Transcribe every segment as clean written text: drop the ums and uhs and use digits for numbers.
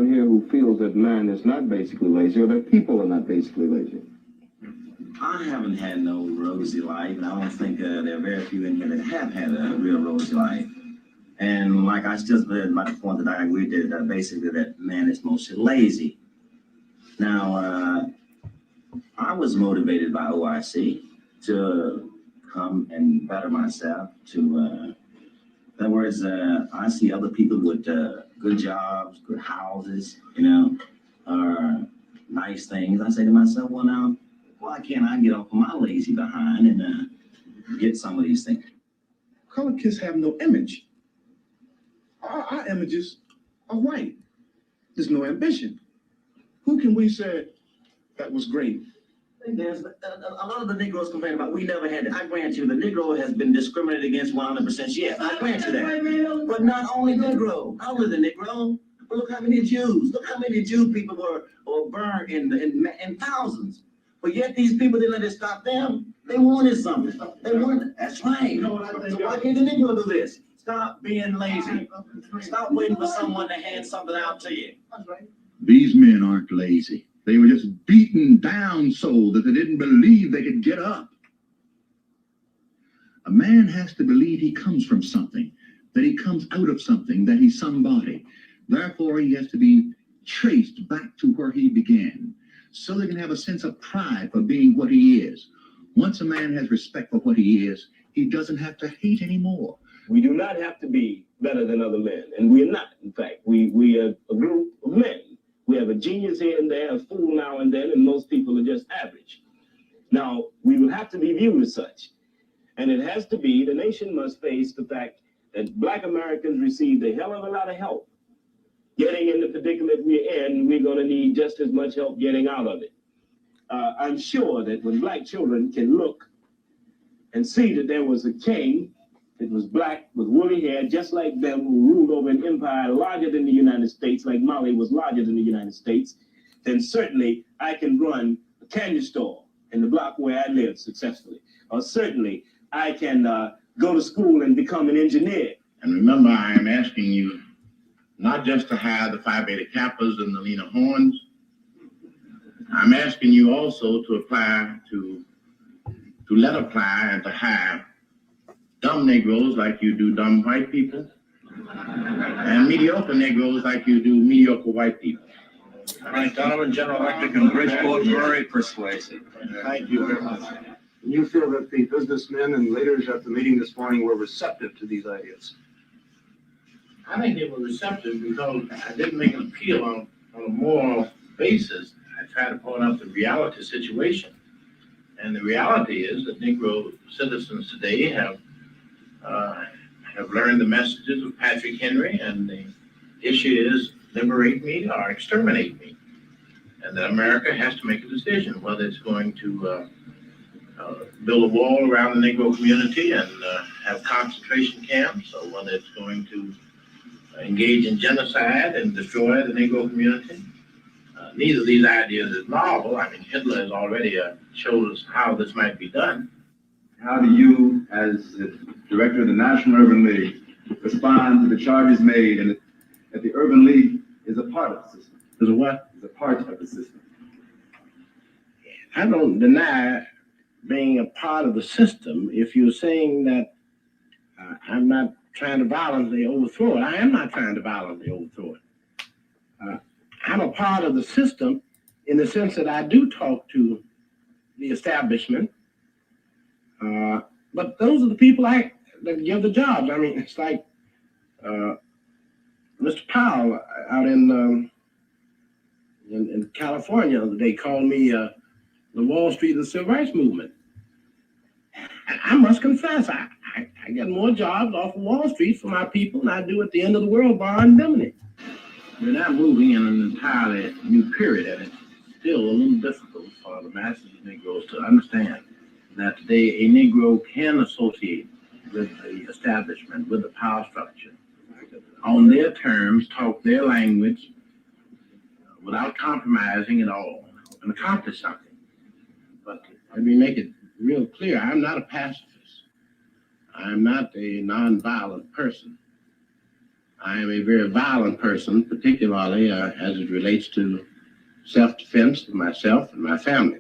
anyone here who feels that man is not basically lazy or that people are not basically lazy? I haven't had no rosy life, and I don't think there are very few in here that have had a real rosy life. And like I just said about the point that I agree that basically that man is mostly lazy. Now, I was motivated by OIC to come and better myself. In other words, I see other people with good jobs, good houses, nice things. I say to myself, well, now, why can't I get off of my lazy behind and get some of these things? Colored kids have no image. Our images are white. There's no ambition. Who can we say that was great? There's a lot of the Negroes complain about we never had it. I grant you, the Negro has been discriminated against 100%. Yes, I grant you that. But not only Negro, not only the Negro, but look how many Jews. Look how many Jew people were burned in thousands. But yet these people didn't let it stop them. They wanted something. They wanted. That's right. So why can't the Negro do this? Stop being lazy. Stop waiting for someone to hand something out to you. These men aren't lazy. They were just beaten down so that they didn't believe they could get up. A man has to believe he comes from something, that he comes out of something, that he's somebody. Therefore, he has to be traced back to where he began, so they can have a sense of pride for being what he is. Once a man has respect for what he is, he doesn't have to hate anymore. We do not have to be better than other men, and we are not. In fact, we are a group of men. We have a genius here and there, a fool now and then, and most people are just average. Now, we will have to be viewed as such. And it has to be, the nation must face the fact that Black Americans received a hell of a lot of help. Getting in the predicament we're in, we're going to need just as much help getting out of it. I'm sure that when Black children can look and see that there was a king that was Black with woolly hair, just like them, who ruled over an empire larger than the United States, like Mali was larger than the United States, then certainly I can run a candy store in the block where I live successfully. Or certainly I can go to school and become an engineer. And remember, I am asking you not just to hire the Phi Beta Kappas and the Lena Horns. I'm asking you also to apply to let apply and to hire dumb Negroes like you do dumb white people, and mediocre Negroes like you do mediocre white people. All right, Donovan, General Electric and Bridgeport, very persuasive. Thank you very much. You feel that the businessmen and leaders at the meeting this morning were receptive to these ideas? I think they were receptive because I didn't make an appeal on a moral basis. I tried to point out the reality situation. And the reality is that Negro citizens today have learned the messages of Patrick Henry, and the issue is liberate me or exterminate me. And that America has to make a decision whether it's going to build a wall around the Negro community and have concentration camps, or whether it's going to engage in genocide and destroy the Negro community. Neither of these ideas is novel. I mean, Hitler has already showed us how this might be done. How do you, as the director of the National Urban League, respond to the charges made and that the Urban League is a part of the system? Is a what? Is a part of the system. I don't deny being a part of the system. If you're saying that I'm not trying to violently overthrow it, I am not trying to violently overthrow it. I'm a part of the system in the sense that I do talk to the establishment, but those are the people that give the jobs. I mean, it's like Mr. Powell out in California, they called me the Wall Street of the Civil Rights Movement. And I must confess, I get more jobs off of Wall Street for my people than I do at the end of the world bar indemnity. We're not moving in an entirely new period, and it's still a little difficult for the masses of Negroes to understand that today a Negro can associate with the establishment, with the power structure, on their terms, talk their language without compromising at all, and accomplish something. But let me make it real clear, I'm not a pacifist. I'm not a nonviolent person. I am a very violent person, particularly as it relates to self-defense of myself and my family.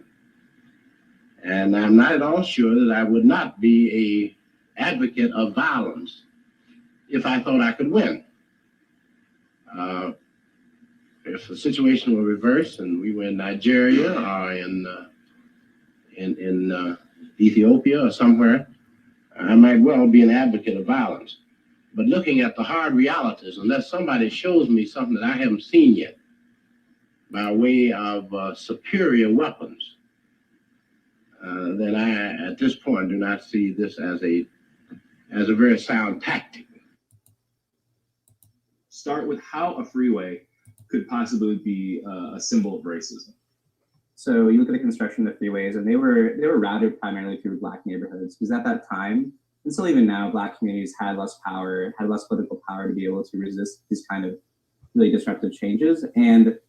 And I'm not at all sure that I would not be a advocate of violence if I thought I could win. If the situation were reversed and we were in Nigeria or in Ethiopia or somewhere, I might well be an advocate of violence. But looking at the hard realities, unless somebody shows me something that I haven't seen yet, by way of superior weapons, then I, at this point, do not see this as a very sound tactic. Start with how a freeway could possibly be a symbol of racism. So you look at the construction of the freeways, and they were routed primarily through Black neighborhoods, because at that time, and still even now, Black communities had less power, had less political power to be able to resist these kind of really disruptive changes. And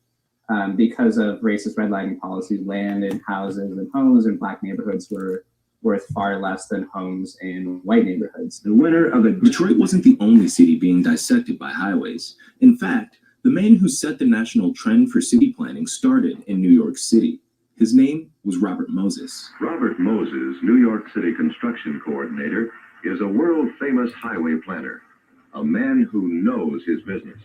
because of racist redlining policies, land and houses and homes in Black neighborhoods were worth far less than homes in white neighborhoods. The winner of the Detroit wasn't the only city being dissected by highways. In fact, the man who set the national trend for city planning started in New York City. His name was Robert Moses. Robert Moses, New York City construction coordinator, is a world-famous highway planner, a man who knows his business.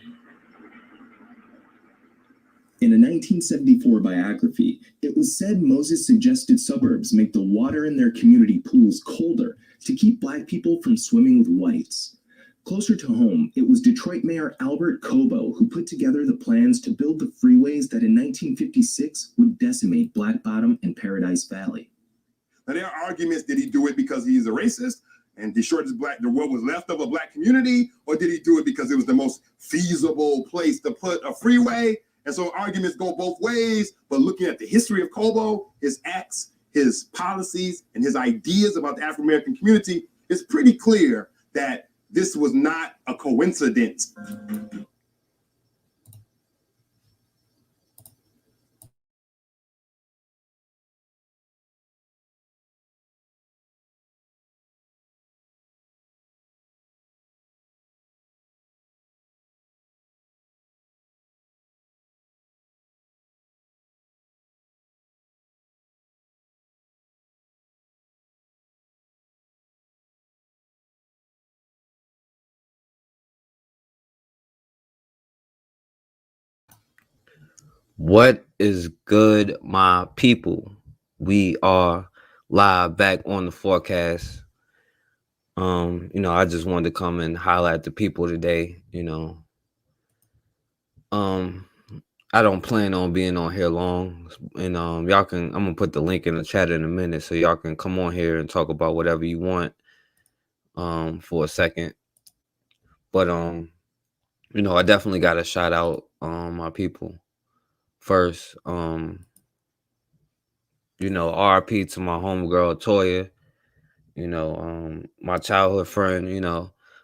In a 1974 biography, it was said Moses suggested suburbs make the water in their community pools colder to keep Black people from swimming with whites. Closer to home, it was Detroit Mayor Albert Cobo who put together the plans to build the freeways that in 1956 would decimate Black Bottom and Paradise Valley. Now, there are arguments, did he do it because he's a racist and Detroit is Black, what was left of a Black community, or did he do it because it was the most feasible place to put a freeway? And so arguments go both ways, but looking at the history of Cobo, his acts, his policies, and his ideas about the African-American community, it's pretty clear that this was not a coincidence. What is good, my people? We are live back on the forecast. I just wanted to come and highlight the people today. I don't plan on being on here long, and I'm gonna put the link in the chat in a minute so y'all can come on here and talk about whatever you want for a second. But I definitely got to shout out my people. First, RIP to my homegirl Toya, my childhood friend,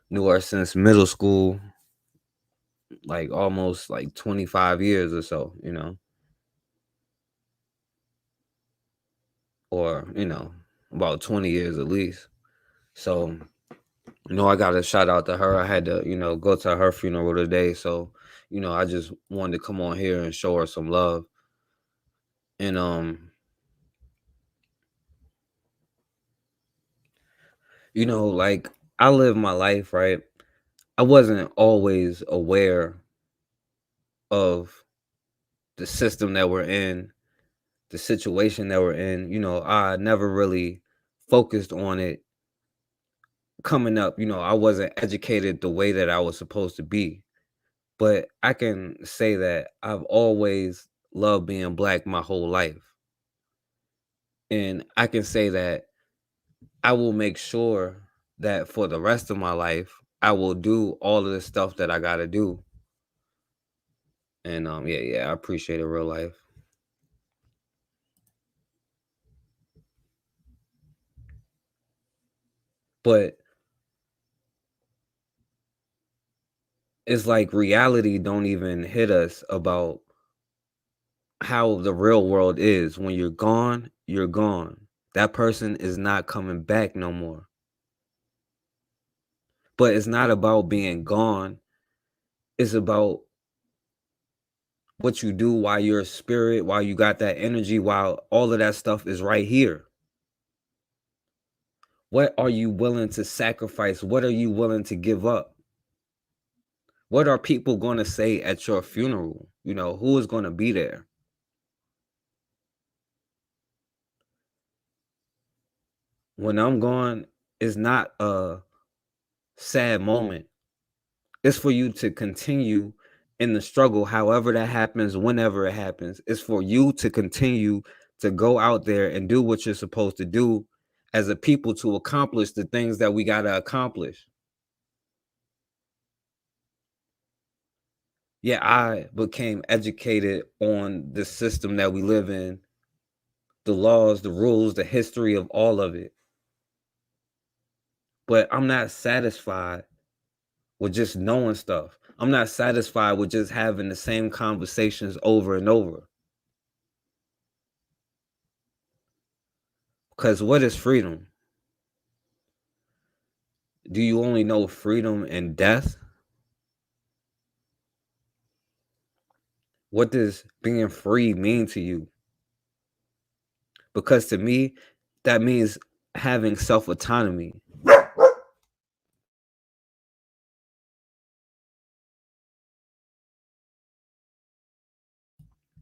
knew her since middle school, like almost like 25 years or so, or, about 20 years at least. So, I got to shout out to her. I had to, go to her funeral today. So, I just wanted to come on here and show her some love. And, like I live my life, right? I wasn't always aware of the system that we're in, the situation that we're in. I never really focused on it coming up. I wasn't educated the way that I was supposed to be. But I can say that I've always loved being Black my whole life. And I can say that I will make sure that for the rest of my life, I will do all of the stuff that I got to do. And I appreciate it, real life. But it's like reality don't even hit us about how the real world is. When you're gone, you're gone. That person is not coming back no more. But it's not about being gone. It's about what you do while you're a spirit, while you got that energy, while all of that stuff is right here. What are you willing to sacrifice? What are you willing to give up? What are people going to say at your funeral? You know, who is going to be there? When I'm gone, it's not a sad moment. It's for you to continue in the struggle, however that happens, whenever it happens. It's for you to continue to go out there and do what you're supposed to do as a people to accomplish the things that we got to accomplish. Yeah, I became educated on the system that we live in, the laws, the rules, the history of all of it. But I'm not satisfied with just knowing stuff. I'm not satisfied with just having the same conversations over and over. Because what is freedom? Do you only know freedom and death? What does being free mean to you? Because to me, that means having self-autonomy.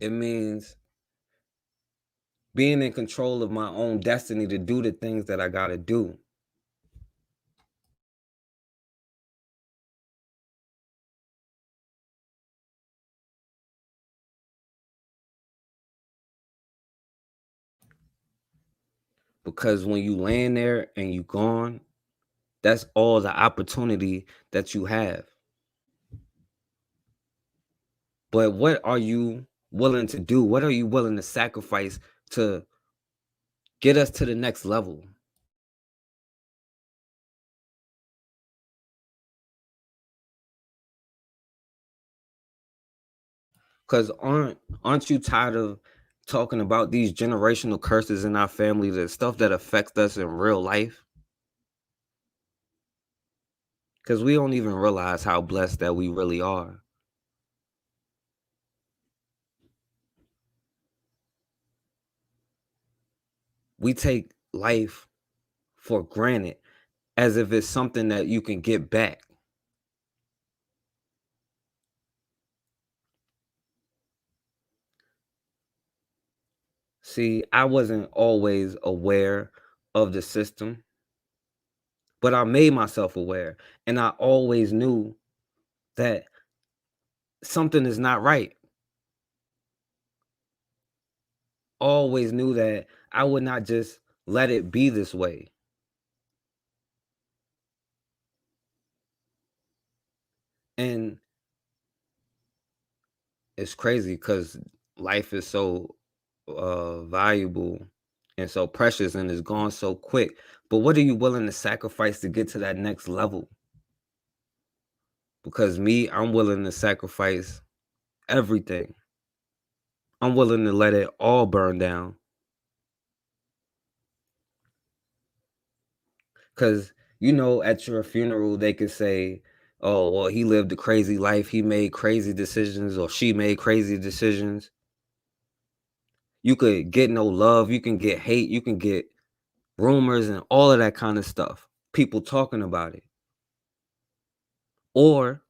It means being in control of my own destiny to do the things that I got to do. Because when you land there and you gone, that's all the opportunity that you have. But what are you willing to do? What are you willing to sacrifice to get us to the next level? Because aren't you tired of talking about these generational curses in our family, the stuff that affects us in real life? Because we don't even realize how blessed that we really are. We take life for granted as if it's something that you can get back. See, I wasn't always aware of the system, but I made myself aware, and I always knew that something is not right. Always knew that I would not just let it be this way. And it's crazy because life is so valuable and so precious and it's gone so quick. But what are you willing to sacrifice to get to that next level? Because me, I'm willing to sacrifice everything. I'm willing to let it all burn down. Because, you know, at your funeral, they could say, oh, well, he lived a crazy life. He made crazy decisions, or she made crazy decisions. You could get no love. You can get hate. You can get rumors and all of that kind of stuff. People talking about it. Or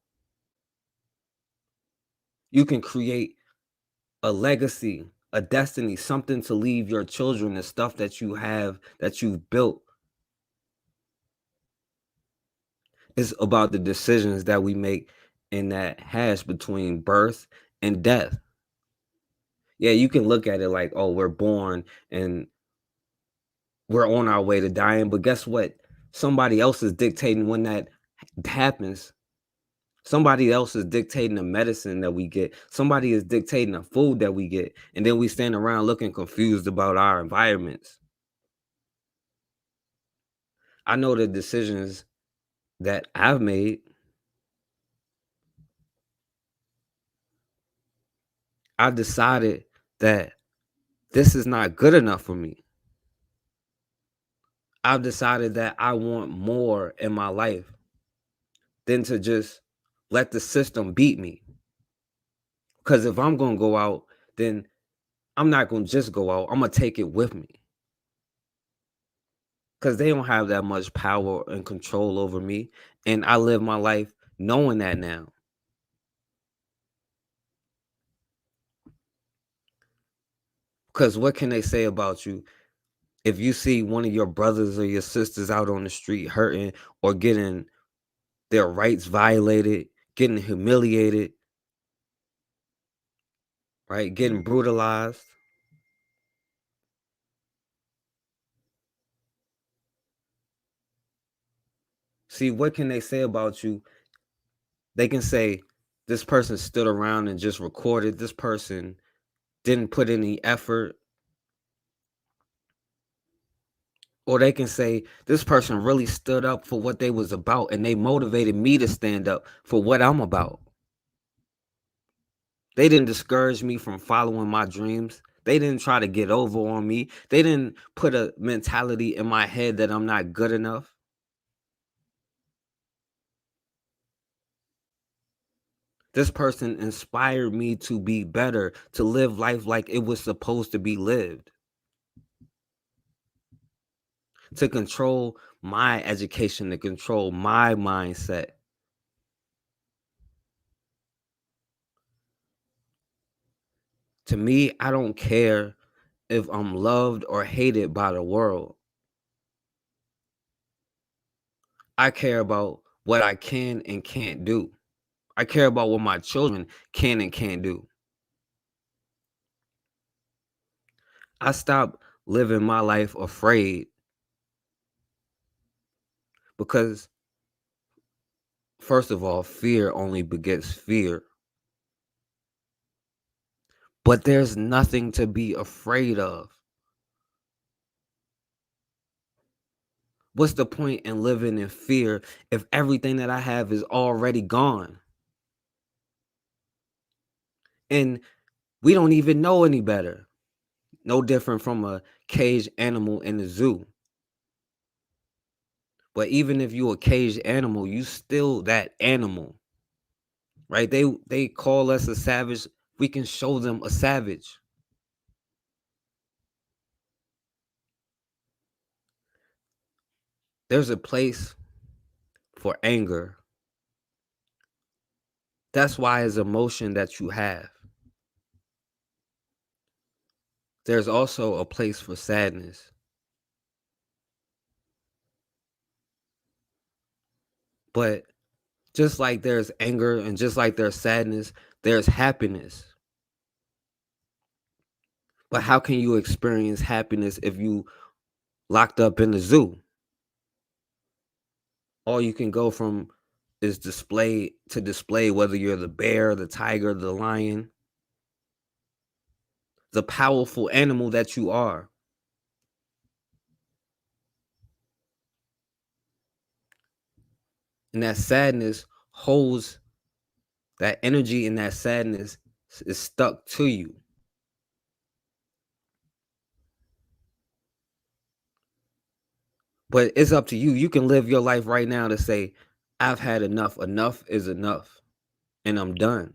you can create a legacy, a destiny, something to leave your children, the stuff that you have, that you've built. It's about the decisions that we make in that hash between birth and death. Yeah, you can look at it like, oh, we're born and we're on our way to dying. But guess what? Somebody else is dictating when that happens. Somebody else is dictating the medicine that we get. Somebody is dictating the food that we get. And then we stand around looking confused about our environments. I know the decisions that I've made. I decided that this is not good enough for me. I've decided that I want more in my life than to just let the system beat me. Because if I'm going to go out, then I'm not going to just go out. I'm going to take it with me. Because they don't have that much power and control over me. And I live my life knowing that now. Because what can they say about you if you see one of your brothers or your sisters out on the street hurting or getting their rights violated, getting humiliated, right? Getting brutalized. See, what can they say about you? They can say this person stood around and just recorded. This person didn't put any effort. Or they can say this person really stood up for what they was about and they motivated me to stand up for what I'm about. They didn't discourage me from following my dreams. They didn't try to get over on me. They didn't put a mentality in my head that I'm not good enough. This person inspired me to be better, to live life like it was supposed to be lived. To control my education, to control my mindset. To me, I don't care if I'm loved or hated by the world. I care about what I can and can't do. I care about what my children can and can't do. I stopped living my life afraid because, first of all, fear only begets fear. But there's nothing to be afraid of. What's the point in living in fear if everything that I have is already gone? And we don't even know any better. No different from a caged animal in the zoo. But even if you're a caged animal, you still that animal. Right? They call us a savage. We can show them a savage. There's a place for anger. That's why it's emotion that you have. There's also a place for sadness. But just like there's anger and just like there's sadness, there's happiness. But how can you experience happiness if you locked up in the zoo? All you can go from is display to display, whether you're the bear, the tiger, the lion, the powerful animal that you are. And that sadness holds, that energy and that sadness is stuck to you. But it's up to you. You can live your life right now to say, I've had enough. Enough is enough. And I'm done.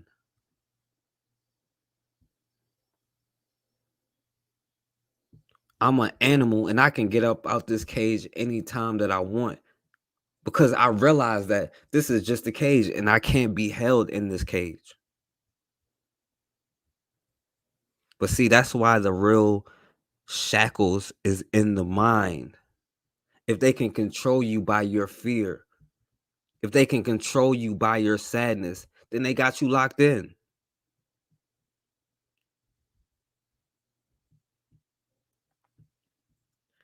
I'm an animal and I can get up out this cage anytime that I want. Because I realize that this is just a cage and I can't be held in this cage. But see, that's why the real shackles is in the mind. If they can control you by your fear, if they can control you by your sadness, then they got you locked in.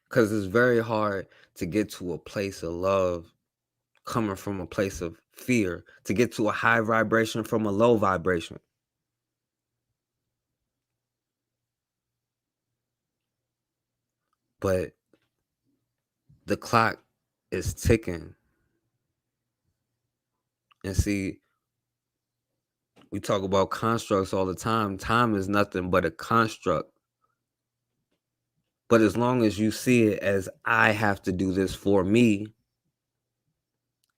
Because it's very hard to get to a place of love coming from a place of fear, to get to a high vibration from a low vibration. But the clock is ticking. And see, we talk about constructs all the time. Time is nothing but a construct. But as long as you see it as I have to do this for me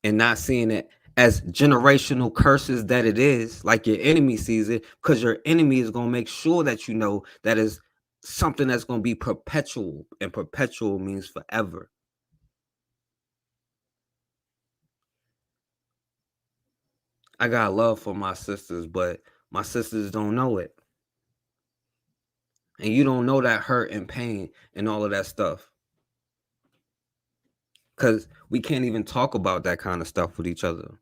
and not seeing it as generational curses that it is, like your enemy sees it, because your enemy is going to make sure that you know that is something that's going to be perpetual, and perpetual means forever. I got love for my sisters, but my sisters don't know it. And you don't know that hurt and pain and all of that stuff. Because we can't even talk about that kind of stuff with each other.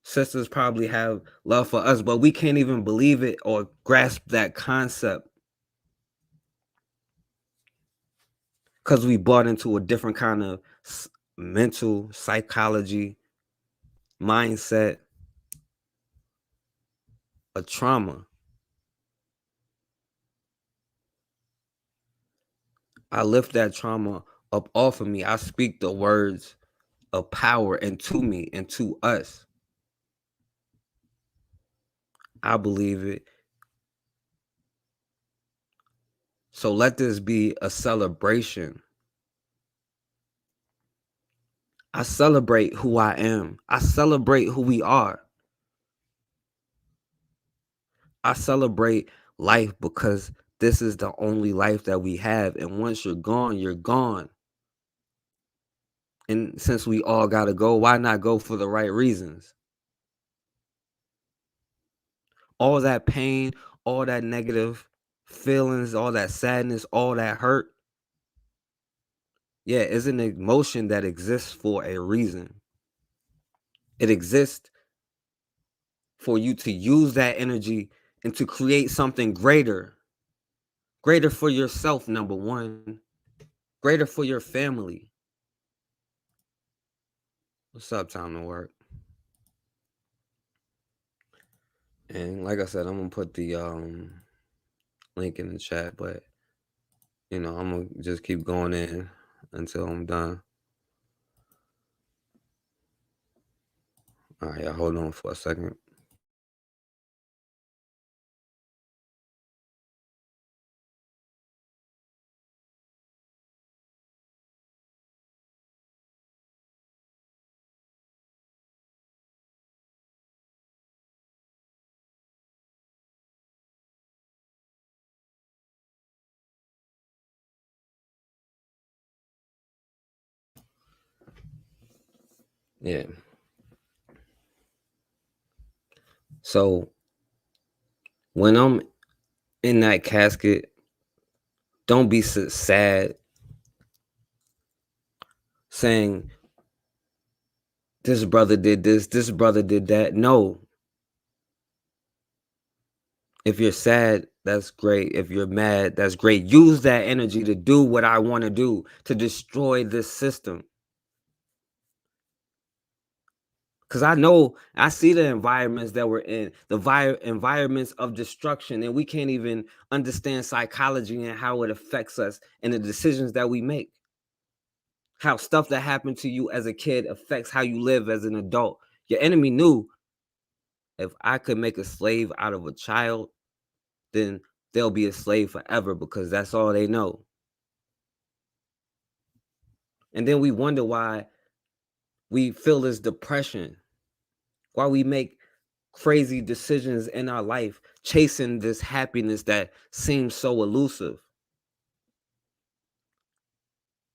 Sisters probably have love for us, but we can't even believe it or grasp that concept. Because we bought into a different kind of mental psychology, mindset, a trauma. I lift that trauma up off of me. I speak the words of power into me and to us. I believe it. So let this be a celebration. I celebrate who I am. I celebrate who we are. I celebrate life because this is the only life that we have. And once you're gone, you're gone. And since we all got to go, why not go for the right reasons? All that pain, all that negative feelings, all that sadness, all that hurt. Yeah, it's an emotion that exists for a reason. It exists for you to use that energy and to create something greater. Greater for yourself, number one. Greater for your family. What's up, Time to Work? And like I said, I'm going to put the link in the chat, but, you know, I'm going to just keep going in until I'm done. All right, y'all hold on for a second. Yeah. So when I'm in that casket, don't be so sad saying, this brother did this brother did that. No. If you're sad, that's great. If you're mad, that's great. Use that energy to do what I want to do, to destroy this system. Because I know, I see the environments that we're in, the environments of destruction, and we can't even understand psychology and how it affects us and the decisions that we make. How stuff that happened to you as a kid affects how you live as an adult. Your enemy knew, if I could make a slave out of a child, then they'll be a slave forever, because that's all they know. And then we wonder why we feel this depression, why we make crazy decisions in our life, chasing this happiness that seems so elusive.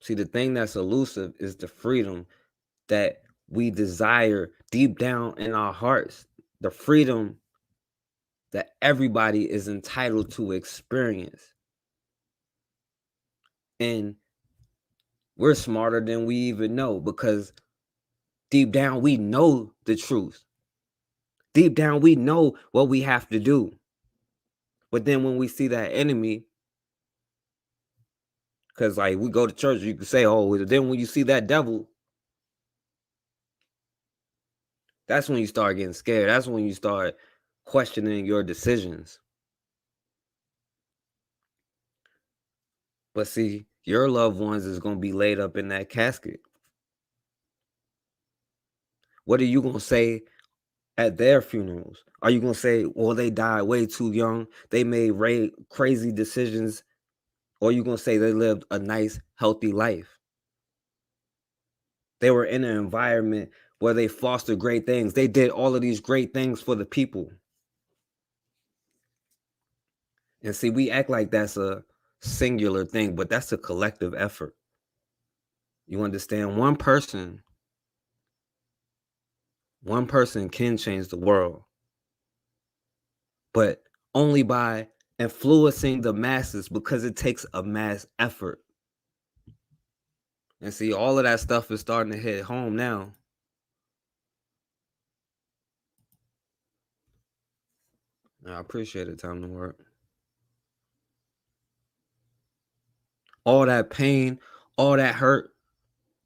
See, the thing that's elusive is the freedom that we desire deep down in our hearts, the freedom that everybody is entitled to experience. And we're smarter than we even know, because deep down we know the truth. Deep down we know what we have to do. But then when we see that enemy, because like we go to church, you can say, oh, then when you see that devil, that's when you start getting scared. That's when you start questioning your decisions. But see, your loved ones is going to be laid up in that casket. What are you going to say at their funerals? Are you going to say, well, they died way too young, they made crazy decisions? Or are you going to say they lived a nice, healthy life? They were in an environment where they fostered great things. They did all of these great things for the people. And see, we act like that's a singular thing, but that's a collective effort. You understand? One person can change the world, but only by influencing the masses, because it takes a mass effort. And see, all of that stuff is starting to hit home now. I appreciate it, Time to Work. All that pain, all that hurt,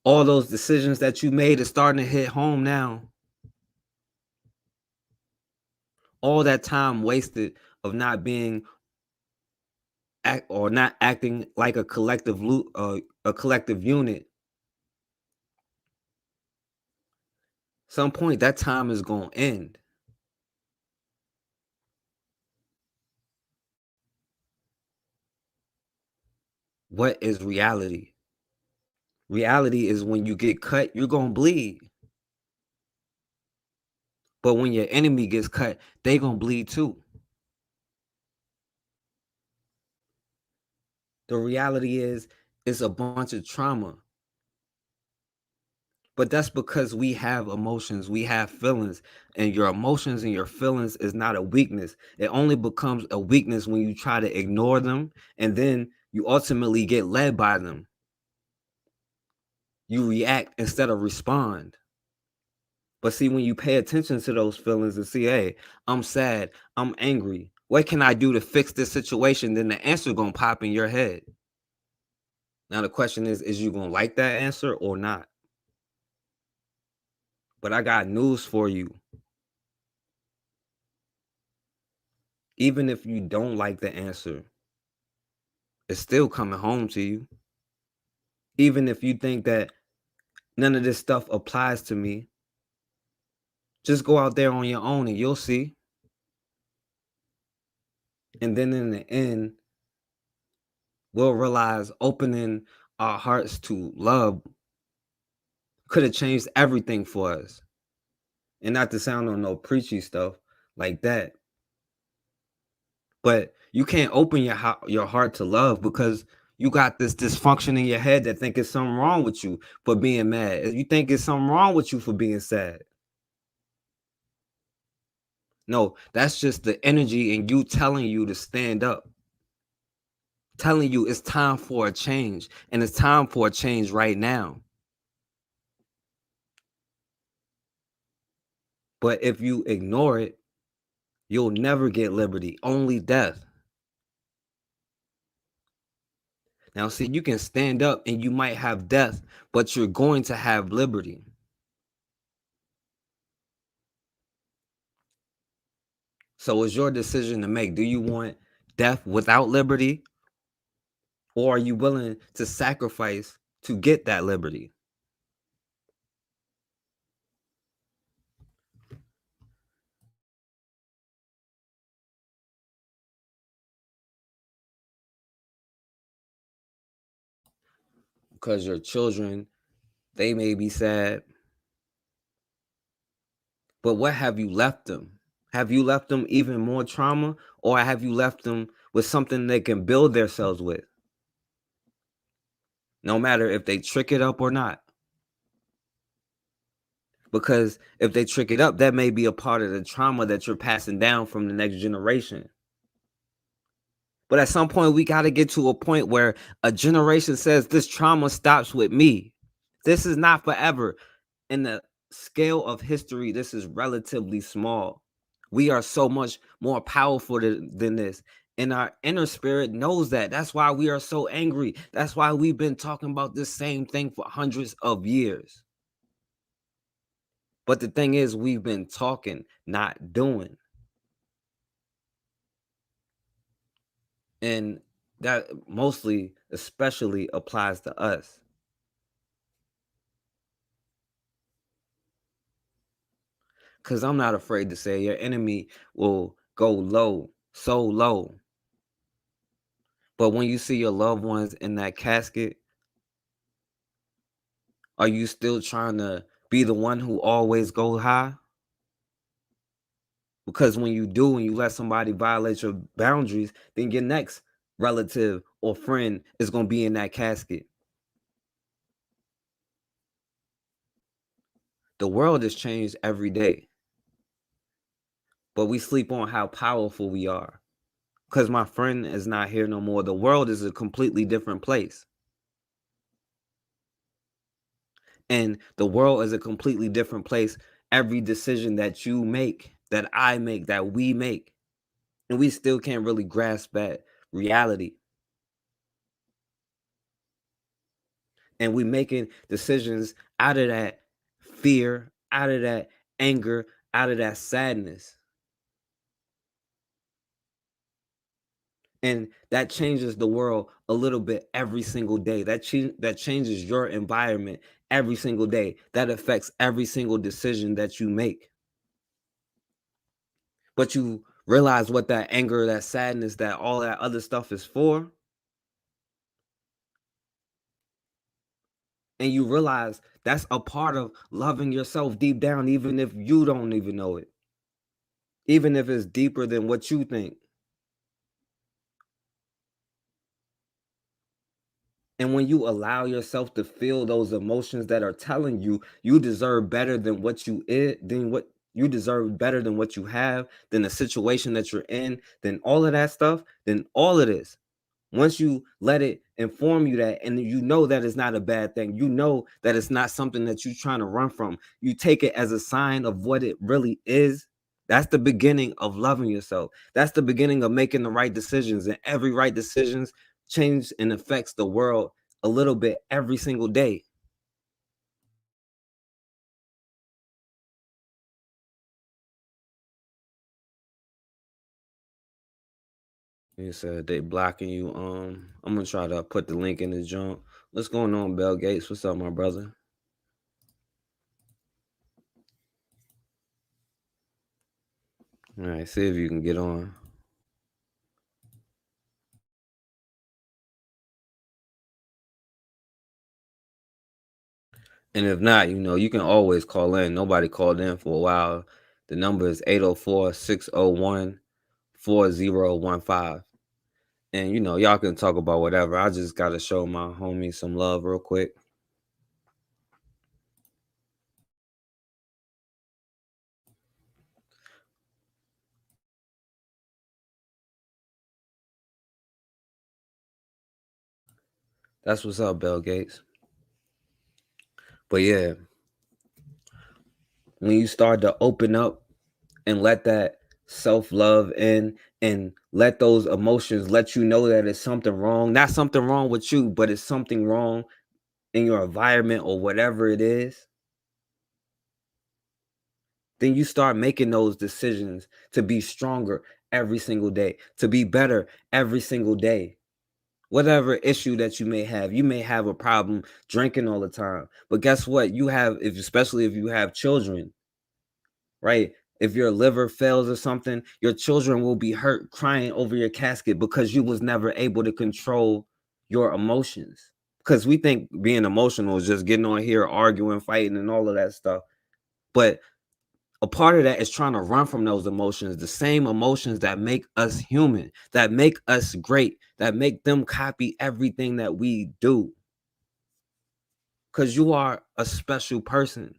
all those decisions that you made is starting to hit home now. All that time wasted of not being not acting like a collective unit. Some point that time is going to end. What is reality? Reality is when you get cut, you're going to bleed. But when your enemy gets cut, they going to bleed too. The reality is, it's a bunch of trauma. But that's because we have emotions, we have feelings, and your emotions and your feelings is not a weakness. It only becomes a weakness when you try to ignore them, and then you ultimately get led by them. You react instead of respond. But see, when you pay attention to those feelings and see, hey, I'm sad, I'm angry, what can I do to fix this situation? Then the answer gonna pop in your head. Now the question is you gonna like that answer or not? But I got news for you. Even if you don't like the answer, it's still coming home to you. Even if you think that none of this stuff applies to me, just go out there on your own and you'll see. And then in the end, we'll realize opening our hearts to love could have changed everything for us. And not to sound on no preachy stuff like that, but you can't open your heart to love because you got this dysfunction in your head that think it's something wrong with you for being mad. You think it's something wrong with you for being sad. No, that's just the energy in you telling you to stand up. Telling you it's time for a change, and it's time for a change right now. But if you ignore it, you'll never get liberty, only death. Now, see, you can stand up and you might have death, but you're going to have liberty. So it's your decision to make. Do you want death without liberty? Or are you willing to sacrifice to get that liberty? Because your children, they may be sad. But what have you left them? Have you left them even more trauma? Or have you left them with something they can build themselves with? No matter if they trick it up or not. Because if they trick it up, that may be a part of the trauma that you're passing down from the next generation. But at some point, we got to get to a point where a generation says this trauma stops with me. This is not forever. In the scale of history, this is relatively small. We are so much more powerful than this. And our inner spirit knows that. That's why we are so angry. That's why we've been talking about this same thing for hundreds of years. But the thing is, we've been talking, not doing. And that mostly, especially applies to us. Because I'm not afraid to say your enemy will go low, so low. But when you see your loved ones in that casket, Are you still trying to be the one who always goes high? Because when you do, and you let somebody violate your boundaries, then your next relative or friend is going to be in that casket. The world has changed every day, but we sleep on how powerful we are. Because my friend is not here no more. The world is a completely different place. And the world is a completely different place. Every decision that you make, that I make, that we make, and we still can't really grasp that reality. And we making decisions out of that fear, out of that anger, out of that sadness. And that changes the world a little bit every single day. That changes your environment every single day. That affects every single decision that you make. But you realize what that anger, that sadness, that all that other stuff is for. And you realize that's a part of loving yourself deep down, even if you don't even know it. Even if it's deeper than what you think. And when you allow yourself to feel those emotions that are telling you you deserve better than what you deserve better than what you have, than the situation that you're in, than all of that stuff, then all of this, once you let it inform you that, and you know that it's not a bad thing, you know that it's not something that you're trying to run from, you take it as a sign of what it really is. That's the beginning of loving yourself. That's the beginning of making the right decisions, and every right decisions change and affects the world a little bit every single day. You said they blocking you. I'm gonna try to put the link in the junk. What's going on, Bill Gates? What's up, my brother? All right, see if you can get on. And if not, you can always call in. Nobody called in for a while. The number is 804-601-4015. And, y'all can talk about whatever. I just got to show my homie some love real quick. That's what's up, Bill Gates. But yeah, when you start to open up and let that self-love in, and let those emotions let you know that it's something wrong, not something wrong with you, but it's something wrong in your environment or whatever it is, then you start making those decisions to be stronger every single day, to be better every single day. Whatever issue that you may have a problem drinking all the time. But guess what? Especially if you have children, right? If your liver fails or something, your children will be hurt crying over your casket because you was never able to control your emotions. Because we think being emotional is just getting on here, arguing, fighting, and all of that stuff. But a part of that is trying to run from those emotions, the same emotions that make us human, that make us great, that make them copy everything that we do. Because you are a special person.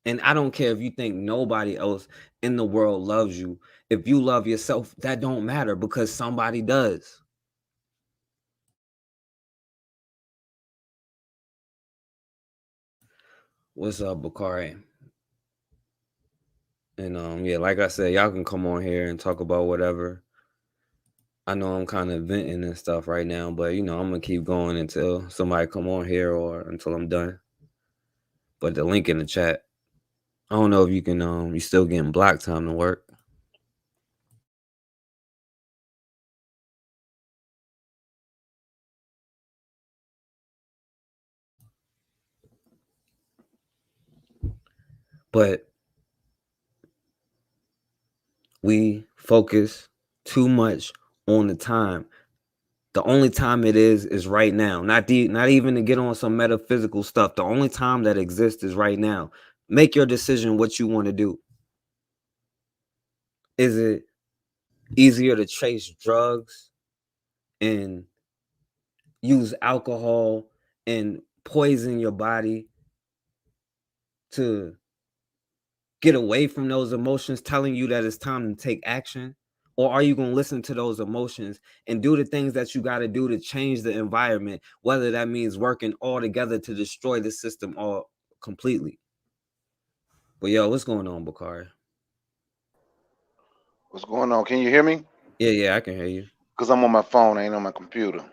And I don't care if you think nobody else in the world loves you. If you love yourself, that don't matter, because somebody does. What's up, Bakari? And yeah, like I said, y'all can come on here and talk about whatever. I know I'm kind of venting and stuff right now, but I'm gonna keep going until somebody come on here or until I'm done. But the link in the chat. I don't know if you can you still getting block time to work. But we focus too much on the time. The only time it is right now. Not even to get on some metaphysical stuff. The only time that exists is right now. Make your decision what you want to do. Is it easier to chase drugs and use alcohol and poison your body to get away from those emotions telling you that it's time to take action? Or are you going to listen to those emotions and do the things that you got to do to change the environment, whether that means working all together to destroy the system all completely? But yo, what's going on, Bakari? What's going on? Can you hear me? Yeah, I can hear you. Because I'm on my phone, I ain't on my computer.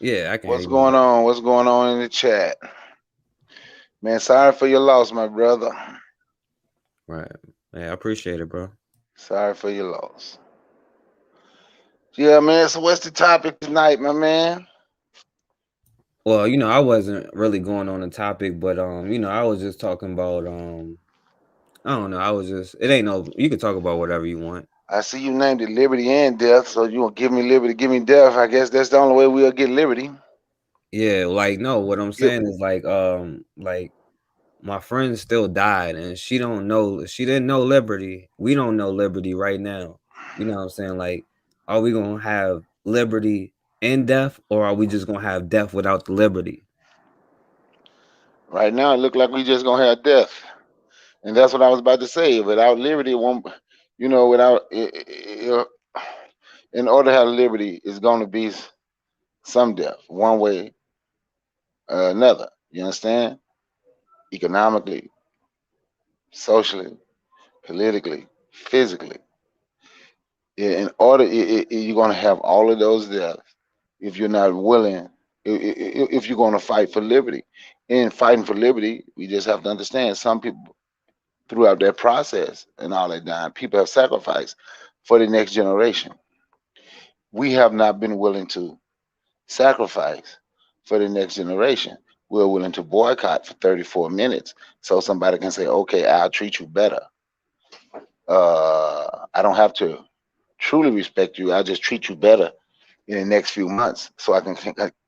Yeah, I can What's hear you. going on? What's going on in the chat? Man, sorry for your loss, my brother. Right. Yeah, I appreciate it, bro. Sorry for your loss. Yeah, man. So what's the topic tonight, my man? Well, I wasn't really going on the topic, but I was just talking about I don't know. You can talk about whatever you want. I see you named it liberty and death, so you gonna give me liberty, give me death. I guess that's the only way we'll get liberty. Yeah, no, what I'm saying is like my friend still died and she didn't know liberty. We don't know liberty right now. You know what I'm saying? Like, are we gonna have liberty and death, or are we just gonna have death without the liberty? Right now, it look like we just gonna have death, and that's what I was about to say. Without liberty, it won't. In order to have liberty, it's gonna be some death, one way or another. You understand? Economically, socially, politically, physically. In order, you're gonna have all of those deaths if you're not willing. If you're gonna fight for liberty, in fighting for liberty, we just have to understand some people throughout that process and all that time, people have sacrificed for the next generation. We have not been willing to sacrifice for the next generation. We're willing to boycott for 34 minutes so somebody can say, okay, I'll treat you better. I don't have to truly respect you. I'll just treat you better in the next few months so I can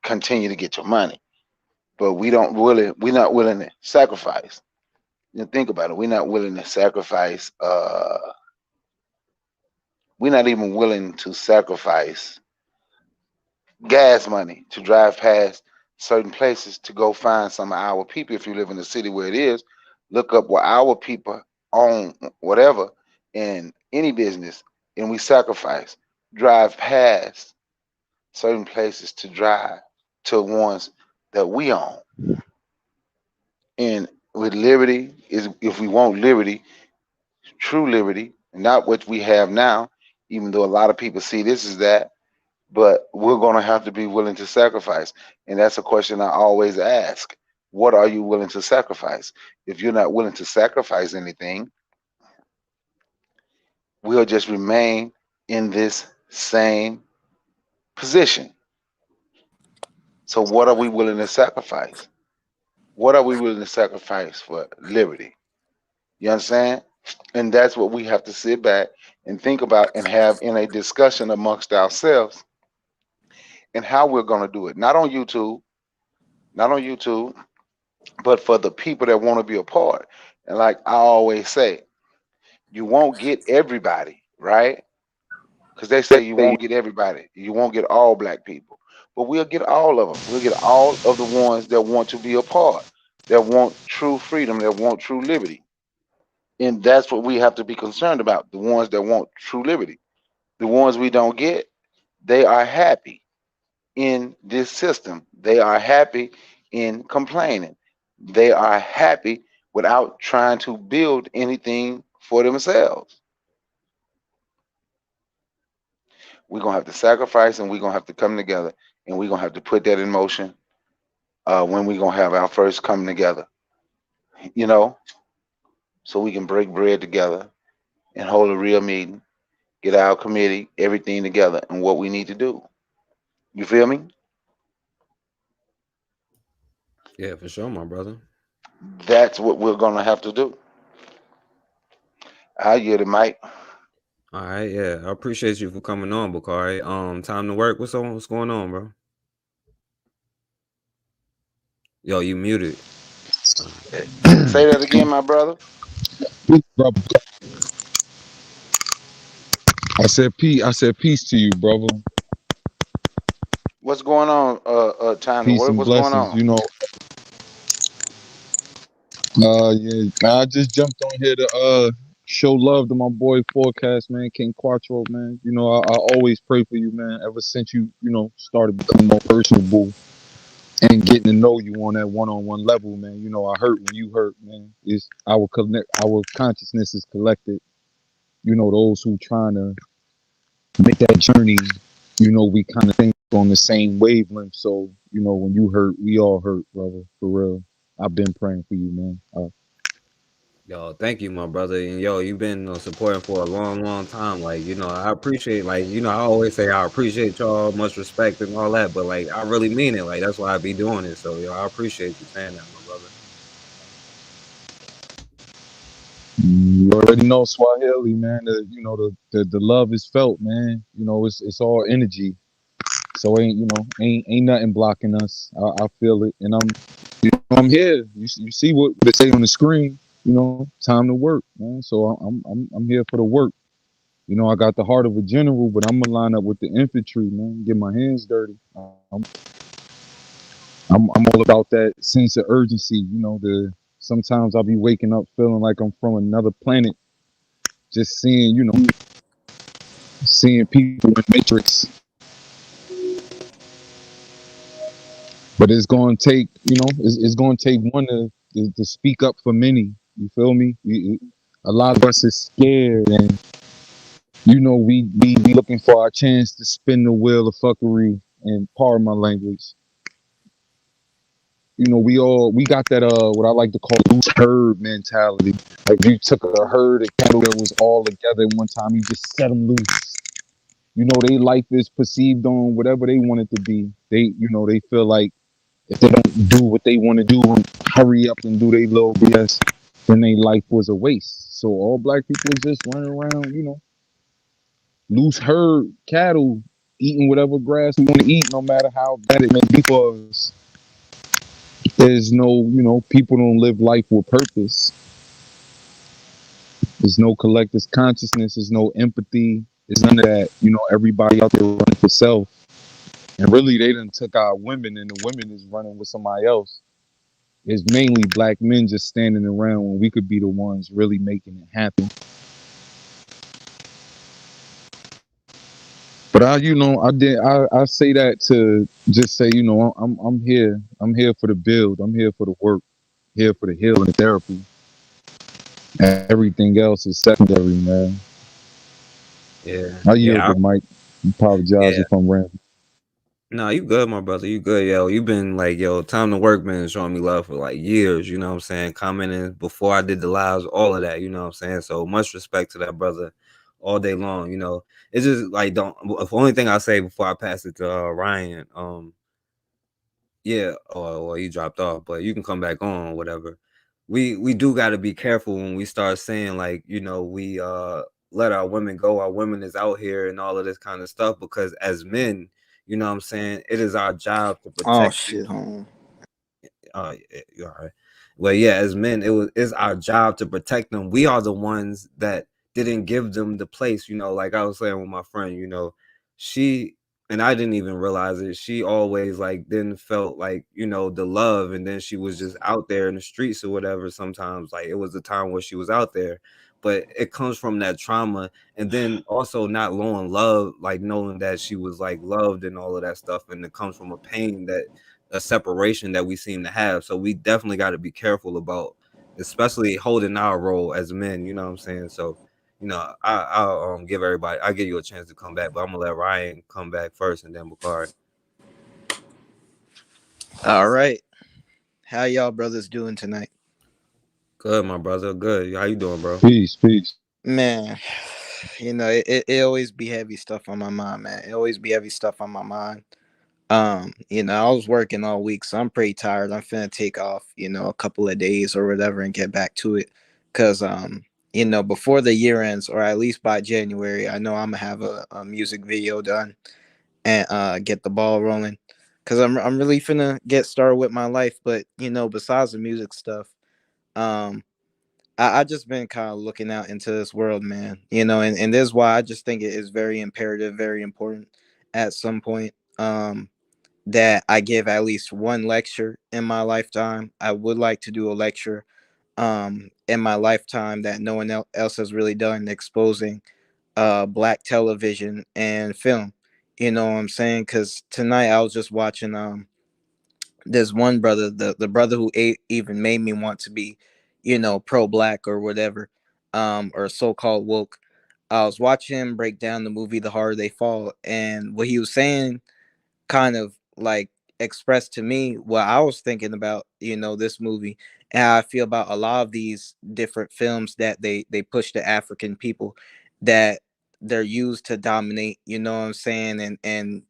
continue to get your money. But we're not willing to sacrifice. Think about it. We're not willing to sacrifice. We're not even willing to sacrifice gas money to drive past certain places to go find some of our people. If you live in the city where it is, look up where our people own whatever in any business, and we sacrifice, drive past certain places to drive to ones that we own. And with liberty, is if we want liberty, true liberty, not what we have now, even though a lot of people see this as that, but we're going to have to be willing to sacrifice. And that's a question I always ask. What are you willing to sacrifice? If you're not willing to sacrifice anything, we'll just remain in this same position. So what are we willing to sacrifice? What are we willing to sacrifice for liberty? You understand? And that's what we have to sit back and think about and have in a discussion amongst ourselves and how we're going to do it. Not on YouTube, but for the people that want to be a part. And like I always say, you won't get everybody, right? Because they say you won't get everybody. You won't get all black people. But we'll get all of them. We'll get all of the ones that want to be a part, that want true freedom, that want true liberty. And that's what we have to be concerned about, the ones that want true liberty. The ones we don't get, they are happy in this system. They are happy in complaining. They are happy without trying to build anything for themselves. We're going to have to sacrifice, and we're going to have to come together, and we're going to have to put that in motion when we're going to have our first coming together, so we can break bread together and hold a real meeting, get our committee, everything together, and what we need to do. You feel me? Yeah, for sure, my brother. That's what we're going to have to do. I yield the mic. All right, yeah. I appreciate you for coming on, Bakari. Time to work. What's on? What's going on, bro? Yo, you muted. Say that again, my brother. Brother. I said peace to you, brother. What's going on? Time to Peace work. and What's going blessings. on? You know, yeah. I just jumped on here to show love to my boy Forecast, man, King Quattro, man. You know, I always pray for you, man, ever since you started becoming more personable and getting to know you on that one-on-one level, man. You know, I hurt when you hurt, man. It's our consciousness is collected. You know, those who trying to make that journey, you know, we kind of think on the same wavelength. So, you know, when you hurt, we all hurt, brother, for real. I've been praying for you, man. Yo, thank you, my brother. And yo, you've been supporting for a long, long time. Like, I appreciate, I always say I appreciate y'all, much respect and all that, but like, I really mean it. Like, that's why I be doing it. So, yo, I appreciate you saying that, my brother. You already know Swahili, man. The love is felt, man. You know, it's all energy. So ain't nothing blocking us. I feel it, and I'm here. You see what they say on the screen. You know, time to work, man. So I'm here for the work. You know, I got the heart of a general, but I'm gonna line up with the infantry, man. Get my hands dirty. I'm all about that sense of urgency. You know, sometimes I'll be waking up feeling like I'm from another planet, just seeing people in Matrix. But it's going to take, it's going to take one to speak up for many. You feel me? A lot of us is scared, and we looking for our chance to spin the wheel of fuckery. And pardon my language. You know, we got that what I like to call loose herd mentality. Like you took a herd of cattle that was all together at one time, you just set them loose. You know, their life is perceived on whatever they want it to be. They feel like if they don't do what they want to do and hurry up and do their little BS, then their life was a waste. So all black people just running around, loose herd cattle, eating whatever grass we want to eat, no matter how bad it may be for us. There's no, people don't live life with purpose. There's no collective consciousness. There's no empathy. There's none of that. You know, everybody out there running for self. And really, they done took our women, and the women is running with somebody else. It's mainly black men just standing around when we could be the ones really making it happen. But I say that to just say, I'm here. I'm here for the build. I'm here for the work. Here for the healing and therapy. And everything else is secondary, man. Yeah. I yield the mic. Apologize if I'm rambling. No, you good, my brother. You good, yo. You been like, yo, time to work, man, showing me love for like years, you know what I'm saying? Commenting before I did the lives, all of that, you know what I'm saying? So much respect to that brother all day long, you know. It's just like the only thing I say before I pass it to Ryan, yeah, or he dropped off, but you can come back on or whatever. We do gotta be careful when we start saying like, we let our women go, our women is out here and all of this kind of stuff, because as men, you know what I'm saying, it is our job to protect. Oh shit, home. You all right. Well, yeah, as men, it's our job to protect them. We are the ones that didn't give them the place, like I was saying with my friend, she, and I didn't even realize it, she always like didn't felt like, the love, and then she was just out there in the streets or whatever. Sometimes like it was a time where she was out there, but it comes from that trauma, and then also not knowing love, like knowing that she was like loved and all of that stuff, and it comes from a pain, that a separation that we seem to have. So we definitely got to be careful about, especially holding our role as men, you know what I'm saying? So, I'll give everybody, I'll give you a chance to come back, but I'm gonna let Ryan come back first and then Bakari. All right. How y'all brothers doing tonight? Good, my brother. Good. How you doing, bro? Peace. Man, it always be heavy stuff on my mind, man. It always be heavy stuff on my mind. I was working all week, so I'm pretty tired. I'm finna take off, a couple of days or whatever and get back to it. Cause you know, before the year ends, or at least by January, I know I'm gonna have a music video done and get the ball rolling. Cause I'm really finna get started with my life. But you know, besides the music stuff, um, I just been kind of looking out into this world, man. You know, and this is why I just think it is very imperative, very important at some point. That I give at least one lecture in my lifetime. I would like to do a lecture in my lifetime that no one else has really done, exposing black television and film. You know what I'm saying? Because tonight I was just watching this one brother, the brother who even made me want to be, you know, pro black or whatever, or so called woke. I was watching him break down the movie The Harder They Fall, and what he was saying kind of like expressed to me what I was thinking about, you know, this movie, and how I feel about a lot of these different films that they push the African people, that they're used to dominate, you know what I'm saying, and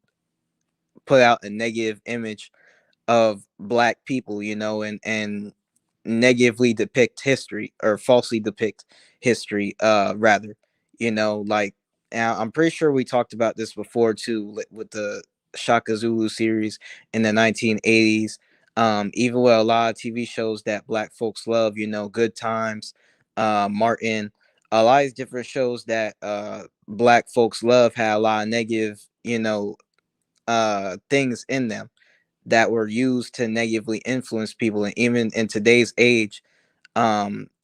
put out a negative image of black people, you know, and negatively depict history, or falsely depict history, rather, you know, like, and I'm pretty sure we talked about this before too, with the Shaka Zulu series in the 1980s. Even with a lot of TV shows that black folks love, you know, Good Times, Martin, a lot of these different shows that black folks love had a lot of negative, you know, things in them that were used to negatively influence people. And even in today's age,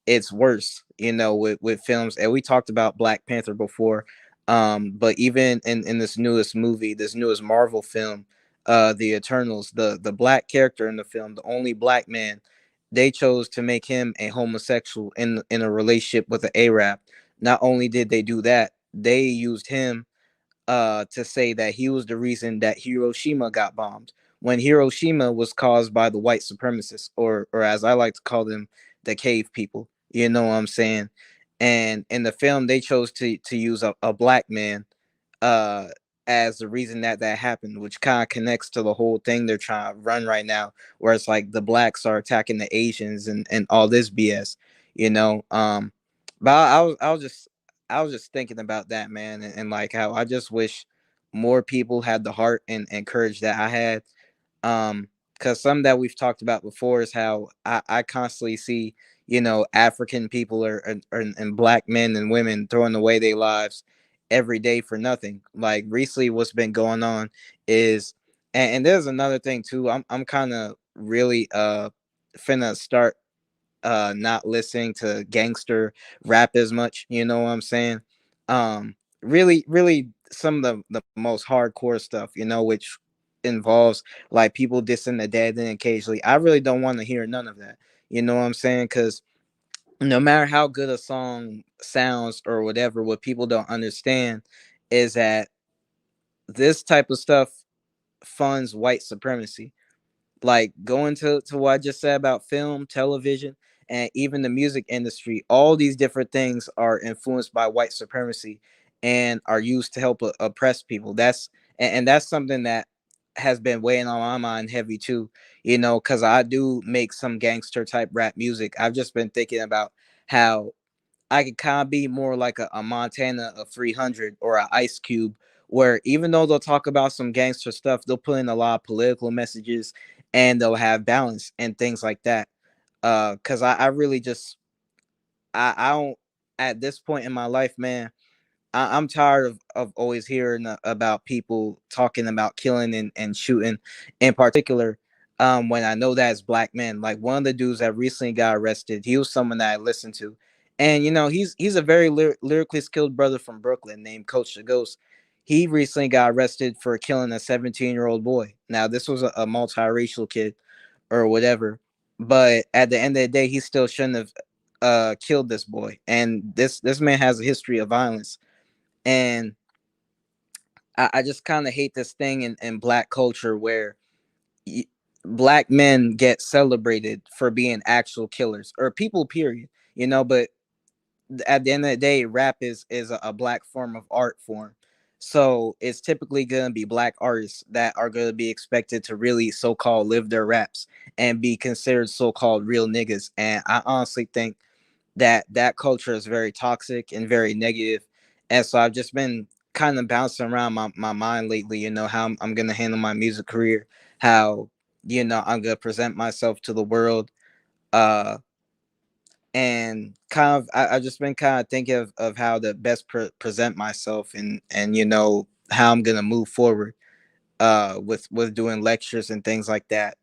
it's worse, you know, with films. And we talked about Black Panther before, but even in this newest movie, this newest Marvel film, the Eternals, the black character in the film, the only black man, they chose to make him a homosexual in a relationship with an Arab. Not only did they do that, they used him to say that he was the reason that Hiroshima got bombed, when Hiroshima was caused by the white supremacists, or as I like to call them, the cave people. You know what I'm saying? And in the film, they chose to use a black man uh as the reason that that happened, which kind of connects to the whole thing they're trying to run right now, where it's like the blacks are attacking the Asians and all this BS, you know. But I was just thinking about that, man, and like how I just wish more people had the heart and courage that I had. Because some that we've talked about before is how I constantly see, you know, African people and black men and women throwing away their lives every day for nothing. Like recently, what's been going on is, and there's another thing too. I'm kind of really finna start not listening to gangster rap as much, you know what I'm saying? Really some of the most hardcore stuff, you know, which involves like people dissing the dead and occasionally. I really don't want to hear none of that. You know what I'm saying? Because no matter how good a song sounds or whatever, what people don't understand is that this type of stuff funds white supremacy. Like going to what I just said about film, television, and even the music industry, all these different things are influenced by white supremacy and are used to help oppress people. And that's something that has been weighing on my mind heavy too, you know, because I do make some gangster type rap music. I've just been thinking about how I could kind of be more like a Montana of 300 or a Ice Cube, where even though they'll talk about some gangster stuff, they'll put in a lot of political messages and they'll have balance and things like that. Because I really just I don't, at this point in my life, man. I'm tired of always hearing about people talking about killing and shooting, in particular, when I know that's black men. Like one of the dudes that recently got arrested, he was someone that I listened to, and you know he's a very lyrically skilled brother from Brooklyn named Coach the Ghost. He recently got arrested for killing a 17-year-old boy. Now this was a multiracial kid or whatever, but at the end of the day, he still shouldn't have killed this boy. And this man has a history of violence, and I just kind of hate this thing in black culture where y- black men get celebrated for being actual killers or people, period. You know, but at the end of the day, rap is a black form of art form. So it's typically going to be black artists that are going to be expected to really so-called live their raps and be considered so-called real niggas. And I honestly think that culture is very toxic and very negative. And so I've just been kind of bouncing around my mind lately, how I'm gonna handle my music career, how I'm gonna present myself to the world. And kind of I've just been kind of thinking of how to best present myself, and how I'm gonna move forward with doing lectures and things like that,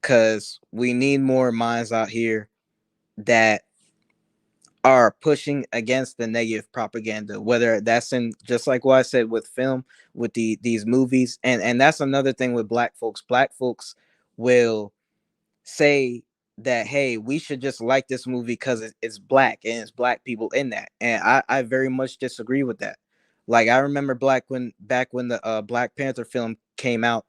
because we need more minds out here that are pushing against the negative propaganda, whether that's in, just like what I said, with film, with these movies. And that's another thing with black folks will say that, hey, we should just like this movie because it's black and it's black people in that. And I very much disagree with that. Like, I remember back when the Black Panther film came out,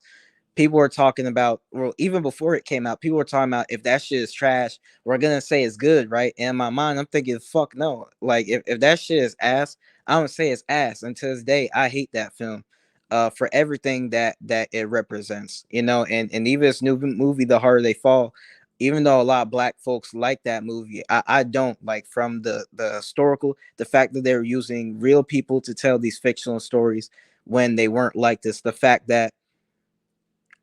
people were talking about, well, even before it came out, people were talking about, if that shit is trash, we're gonna say it's good, right? And in my mind, I'm thinking, fuck no. Like, if that shit is ass, I don't say it's ass. Until this day, I hate that film for everything that it represents, and even this new movie, The Harder They Fall, even though a lot of black folks like that movie, I don't. Like, from the historical, the fact that they're using real people to tell these fictional stories when they weren't like this, the fact that,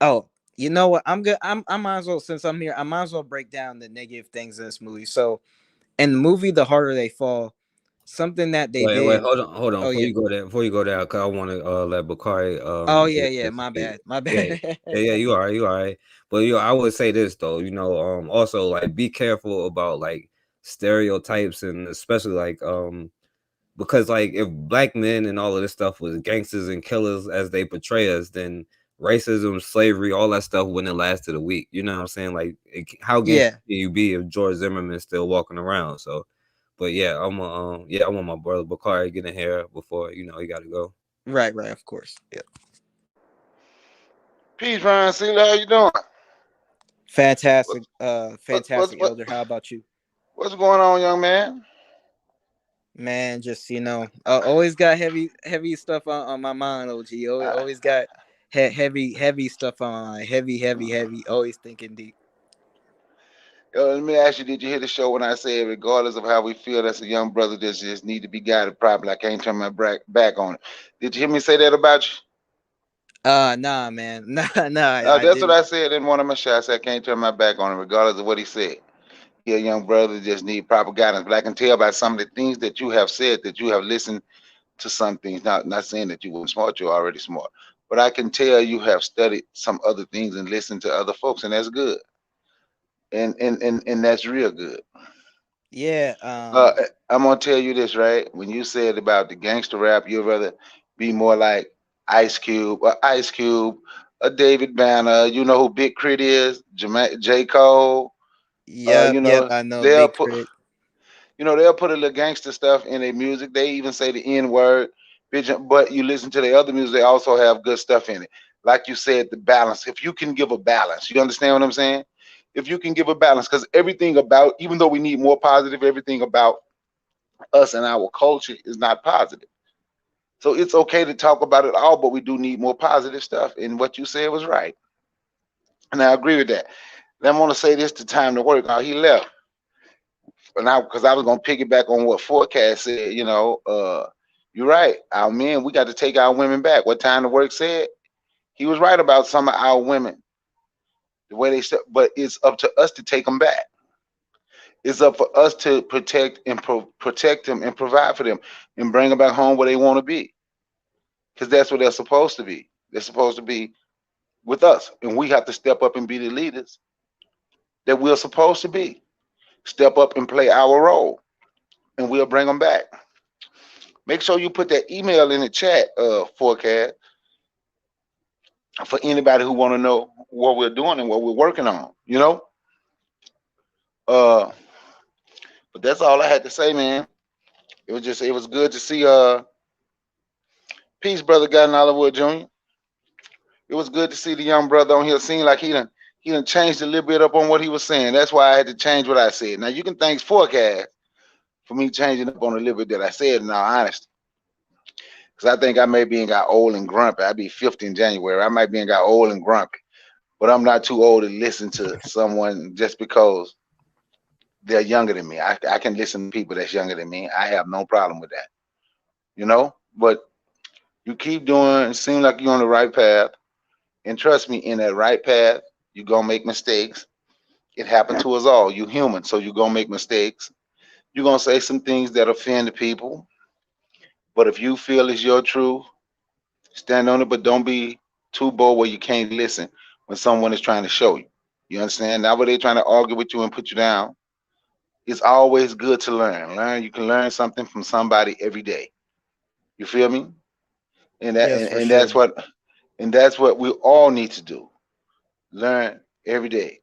oh, you know what? I'm good. I might as well, since I'm here, I might as well break down the negative things in this movie. So, in the movie The Harder They Fall, something that they Wait, did. hold on. Oh Before yeah. you go there, cause I want to let Bakari Oh get yeah. this. My bad. Yeah, yeah, you all right. But I would say this though, also, like, be careful about like stereotypes, and especially like because, like, if black men and all of this stuff was gangsters and killers as they portray us, then racism, slavery, all that stuff wouldn't have lasted a week. You know what I'm saying? Like, how gangster Yeah. can you be if George Zimmerman's still walking around? So, but yeah, I want my brother Bakari get in here before he got to go. Right. Of course. Yeah. Peace, Ryan Sealer. How you doing? Fantastic. What, Fantastic, Elder. How about you? what's going on, young man? Man, just always got heavy stuff on my mind, OG. Always got heavy stuff on my mind. Heavy. Always thinking deep. Yo, let me ask you, did you hear the show when I said, regardless of how we feel, that's a young brother that just need to be guided properly? I can't turn my back on it. Did you hear me say that about you? Nah, man. Nah, I That's didn't. what I said in one of my shots. I can't turn my back on him, regardless of what he said. He a young brother just need proper guidance. But I can tell by some of the things that you have said that you have listened to some things. Not saying that you weren't smart, you're already smart. But I can tell you have studied some other things and listened to other folks, and that's good. And that's real good. Yeah. I'm gonna tell you this, right? When you said about the gangster rap, you'd rather be more like Ice Cube, a David Banner. You know who Big Crit is? J. Cole. Yep. I know They'll Big put Crit. they'll put a little gangster stuff in their music. They even say the N word, bitch. But you listen to their other music, they also have good stuff in it. Like you said, the balance. If you can give a balance, you understand what I'm saying? If you can give a balance, because everything about, even though we need more positive, everything about us and our culture is not positive. So it's okay to talk about it all, but we do need more positive stuff. And what you said was right. And I agree with that. And I'm going to say this to Time to Work. Now, he left. But now, because I was going to piggyback on what Forecast said, you're right. Our men, we got to take our women back. What Time to Work said, he was right about some of our women, the way they said, but it's up to us to take them back. It's up for us to protect them and provide for them and bring them back home where they want to be. Because that's what they're supposed to be. They're supposed to be with us. And we have to step up and be the leaders that we're supposed to be. Step up and play our role. And we'll bring them back. Make sure you put that email in the chat, Forecast, for anybody who want to know what we're doing and what we're working on, But that's all I had to say, man. It was good to see Peace, brother, Guy Hollywood Jr. It was good to see the young brother on here. Seemed like he done changed a little bit up on what he was saying. That's why I had to change what I said. Now you can thank Forecast for me changing up on a little bit that I said, in all honesty. Because I think I may be got old and grumpy. I'll be 50 in January. I might be got old and grumpy. But I'm not too old to listen to someone just because they're younger than me. I can listen to people that's younger than me. I have no problem with that, you know. But you keep doing, it seems like you're on the right path. And trust me, in that right path, you're gonna make mistakes. It happened to us all. You human, so you're gonna make mistakes. You're gonna say some things that offend the people. But if you feel it's your truth, stand on it, but don't be too bold where you can't listen when someone is trying to show you. You understand? Now, when they're trying to argue with you and put you down, it's always good to learn. Learn. You can learn something from somebody every day. You feel me? And that Yes, for and sure. that's what we all need to do. Learn every day.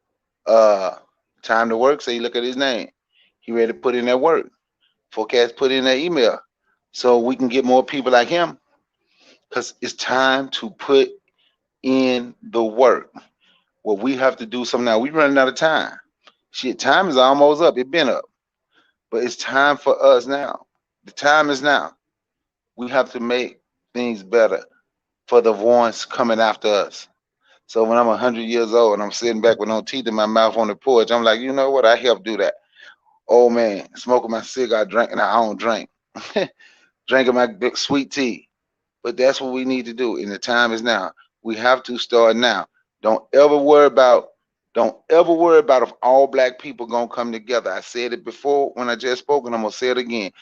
Uh, time to work. So you look at his name. He ready to put in that work. Forecast put in that email, so we can get more people like him. Cause it's time to put in the work. Well, we have to do something now. We running out of time. Shit, time is almost up. It been up, but it's time for us now. The time is now. We have to make things better for the ones coming after us. So when I'm 100 years old and I'm sitting back with no teeth in my mouth on the porch, I'm like, you know what? I helped do that. Old man, smoking my cigar, drinking. I don't drink, drinking my big sweet tea. But that's what we need to do, and the time is now. We have to start now. Don't ever worry about. Don't ever worry about if all black people gonna come together. I said it before when I just spoke, and I'm gonna say it again.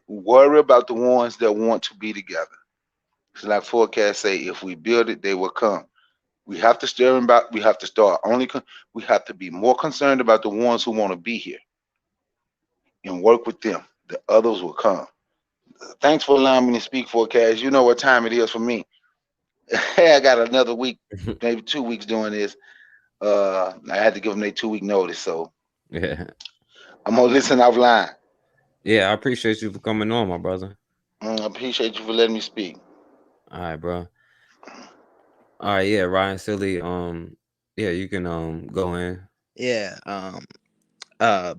Worry about the ones that want to be together. It's like forecasts say, if we build it, they will come. We have to stir them about. We have to start only. We have to be more concerned about the ones who want to be here and work with them. The others will come. Thanks for allowing me to speak, forecast. You know what time it is for me. I got another week, maybe 2 weeks doing this. I had to give them their 2 week notice, so Yeah. I'm gonna listen offline. Yeah, I appreciate you for coming on, my brother. I appreciate you for letting me speak. All right, bro. All right, yeah, Ryan Silly. Yeah, you can go in. Yeah. Uh,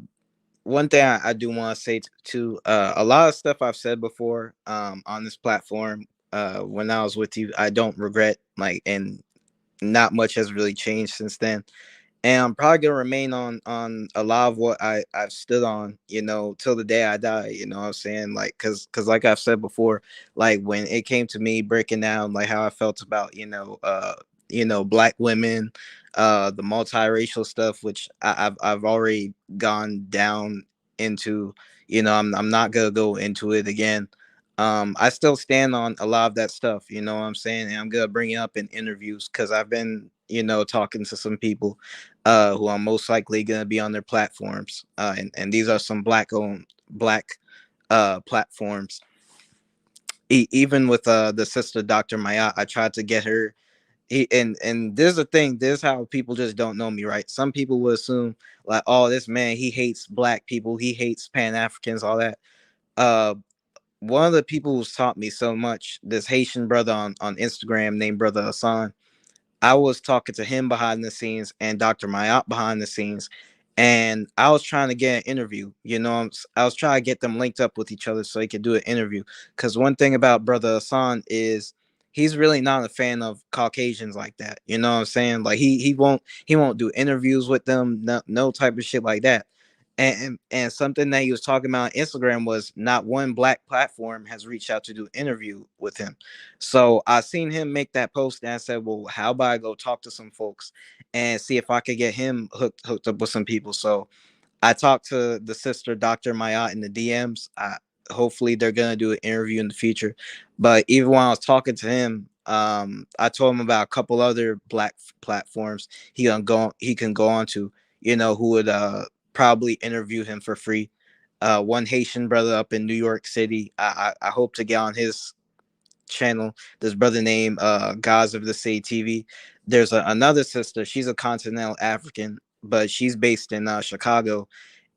One thing I do want to say too, a lot of stuff I've said before, on this platform, when I was with you, I don't regret, like, and not much has really changed since then. And I'm probably gonna remain on a lot of what I've stood on, till the day I die. You know what I'm saying? Like, cause like I've said before, like when it came to me breaking down like how I felt about black women, the multiracial stuff, which I've already gone down into. I'm not gonna go into it again. I still stand on a lot of that stuff. You know what I'm saying? And I'm gonna bring it up in interviews because I've been talking to some people who are most likely going to be on their platforms. And these are some black platforms. Even with the sister, Dr. Maya, I tried to get her. And there's a thing, this is how people just don't know me, right? Some people will assume like, oh, this man, he hates black people, he hates Pan-Africans, all that. Uh, One of the people who's taught me so much, this Haitian brother on Instagram named Brother Hassan, I was talking to him behind the scenes and Dr. Mayat behind the scenes. And I was trying to get an interview. I was trying to get them linked up with each other so he could do an interview. Because one thing about Brother Hassan is he's really not a fan of Caucasians like that. You know what I'm saying? Like he won't do interviews with them, no type of shit like that. And something that he was talking about on Instagram was not one black platform has reached out to do an interview with him. So I seen him make that post and I said, well, how about I go talk to some folks and see if I could get him hooked up with some people. So I talked to the sister, Dr. Maya, in the DMs. Hopefully they're gonna do an interview in the future. But even while I was talking to him, I told him about a couple other black platforms he can go on to, who would probably interview him for free. One Haitian brother up in New York City. I hope to get on his channel. This brother named Gods of the City TV. There's another sister. She's a continental African, but she's based in Chicago,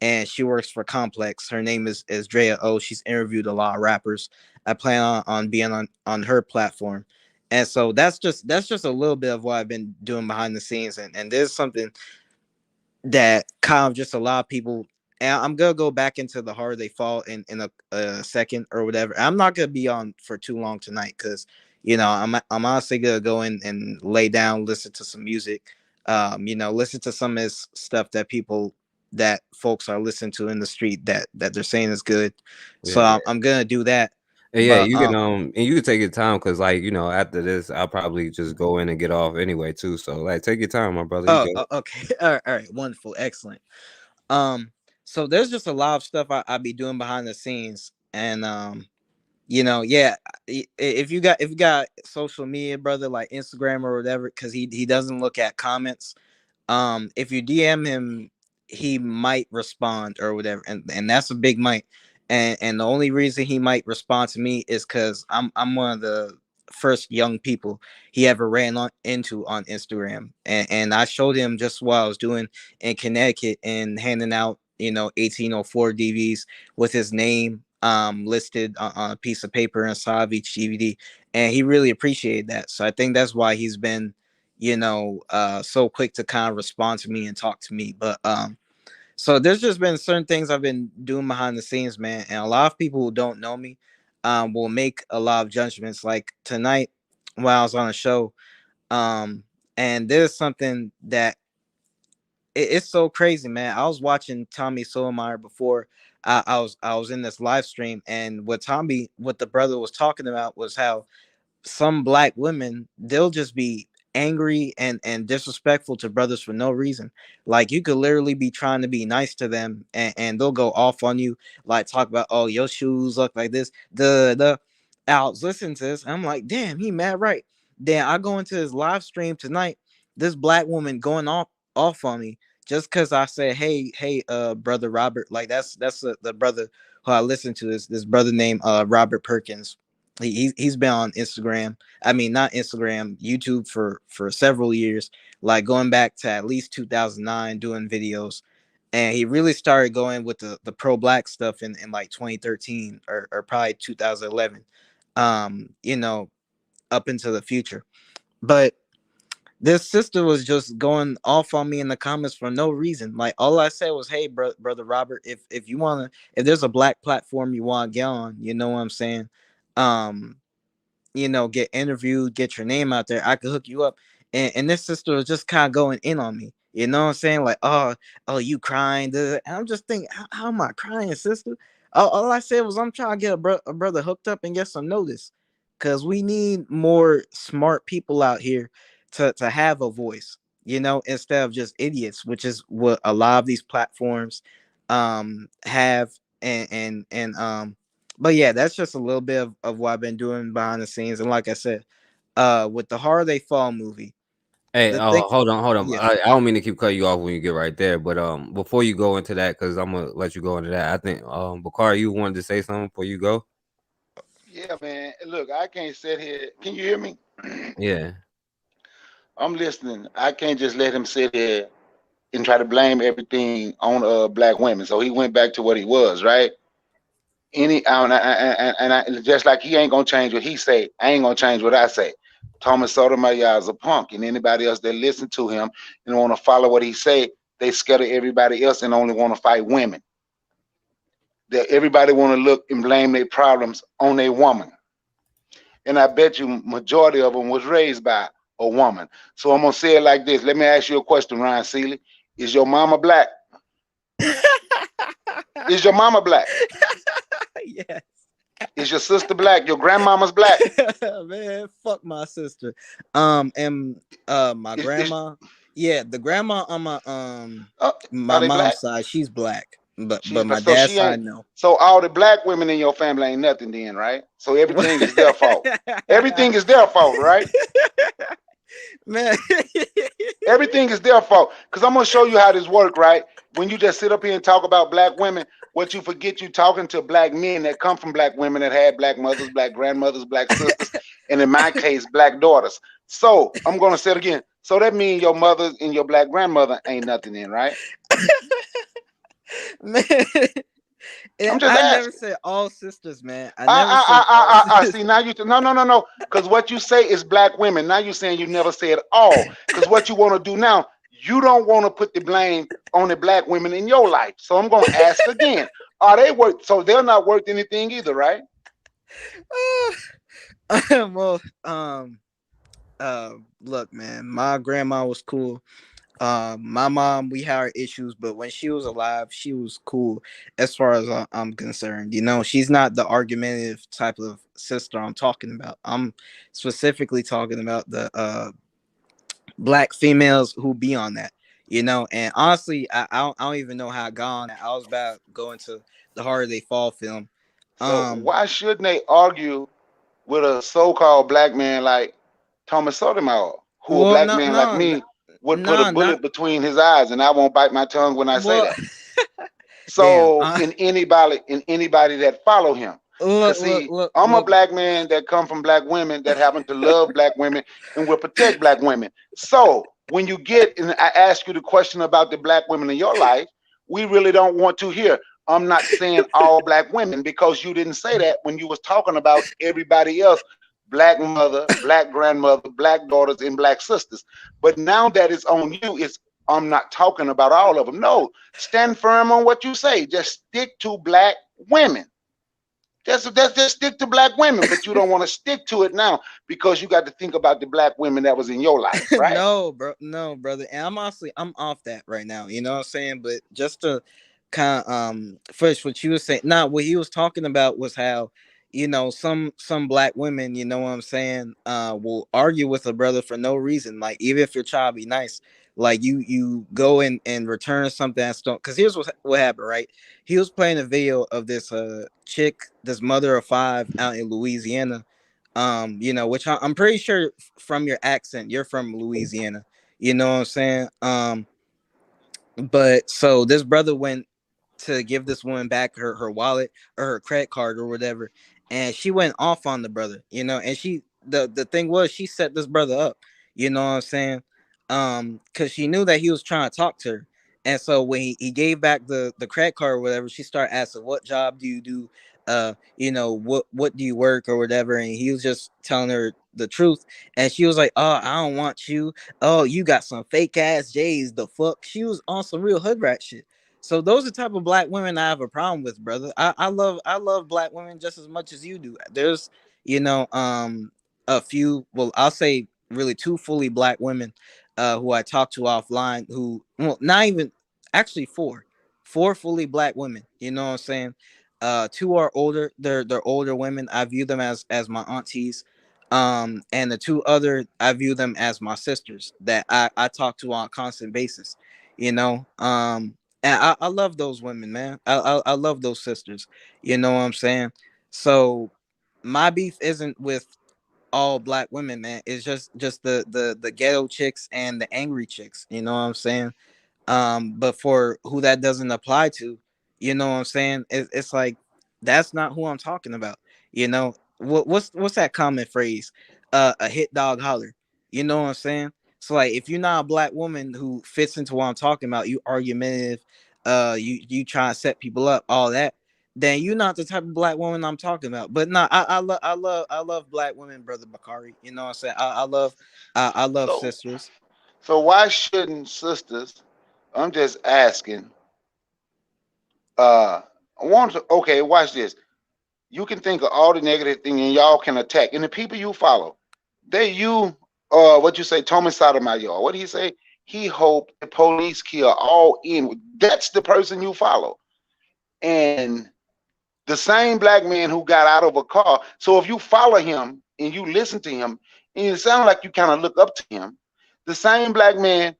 and she works for Complex. Her name is Drea O. She's interviewed a lot of rappers. I plan on being on her platform. And so that's just a little bit of what I've been doing behind the scenes. And there's something that kind of just a lot of people, and I'm gonna go back into the harder they fall in a second or whatever. I'm not gonna be on for too long tonight because I'm honestly gonna go in and lay down, listen to some music, listen to some of this stuff that people that folks are listening to in the street that they're saying is good. So Yeah. I'm gonna do that. And yeah, But you can and you can take your time because like after this I'll probably just go in and get off anyway too. So like take your time, my brother. You good. Okay. All right, wonderful, excellent. So there's just a lot of stuff I be doing behind the scenes, and yeah, if you got social media, brother, like Instagram or whatever, because he doesn't look at comments. If you DM him, he might respond or whatever, and that's a big might. And the only reason he might respond to me is because I'm one of the first young people he ever ran into on Instagram, and I showed him just what I was doing in Connecticut and handing out 1804 DVs with his name listed on a piece of paper inside of each DVD, and he really appreciated that. So I think that's why he's been so quick to kind of respond to me and talk to me. But so there's just been certain things I've been doing behind the scenes, man, and a lot of people who don't know me will make a lot of judgments. Like tonight while I was on a show, and there's something that it's so crazy, man. I was watching Tommy Sotomayor before I was in this live stream, and what the brother was talking about was how some black women, they'll just be angry and disrespectful to brothers for no reason. Like you could literally be trying to be nice to them, and they'll go off on you, like talk about, oh, your shoes look like this. I was listening to this, I'm like, damn, he mad right. Then I go into his live stream tonight, this black woman going off on me just because I said, hey, brother Robert. Like that's the brother who I listen to, is this brother named Robert Perkins. He's been on Instagram. I mean, not Instagram, YouTube for several years, like going back to at least 2009, doing videos. And he really started going with the pro-black stuff in like 2013 or probably 2011, up into the future. But this sister was just going off on me in the comments for no reason. Like all I said was, hey, brother Robert, if you want to, if there's a black platform you want to get on, you know what I'm saying? Get interviewed, get your name out there, I could hook you up. And this sister was just kind of going in on me. You know what I'm saying? Like, oh, you crying. And I'm just thinking, how am I crying, sister? All I said was I'm trying to get a brother hooked up and get some notice. Because we need more smart people out here to have a voice, instead of just idiots, which is what a lot of these platforms have. But yeah, that's just a little bit of what I've been doing behind the scenes. And like I said, with the Harder They Fall movie. Hey, hold on. Yeah. I don't mean to keep cutting you off when you get right there, but before you go into that, because I'm gonna let you go into that. I think Bakari, you wanted to say something before you go. Yeah, man. Look, I can't sit here. Can you hear me? Yeah. I'm listening. I can't just let him sit here and try to blame everything on black women. So he went back to what he was, right? I just like he ain't gonna change what he say, I ain't gonna change what I say. Thomas Sotomayor is a punk, and anybody else that listen to him and want to follow what he say, they scatter everybody else and only want to fight women. That everybody want to look and blame their problems on a woman. And I bet you majority of them was raised by a woman. So I'm gonna say it like this. Let me ask you a question, Ryan Seeley. Is your mama black? Is your mama black? Yes. Is your sister black? Your grandmama's black? Man, fuck my sister. And my grandma. Yeah, the grandma on my mom's black? side, she's black. But She's my black. So dad's she side, ain't- no. So all the black women in your family ain't nothing then, right? So everything is their fault. Everything is their fault, right? Man. Everything is their fault. Because I'm gonna show you how this work, right? When you just sit up here and talk about black women, what you forget, you talking to black men that come from black women that had black mothers, black grandmothers, black sisters, and in my case, black daughters. So I'm gonna say it again. So that means your mother and your black grandmother ain't nothing then, right? Man. I'm just I asking. never said all sisters, man. I never said all sisters. See, now you no. Because what you say is black women. Now you're saying you never said all. Because what you want to do now, you don't want to put the blame on the black women in your life. So I'm gonna ask again: are they worth? So they're not worth anything either, right? Well, look, man, my grandma was cool. My mom, we had our issues, but when she was alive, she was cool as far as I'm concerned. You know, she's not the argumentative type of sister I'm talking about. I'm specifically talking about the black females who be on that. You know, and honestly, I don't even know how I got on that. I was about going to the Harder They Fall film. So why shouldn't they argue with a so-called black man like Thomas Sotomayor, who a Well, black no, man like no, me would put a no, not bullet between his eyes, and I won't bite my tongue when I say well. that. Damn. So in anybody that follow him, cause see, I'm a black man that come from black women that happen to love black women and will protect black women. So when you get and I ask you the question about the black women in your life, we really don't want to hear. I'm not saying all black women because you didn't say that when you was talking about everybody else, black mother, black grandmother, black daughters, and black sisters. But now that it's on you, it's I'm not talking about all of them. No, stand firm on what you say. Just stick to black women. Just stick to black women, but you don't want to stick to it now because you got to think about the black women that was in your life, right? No, bro, no, brother. And I'm off that right now. You know what I'm saying? But just to kind of first what you were saying, what he was talking about was how, you know, some black women, you know what I'm saying, will argue with a brother for no reason. Like even if your child be nice, like you go and return something that's don't. Because here's what happened, right? He was playing a video of this chick, this mother of 5 out in Louisiana. You know, which I'm pretty sure from your accent, you're from Louisiana. You know what I'm saying? But so this brother went to give this woman back her wallet or her credit card or whatever, and she went off on the brother, you know, and the thing was she set this brother up, you know what I'm saying? Because she knew that he was trying to talk to her. And so when he gave back the credit card or whatever, she started asking, what job do you do? You know, what do you work or whatever? And he was just telling her the truth. And she was like, oh, I don't want you. Oh, you got some fake ass J's. The fuck? She was on some real hood rat shit. So those are the type of black women I have a problem with, brother. I love black women just as much as you do. There's, you know, a few, well, I'll say really 2 fully black women who I talked to offline who, well, not even, actually 4 fully black women, you know what I'm saying? 2 are older, they're older women. I view them as my aunties. And the 2 other, I view them as my sisters that I talk to on a constant basis, you know. And I love those women, man. I love those sisters. You know what I'm saying? So my beef isn't with all black women, man. It's just the ghetto chicks and the angry chicks. You know what I'm saying? But for who that doesn't apply to, you know what I'm saying? It's like that's not who I'm talking about. You know what's that common phrase? A hit dog holler. You know what I'm saying? So like, if you're not a black woman who fits into what I'm talking about, you argumentative, you try to set people up, all that, then you're not the type of black woman I'm talking about. But no, I love black women, brother Bakari. You know what I'm saying? I love sisters. So why shouldn't sisters? I'm just asking. I want to. Okay, watch this. You can think of all the negative thing, and y'all can attack. And the people you follow, what you say, Thomas Sotomayor. What did he say? He hoped the police kill all in. That's the person you follow. And the same black man who got out of a car. So if you follow him and you listen to him, and it sounds like you kind of look up to him, the same black man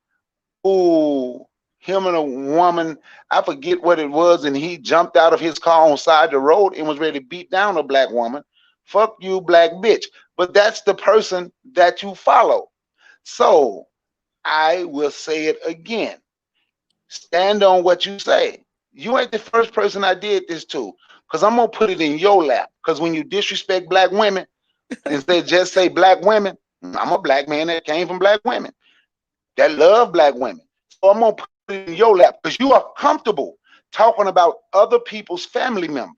who him and a woman, I forget what it was, and he jumped out of his car on side the road and was ready to beat down a black woman. Fuck you, black bitch. But that's the person that you follow. So I will say it again. Stand on what you say. You ain't the first person I did this to, because I'm going to put it in your lap. Because when you disrespect black women, instead just say black women, I'm a black man that came from black women that love black women. So I'm going to put it in your lap because you are comfortable talking about other people's family members.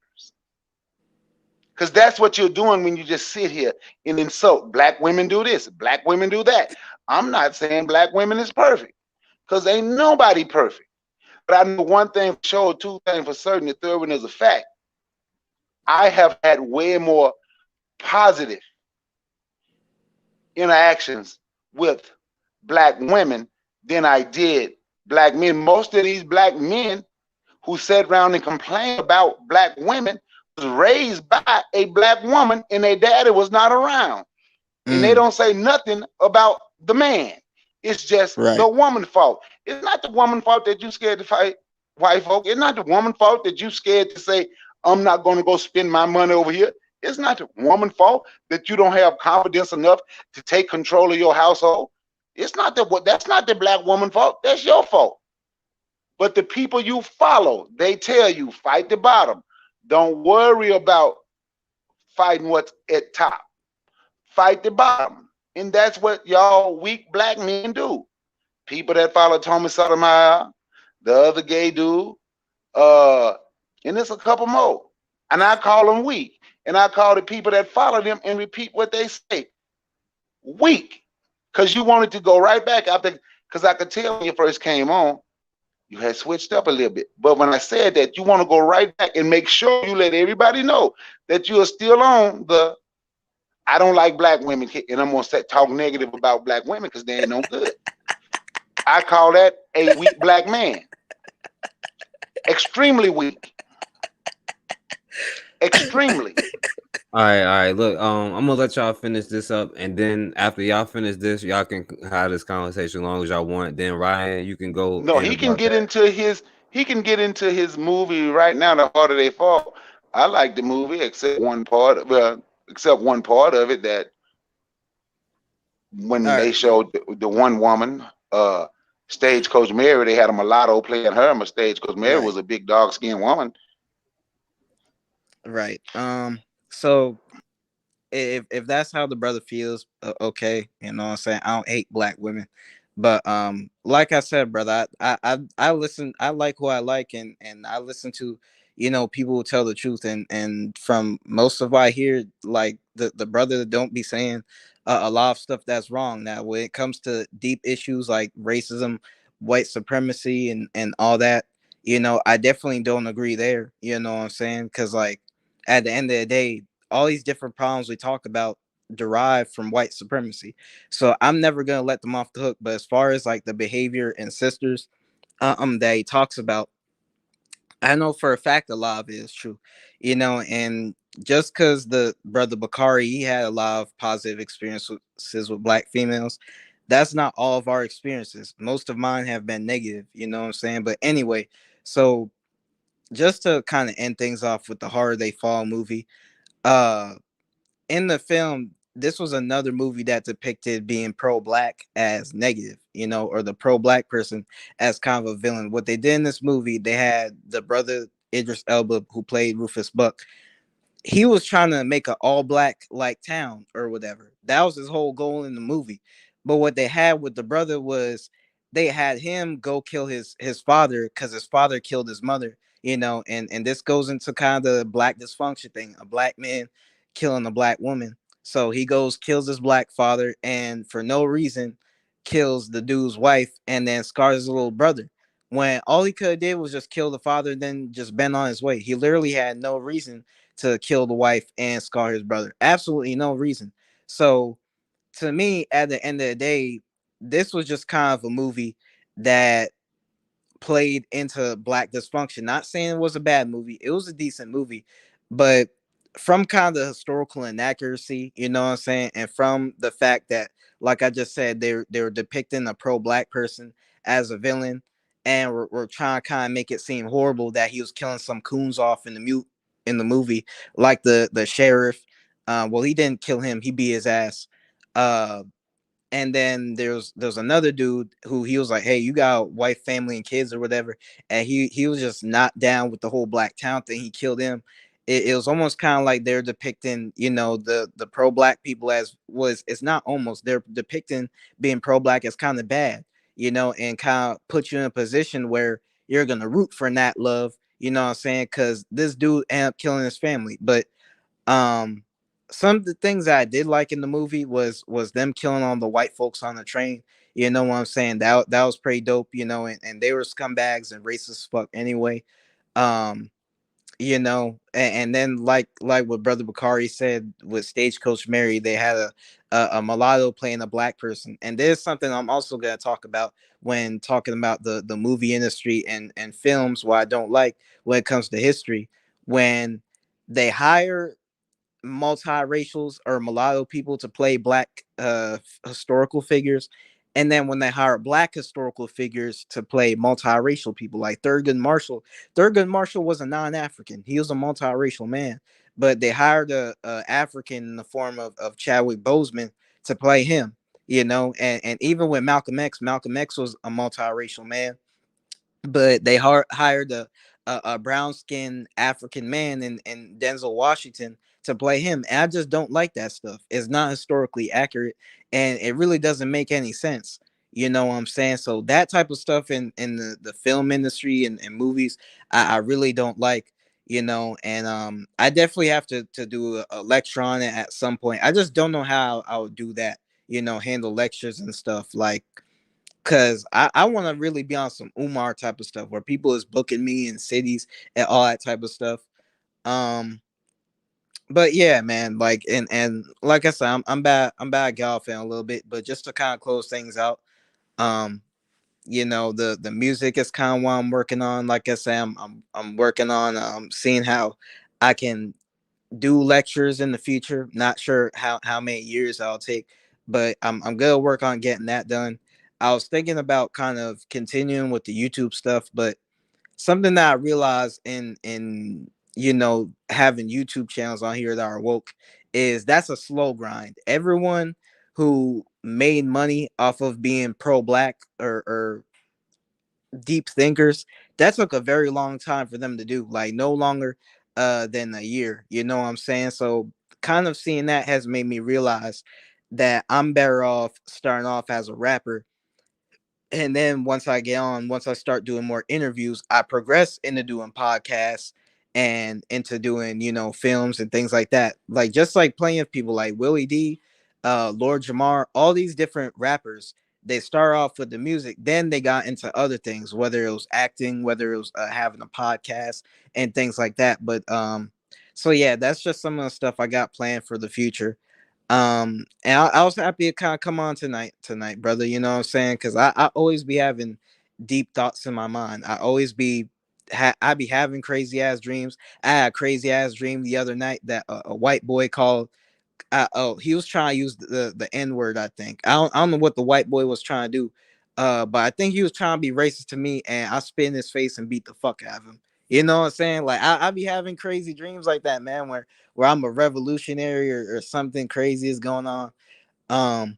Because that's what you're doing when you just sit here and insult. Black women do this, black women do that. I'm not saying black women is perfect, because ain't nobody perfect. But I know one thing for sure, 2 things for certain, the 3rd one is a fact. I have had way more positive interactions with black women than I did black men. Most of these black men who sat around and complained about black women was raised by a black woman and their daddy was not around. And they don't say nothing about the man. It's just the woman's fault. It's not the woman's fault that you scared to fight white folk. It's not the woman's fault that you scared to say, I'm not going to go spend my money over here. It's not the woman's fault that you don't have confidence enough to take control of your household. It's not that's not the black woman's fault. That's your fault. But the people you follow, they tell you, fight the bottom. Don't worry about fighting what's at top. Fight the bottom. And that's what y'all weak black men do. People that follow Thomas Sotomayor, the other gay dude, and there's a couple more. And I call them weak. And I call the people that follow them and repeat what they say weak. Because you wanted to go right back after, because I could tell when you first came on, you had switched up a little bit. But when I said that, you want to go right back and make sure you let everybody know that you are still on the I don't like black women, and I'm going to talk negative about black women because they ain't no good. I call that a weak black man. Extremely weak. Extremely. All right. Look, I'm gonna let y'all finish this up, and then after y'all finish this, y'all can have this conversation as long as y'all want. Then Ryan, you can go. No, he can get into his movie right now. The Harder They Fall. I like the movie, except one part of it that when they showed the one woman, Stagecoach Mary, they had a mulatto playing her. And Stagecoach Mary was a big dog-skinned woman. Right. So if that's how the brother feels, okay, you know what I'm saying? I don't hate black women. But like I said, brother, I listen, I like who I like, and I listen to, you know, people who tell the truth, and from most of what I hear, like the brother don't be saying a lot of stuff that's wrong. Now when it comes to deep issues like racism, white supremacy, and all that, you know, I definitely don't agree there, you know what I'm saying? Because like at the end of the day, all these different problems we talk about derive from white supremacy. So I'm never gonna let them off the hook. But as far as like the behavior and sisters that he talks about, I know for a fact a lot of it is true, you know, and just because the brother Bakari, he had a lot of positive experiences with black females, that's not all of our experiences. Most of mine have been negative, you know what I'm saying? But anyway, so just to kind of end things off with the Harder They Fall movie, in the film, this was another movie that depicted being pro-black as negative, you know, or the pro-black person as kind of a villain. What they did in this movie, they had the brother Idris Elba, who played Rufus Buck. He was trying to make an all-black like town or whatever. That was his whole goal in the movie. But what they had with the brother was they had him go kill his father because his father killed his mother, you know, and this goes into kind of the black dysfunction thing, a black man killing a black woman. So he goes, kills his black father, and for no reason kills the dude's wife, and then scars his little brother. When all he could have did was just kill the father, then just bend on his way. He literally had no reason to kill the wife and scar his brother. Absolutely no reason. So to me, at the end of the day, this was just kind of a movie that played into black dysfunction. Not saying it was a bad movie. It was a decent movie, but from kind of the historical inaccuracy, you know what I'm saying, and from the fact that, like I just said, they were depicting a pro-black person as a villain, and we're trying to kind of make it seem horrible that he was killing some coons off in the movie, like the sheriff. Well, he didn't kill him; he beat his ass. And then there's another dude who he was like, hey, you got a wife, family, and kids or whatever. And he was just not down with the whole black town thing. He killed him. It was almost kind of like they're depicting, you know, the pro-black people as it's not almost, they're depicting being pro-black as kind of bad, you know, and kind of put you in a position where you're going to root for Nat Love, you know what I'm saying? Because this dude ended up killing his family. But some of the things that I did like in the movie was them killing all the white folks on the train. You know what I'm saying? That was pretty dope, you know, and they were scumbags and racist fuck anyway. and then like what Brother Bakari said with Stagecoach Mary, they had a mulatto playing a black person. And there's something I'm also going to talk about when talking about the movie industry and films, why I don't like when it comes to history, when they hire multiracials or mulatto people to play black historical figures, and then when they hire black historical figures to play multiracial people like Thurgood Marshall was a non-African, he was a multiracial man, but they hired a African in the form of Chadwick Boseman to play him, and even with Malcolm X was a multiracial man, but they hired a brown skinned African man in Denzel Washington to play him. And I just don't like that stuff. It's not historically accurate and it really doesn't make any sense. You know what I'm saying? So that type of stuff in the film industry and movies, I really don't like, and I definitely have to do a lecture on it at some point. I just don't know how I would do that, handle lectures and stuff like, because I want to really be on some Umar type of stuff where people is booking me in cities and all that type of stuff. Um, but yeah, man, like and like I said, I'm bad Gal fan a little bit, but just to kind of close things out, um, the music is kind of what I'm working on. Like I said, I'm working on seeing how I can do lectures in the future. Not sure how many years I'll take, but I'm gonna work on getting that done. I was thinking about kind of continuing with the YouTube stuff, but something that I realized in having YouTube channels on here that are woke is that's a slow grind. Everyone who made money off of being pro black or deep thinkers, that took a very long time for them to do, like no longer than a year, you know what I'm saying? So kind of seeing that has made me realize that I'm better off starting off as a rapper, and then once I start doing more interviews, I progress into doing podcasts and into doing, films and things like that. Like just like playing with people like Willie D, Lord Jamar, all these different rappers, they start off with the music, then they got into other things, whether it was acting, whether it was having a podcast and things like that. But so yeah, that's just some of the stuff I got planned for the future. And I was happy to kind of come on tonight, brother. You know what I'm saying? Because I always be having deep thoughts in my mind. I be having crazy ass dreams. I had a crazy ass dream the other night that a white boy called. He was trying to use the N word. I think I don't know what the white boy was trying to do. But I think he was trying to be racist to me, and I spit in his face and beat the fuck out of him. You know what I'm saying? Like I be having crazy dreams like that, man, where I'm a revolutionary or something crazy is going on. Um,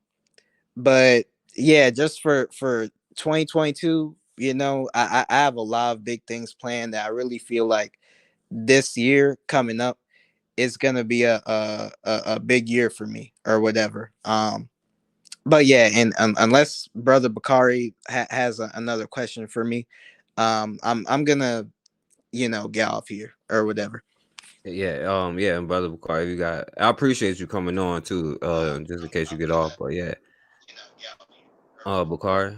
but yeah, just for 2022, I have a lot of big things planned that I really feel like this year coming up is gonna be a big year for me or whatever. But yeah, and unless Brother Bakari has another question for me, I'm gonna get off here or whatever. Yeah, and brother Bakari, I appreciate you coming on too, just in case you get off. But yeah, Bakari.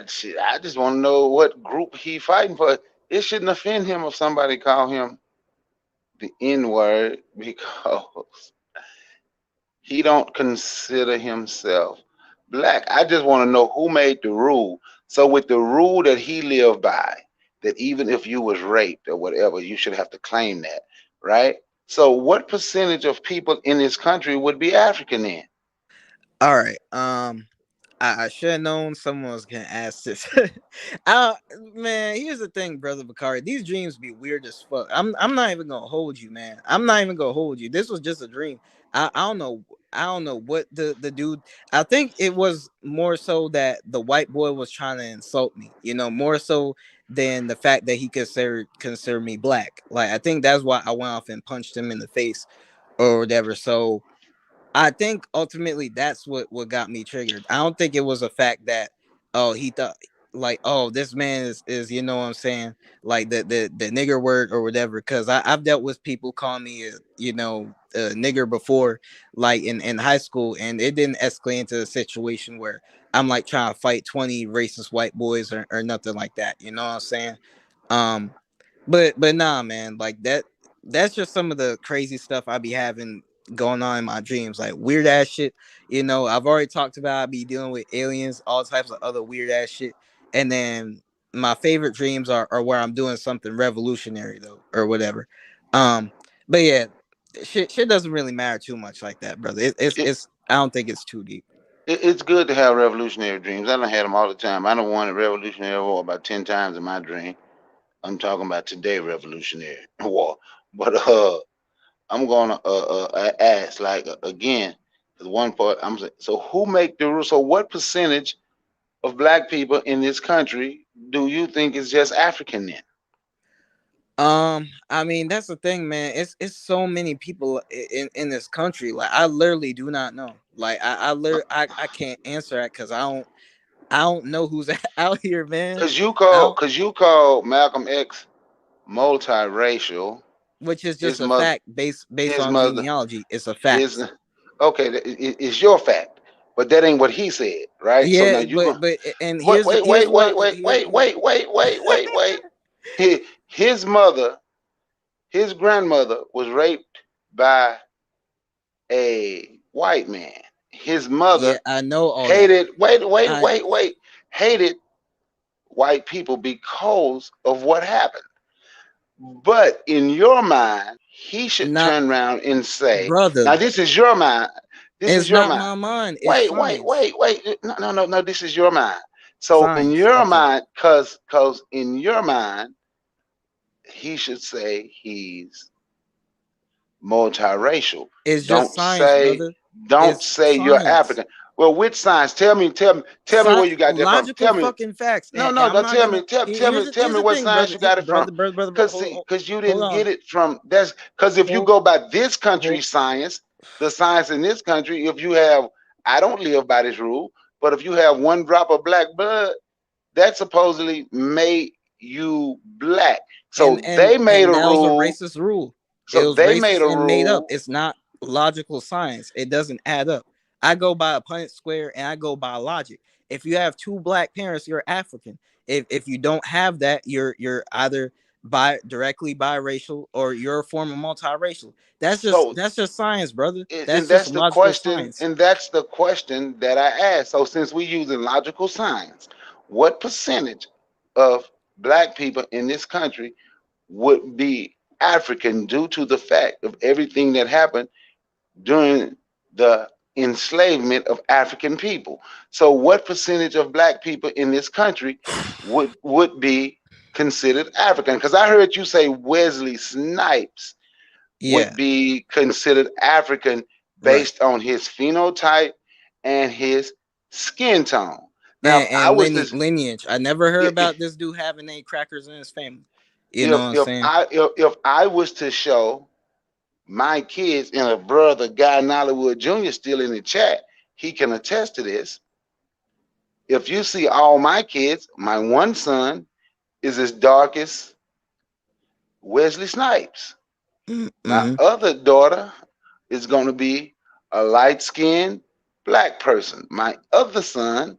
Shit, I just want to know what group he fighting for. It shouldn't offend him if somebody call him the N word because he don't consider himself black. I just want to know who made the rule. So with the rule that he lived by, that even if you was raped or whatever, you should have to claim that, right? So what percentage of people in this country would be African then? All right. I should have known someone was gonna ask this. Man, here's the thing, brother Bakari. These dreams be weird as fuck. I'm not even gonna hold you, man. I'm not even gonna hold you. This was just a dream. I don't know. I don't know what the dude. I think it was more so that the white boy was trying to insult me. More so than the fact that he consider me black. Like I think that's why I went off and punched him in the face or whatever. So I think ultimately that's what got me triggered. I don't think it was a fact that he thought like this man is what I'm saying, like the nigger word or whatever, because I've dealt with people calling me a nigger before, like in high school, and it didn't escalate into a situation where I'm like trying to fight 20 racist white boys or nothing like that, you know what I'm saying? but nah, man, like that's just some of the crazy stuff I be having going on in my dreams, like weird ass shit. I've already talked about I be dealing with aliens, all types of other weird ass shit. And then my favorite dreams are where I'm doing something revolutionary though, or whatever. Um, but yeah, shit doesn't really matter too much like that, brother. It's I don't think it's too deep. It's good to have revolutionary dreams. I done had them all the time. I done wanted revolutionary war about 10 times in my dream. I'm talking about today revolutionary war. But I'm gonna ask like again, the one part I'm saying. So who make the rules? So what percentage of black people in this country do you think is just African then? I mean, that's the thing, man. It's so many people in this country. Like, I literally do not know. Like, I can't answer that because I don't know who's out here, man. Cause you call Malcolm X multiracial. Which is just His a mother, fact based his on mother, genealogy. It's a fact. Okay, it's your fact, but that ain't what he said, right? So now Yeah, you but go. but and Wait, here's wait, here's wait, what wait, wait, wait, wait, wait, wait, wait, wait. His mother, his grandmother was raped by a white man. His yeah, mother I know all that. hated. I Wait. Hated white people because of what happened. But in your mind, he should not turn around and say, brother. now this is your mind. This is It's your not mind. my mind. It's science. Wait. No, this is your mind. So in Science. your Okay. mind, cause in your mind, he should say he's multiracial. It's just Don't science, say, brother. don't It's say you're science. African. Well, which science? Tell me where you got that from. Logical Tell me. fucking facts. No, And no, I'm no. not gonna. Tell Here's me the what thing, science brother. you got it from. Brother. Cause you Hold didn't on. get it from that's because if you Hold, go by this country's hold. science, the science in this country, if you have, I don't live by this rule, but if you have one drop of black blood, that supposedly made you black. So they made And a that was a rule. racist rule. It So was they made racist a and made up. rule. It's not logical science. It doesn't add up. I go by a Punnett square and I go by logic. If you have two black parents, you're African. If you don't have that, you're either directly biracial or you're a form of multiracial. So That's just science, brother. and That's just that's the logical question, science. and that's the question that I asked. So since we're using logical science, what percentage of black people in this country would be African due to the fact of everything that happened during the enslavement of African people? So what percentage of black people in this country would be considered African? Because I heard you say Wesley Snipes Yeah, would be considered African right. based on his phenotype and his skin tone. Now, if I And was to lineage. I never heard about this dude having any crackers in his family. You know what I'm saying? if I was to show my kids and a brother, Guy Nollywood Jr., still in the chat, he can attest to this. If you see all my kids, my one son is as dark as Wesley Snipes. My other daughter is going to be a light-skinned black person. My other son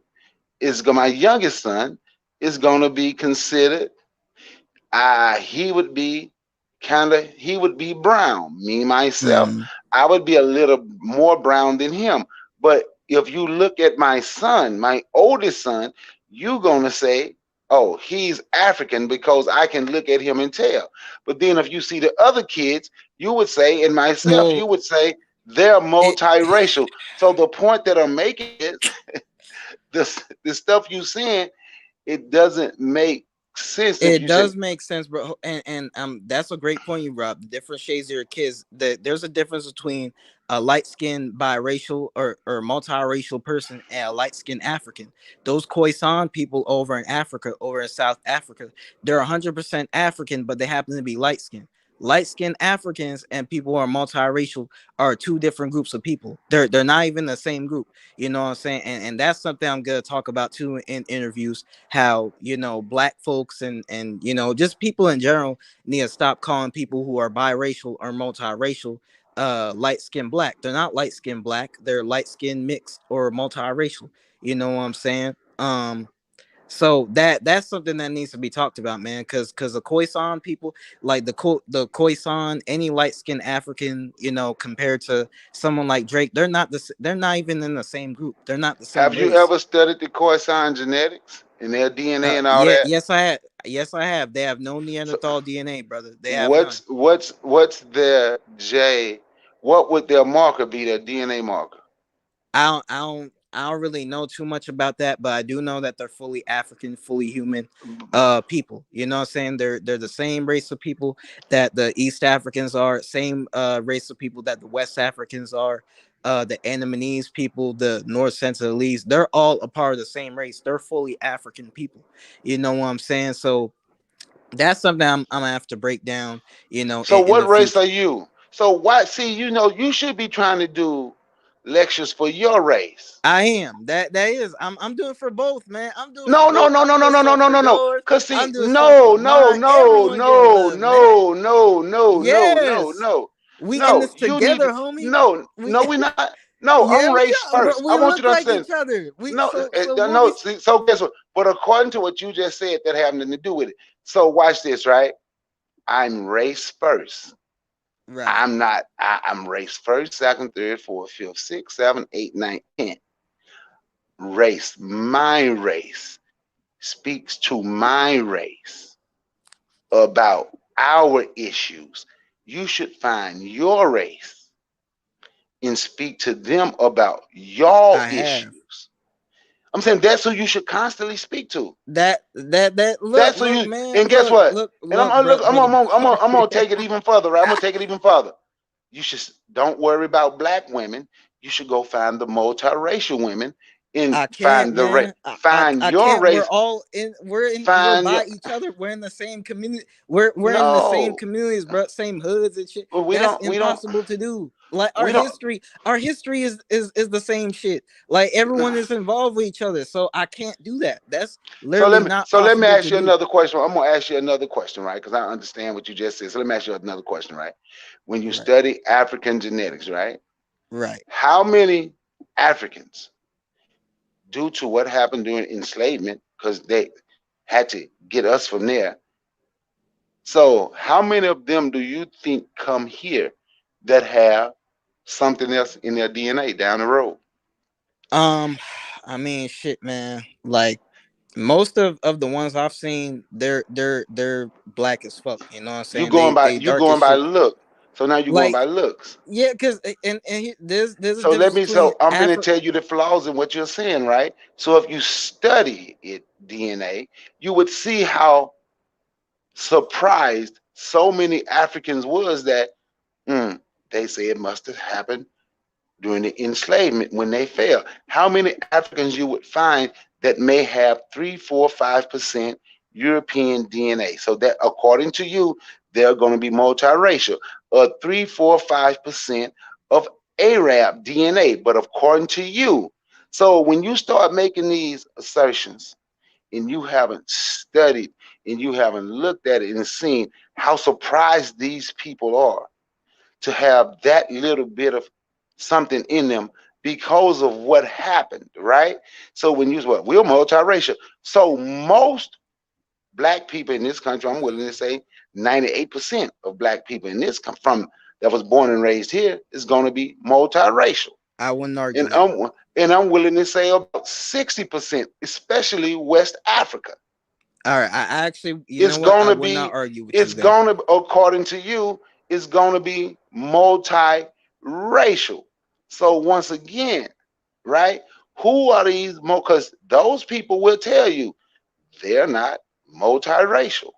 my youngest son is going to be considered, he would be brown. Me, myself, I would be a little more brown than him. But if you look at my son, my oldest son, you're going to say, oh, he's African because I can look at him and tell. But then if you see the other kids, you would say, and myself, you would say they're multiracial. So the point that I'm making is the stuff you saying, it doesn't make sense if It you does say, make sense, bro. And that's a great point you brought up. The different shades of your kids. There's a difference between a light-skinned biracial or multiracial person and a light-skinned African. Those Khoisan people over in Africa, over in South Africa, they're 100% African, but they happen to be light-skinned. Light-skinned Africans and people who are multiracial are two different groups of people. They're not even the same group. You know what I'm saying? And that's something I'm gonna talk about too in interviews. How black folks and just people in general need to stop calling people who are biracial or multiracial light-skinned black. They're not light-skinned black. They're light-skinned mixed or multiracial. You know what I'm saying? So that's something that needs to be talked about, man. Because the Khoisan people, like the Khoisan, any light skinned African, compared to someone like Drake, they're not even in the same group. They're not the same Have you race. ever studied the Khoisan genetics and their DNA and all Yeah, that? yes, I have. Yes, I have. They have no Neanderthal DNA, brother. They have none. What's their what would their marker be, their DNA marker? I don't really know too much about that, but I do know that they're fully African, fully human people. You know what I'm saying? They're the same race of people that the East Africans are, same race of people that the West Africans are, the Andamanese people, the North Sentinelese, they're all a part of the same race. They're fully African people. You know what I'm saying? So that's something I'm gonna have to break down, So in what the race future. are you? So why see, you should be trying to do lectures for your race. I am. That is. I'm doing for both, man. I'm doing for No, no, both. no, I'm no, no, doing no, no, some no, for no, no. yours. Cause see, I'm doing some no, for no, mine. no, Everyone getting no, love, man. no, no, no, no, no, Yes. no, We in no. this You need together, to, homie. no, We no, we're not. No, yeah, I'm we race are, bro. first. I We want you look to like understand. each other. We No, we'll no. be See, so guess what? But according to what you just said, that have nothing to do with it. So watch this, right? I'm race first. right. I'm not. I'm race first, second, third, fourth, fifth, sixth, seventh, eighth, ninth, 10th. Race, my race, speaks to my race about our issues. You should find your race and speak to them about your I have issues. I'm saying that's who you should constantly speak to. that. That's who Look, you. man. And guess what? And Look, brother. I'm gonna take it even further. Right? I'm gonna take it even further. You should don't worry about black women. You should go find the multiracial women and I can't, find the race. man. Find I your can't. race. We're Find your by each other. We're in the same community. We're in the same no. communities, bro. Same hoods and shit. But That's we don't impossible to do. Like we don't. our history is the same shit. Like everyone is involved with each other. So I can't do that. That's literally not So let me possible ask to you do. another question. I'm gonna ask you another question, right? Because I understand what you just said. So let me ask you another question, right? When you Right. study African genetics, right? Right. How many Africans, due to what happened during enslavement, because they had to get us from there. So how many of them do you think come here that have something else in their DNA down the road? I mean, shit, man. Like most of the ones I've seen, they're black as fuck. You know what I'm saying? They You dark going as by shit. look. So now you're going Like by looks. yeah, because there's a So difference between I'm going to tell you the flaws in what you're saying, right? So if you study it, DNA, you would see how surprised so many Africans was that they say it must have happened during the enslavement when they fell. How many Africans you would find that may have 3, 4, 5% European DNA? So that according to you, they're going to be multiracial. 3, 4, 5% of Arab DNA, but according to you. So when you start making these assertions and you haven't studied and you haven't looked at it and seen how surprised these people are to have that little bit of something in them because of what happened, right? So when you we're multiracial. So most black people in this country, I'm willing to say 98% of black people in this from that was born and raised here is going to be multiracial. I wouldn't argue And that. I'm willing to say about 60%, especially West Africa. All right, I actually, It's what? I gonna would not be, argue with you it's there. gonna, according to you, it's gonna be multi-racial. So once again, right? Who are these? Because those people will tell you they're not multiracial.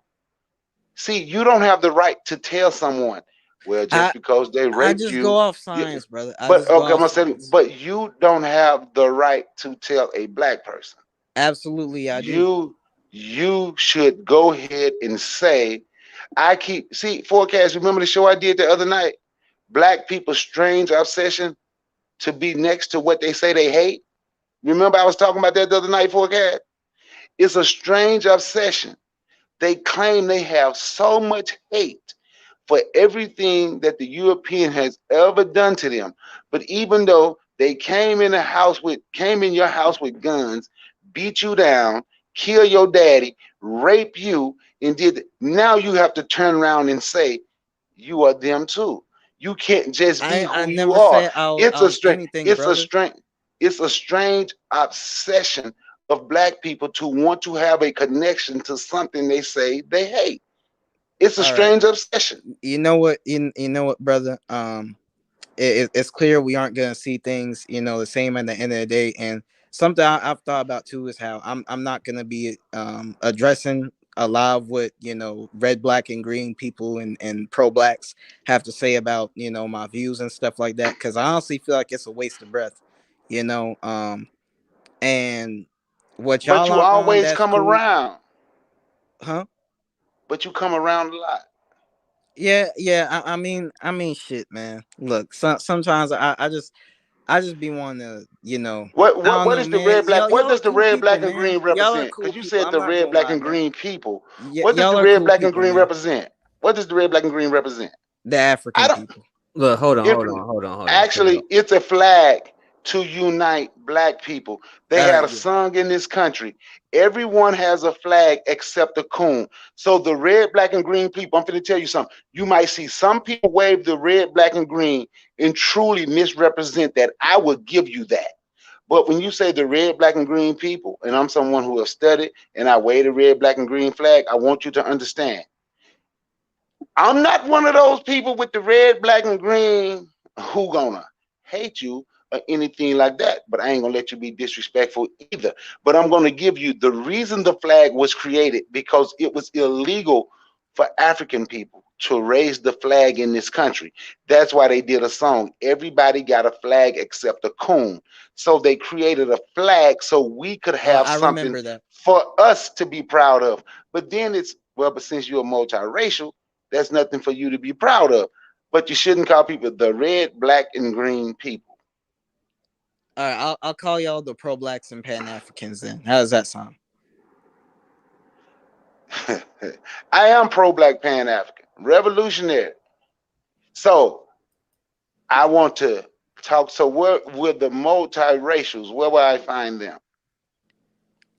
See, you don't have the right to tell someone, well, just because they I raped just go you, off science, brother. I but just go okay, I'm off gonna say, science. but you don't have the right to tell a black person. Absolutely, I do. You should go ahead and say, forecast. Remember the show I did the other night? Black people's strange obsession to be next to what they say they hate. Remember I was talking about that the other night, forecast? It's a strange obsession. They claim they have so much hate for everything that the European has ever done to them. But even though they came in your house with guns, beat you down, kill your daddy, rape you, and now you have to turn around and say you are them too. You can't just be I who you never are. said I It's a was strange, anything, it's a brother. strange, it's a strange obsession of black people to want to have a connection to something they say they hate. It's a All right. strange obsession. You know what? You know what, brother? It's clear we aren't gonna see things, the same at the end of the day. And something I've thought about too is how I'm not gonna be addressing a lot of what red, black, and green people and pro blacks have to say about my views and stuff like that, because I honestly feel like it's a waste of breath, you know. And what But y'all you aren't on, always that's come cool, around. huh? But you come around a lot. Yeah. I mean, shit, man. Look, sometimes I just be wanting to, I don't What know, is the man. red black? What Y'all are does the cool red, people, black, and man. green Y'all are represent? cool Because you people. said I'm the not red, gonna black, lie, and man. green people. What does Y'all the are red, cool black, and people, green man. represent? What does the red, black, and green represent? The I African don't. people. Look, hold on, It hold on. actually it's a flag to unite black people. They All had right, a yeah. song in this country. Everyone has a flag except the coon. So the red, black, and green people, I'm going to tell you something. You might see some people wave the red, black, and green and truly misrepresent that. I will give you that. But when you say the red, black, and green people, and I'm someone who has studied and I wave the red, black, and green flag, I want you to understand. I'm not one of those people with the red, black, and green who gonna hate you or anything like that. But I ain't gonna let you be disrespectful either. But I'm gonna give you the reason the flag was created, because it was illegal for African people to raise the flag in this country. That's why they did a song. Everybody got a flag except a coon. So they created a flag so we could have I something remember that. for us to be proud of. But then it's, well, but since you're multiracial, that's nothing for you to be proud of. But you shouldn't call people the red, black, and green people. All right, I'll call y'all the pro blacks and Pan Africans then. How does that sound? I am pro-black, pan-African, revolutionary. So I want to talk. So where with the multiracials, where will I find them?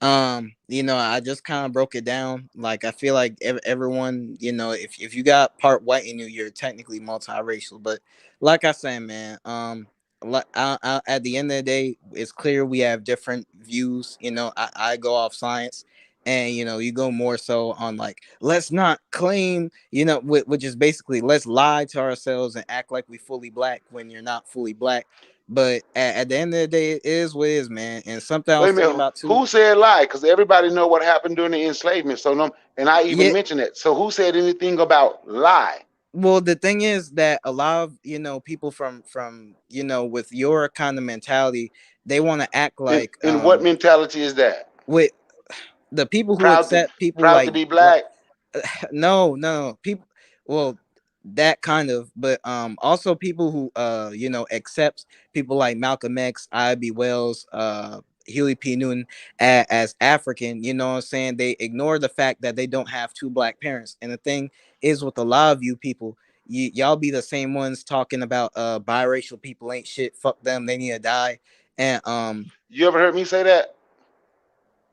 I just kind of broke it down. Like, I feel like everyone, if you got part white in you, you're technically multiracial. But like I said, man, at the end of the day, it's clear we have different views. I go off science, and you go more so on, like, let's not claim, which is basically let's lie to ourselves and act like we fully black when you're not fully black. But at the end of the day, it is what it is, man. And something I Wait was a thinking minute. about too. Who said lie? Because everybody know what happened during the enslavement. So no, and I even Yeah, mentioned it. So who said anything about lie? well, the thing is that a lot of people from with your kind of mentality, they want to act like And what mentality is that? with the people who Proud to accept people proud to be like black? no people, well, that kind of, but also people who accepts people like Malcolm X, I.B. Wells, Huey P. Newton as African. You know what I'm saying? They ignore the fact that they don't have two black parents. And the thing is, with a lot of you people, y'all be the same ones talking about biracial people ain't shit, fuck them, they need to die. And You ever heard me say that?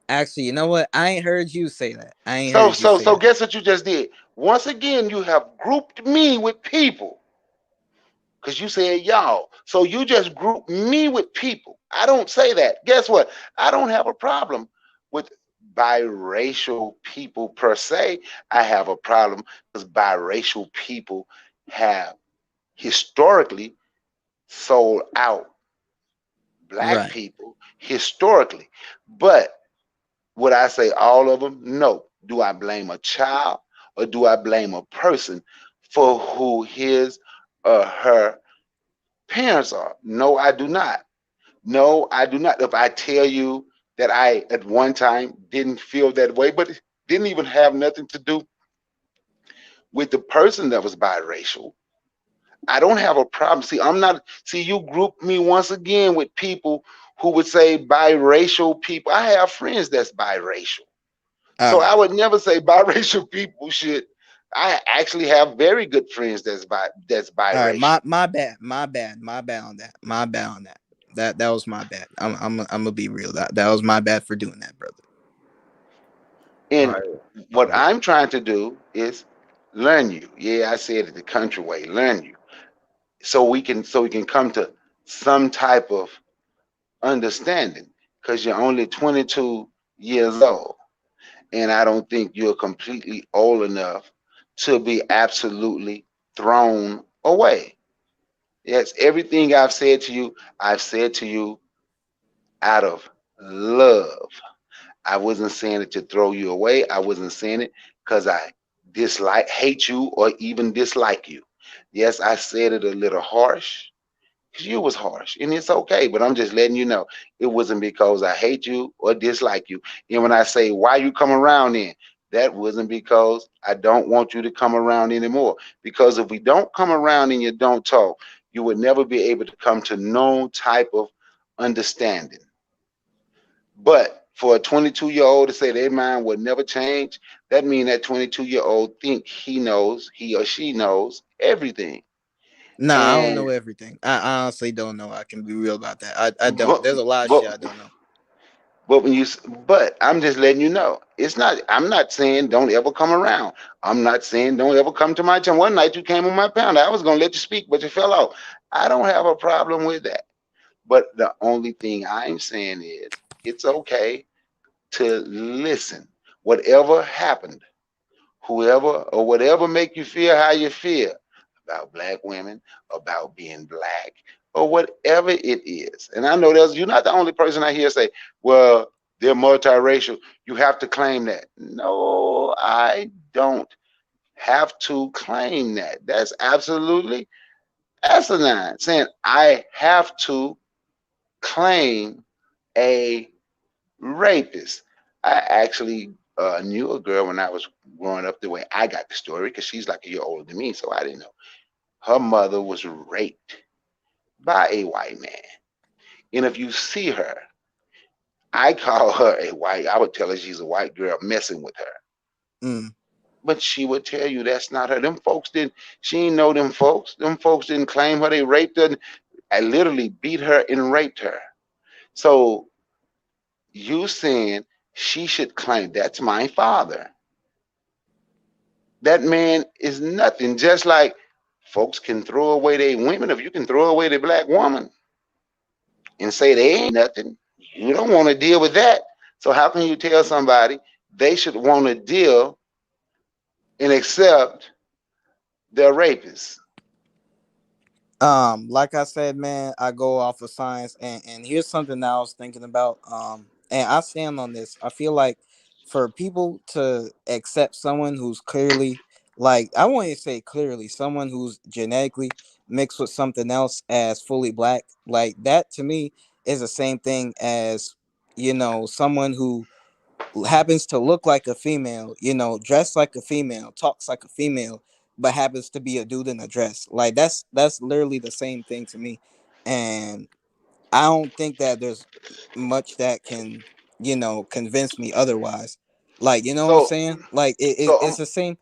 actually, you know what? I ain't heard you say that. I ain't So heard you so say so that. guess what you just did? Once again, you have grouped me with people because you said y'all. So you just group me with people. I don't say that. Guess what? I don't have a problem with biracial people per se. I have a problem because biracial people have historically sold out black Right. people historically. But would I say all of them? No. Do I blame a child or do I blame a person for who his or her parents are? No, I do not. No, I do not. If I tell you that I at one time didn't feel that way, but it didn't even have nothing to do with the person that was biracial, I don't have a problem. See, I'm not, see, you group me once again with people who would say biracial people. I have friends that's biracial. All So right. I would never say biracial people should. I actually have very good friends that's All right, biracial. my bad on that. My bad on that. That was my bad. I'm gonna be real. That was my bad for doing that, brother. And what I'm trying to do is learn you. Yeah, I said it the country way, learn you. So we can come to some type of understanding. Because you're only 22 years old. And I don't think you're completely old enough to be absolutely thrown away. Yes, everything I've said to you out of love. I wasn't saying it to throw you away. I wasn't saying it because I hate you, or even dislike you. Yes, I said it a little harsh because you was harsh, and it's okay. But I'm just letting you know it wasn't because I hate you or dislike you. And when I say why you come around, then that wasn't because I don't want you to come around anymore. Because if we don't come around and you don't talk, you would never be able to come to no type of understanding. But for a 22-year-old to say their mind would never change, that means that 22-year-old think he or she knows everything. Nah, I don't know And everything. I honestly don't know. I can be real about that. I don't. but There's a lot of shit but I don't know. but but I'm just letting you know. It's not. I'm not saying don't ever come around. I'm not saying don't ever come to my channel. One night you came on my pound. I was gonna let you speak, but you fell out. I don't have a problem with that. But the only thing I'm saying is it's okay to listen. Whatever happened, whoever or whatever make you feel how you feel about black women, about being black, or whatever it is. And I know you're not the only person I hear say, well, they're multiracial. You have to claim that. No, I don't have to claim that. That's absolutely asinine. Saying I have to claim a rapist. I actually knew a girl when I was growing up the way I got the story, because she's like a year older than me, so I didn't know. Her mother was raped by a white man. And if you see her, I call her I would tell her she's a white girl messing with her. Mm. But she would tell you that's not her. She didn't know them folks. Them folks didn't claim her. They raped her. I literally beat her and raped her. So you saying she should claim that's my father. That man is nothing. Just like folks can throw away their women, if you can throw away the black woman and say they ain't nothing, you don't want to deal with that. So how can you tell somebody they should want to deal and accept their rapists? Like I said, man, I go off of science, and here's something that I was thinking about. And I stand on this. I feel like for people to accept someone who's clearly, like, I won't even say clearly, someone who's genetically mixed with something else as fully black, like that to me is the same thing as, someone who happens to look like a female, dress like a female, talks like a female, but happens to be a dude in a dress. Like that's literally the same thing to me. And I don't think that there's much that can, convince me otherwise. Like, you know what I'm So, saying? Like so it's the same.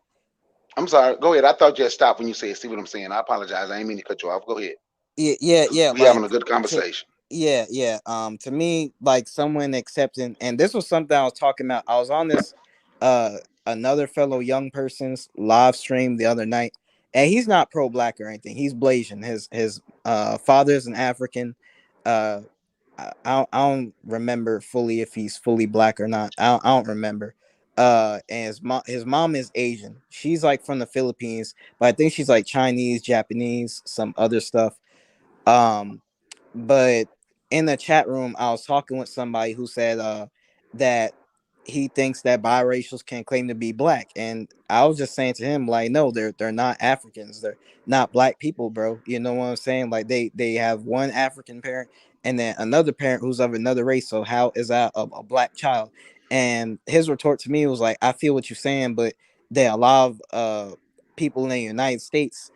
I'm sorry. Go ahead. I thought you had stopped when you said, "See what I'm saying?" I apologize. I didn't mean to cut you off. Go ahead. Yeah. We having Like a good to conversation. yeah. To me, like someone accepting, and this was something I was talking about. I was on this uh another fellow young person's live stream the other night, and he's not pro black or anything. He's Blasian. His father is an African. Uh I don't remember fully if he's fully black or not. I don't remember. And his mom is Asian. She's like from the Philippines, but I think she's like Chinese, Japanese, some other stuff. um but in the chat room I was talking with somebody who said that he thinks that biracials can claim to be black, and I was just saying to him, like, no, they're not Africans, they're not black people, bro. You know what I'm saying? Like they have one African parent and then another parent who's of another race, so how is that a black child? And his retort to me was like, I feel what you're saying, but there are a lot of people in the United States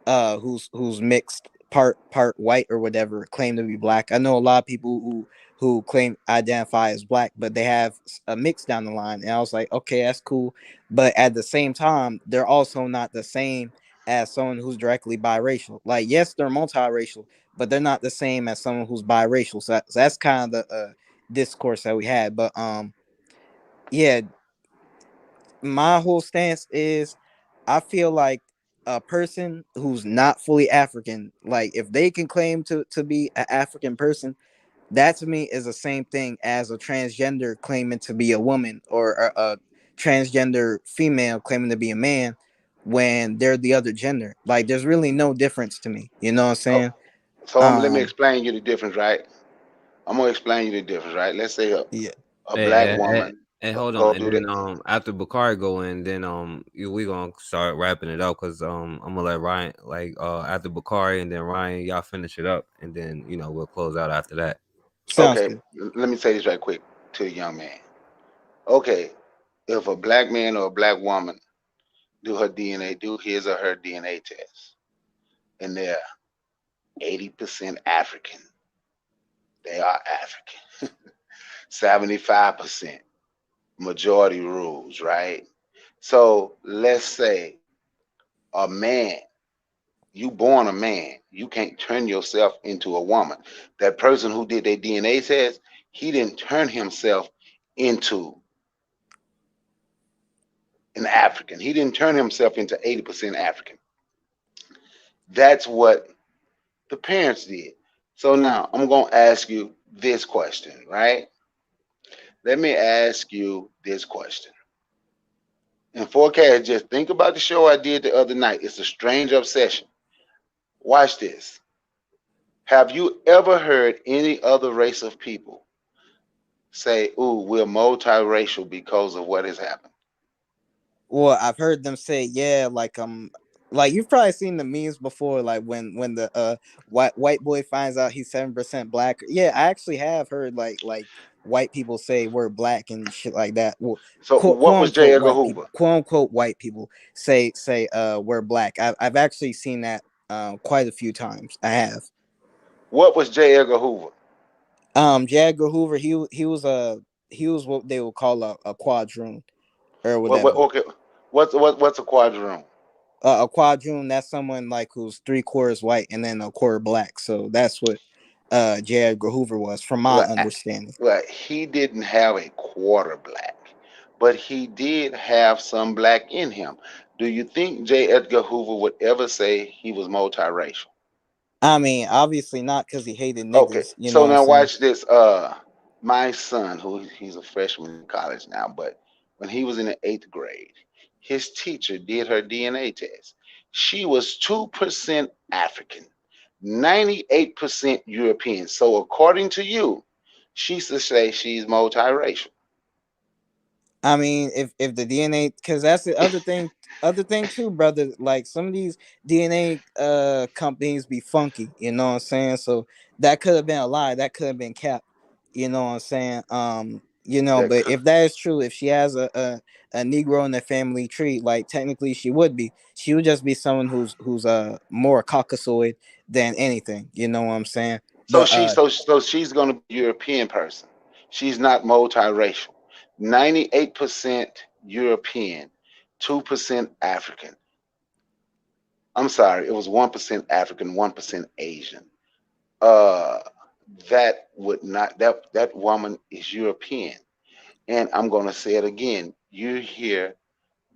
who's mixed, part white or whatever, claim to be black. I know a lot of people who claim identify as black, but they have a mix down the line. And I was like, okay, that's cool. But at the same time, they're also not the same as someone who's directly biracial. Like, yes, they're multiracial, but they're not the same as someone who's biracial. So that's kind of the discourse that we had. But yeah, my whole stance is, I feel like a person who's not fully African, like if they can claim to be an African person, that to me is the same thing as a transgender claiming to be a woman, or a transgender female claiming to be a man when they're the other gender. Like there's really no difference to me. You know what I'm saying? Let me explain you the difference, right? I'm gonna explain you the difference, right? Let's say a Yeah. black woman. Hey, hold Go on, and do then that. after Bakari go in, then we gonna start wrapping it up, because I'm gonna let Ryan, like after Bakari and then Ryan, y'all finish it up, and then we'll close out after that. Sounds Okay, good. let me say this right quick to the young man. Okay, if a black man or a black woman do his or her DNA test, and they're 80% African, they are African. 75% majority rules, right? So let's say a man, you born a man, you can't turn yourself into a woman. That person who did their DNA test, he didn't turn himself into an African. He didn't turn himself into 80% African. That's what the parents did. So now I'm going to ask you this question, right? Let me ask you this question. And forecast, just think about the show I did the other night. It's a strange obsession. Watch this. Have you ever heard any other race of people say, ooh, we're multiracial because of what has happened? Well, I've heard them say, yeah, like you've probably seen the memes before, like when the white boy finds out he's 7% black. Yeah, I actually have heard like white people say we're black and shit like that. Well, So what was J. Edgar white Hoover? people, quote unquote white people say we're black. I've actually seen that quite a few times. I have. What was J. Edgar Hoover? J. Edgar Hoover, he was what they would call a quadroon or whatever. Okay, what's a quadroon? A quadroon, that's someone like who's 3/4 white and then a quarter black. So that's what J. Edgar Hoover was, from my understanding. Well, he didn't have a quarter black, but he did have some black in him. Do you think J. Edgar Hoover would ever say he was multiracial? I mean, obviously not, because he hated Okay, niggas. You know so what I'm now saying? watch this. My son, he's a freshman in college now, but when he was in the 8th grade, his teacher did her DNA test. She was 2% African, 98% European. So according to you, she should say she's multiracial. I mean, if the DNA, because that's the other thing too, brother. Like some of these DNA companies be funky, you know what I'm saying? So that could have been a lie, that could have been capped, you know what I'm saying? But if that is true, if she has a Negro in the family tree, like technically she would just be someone who's more Caucasoid than anything, you know what I'm saying? So But she's gonna be a European person. She's not multiracial. 98% European, 2% African. I'm sorry, it was 1% African, 1% Asian. That would not, that woman is European. And I'm gonna say it again. You hear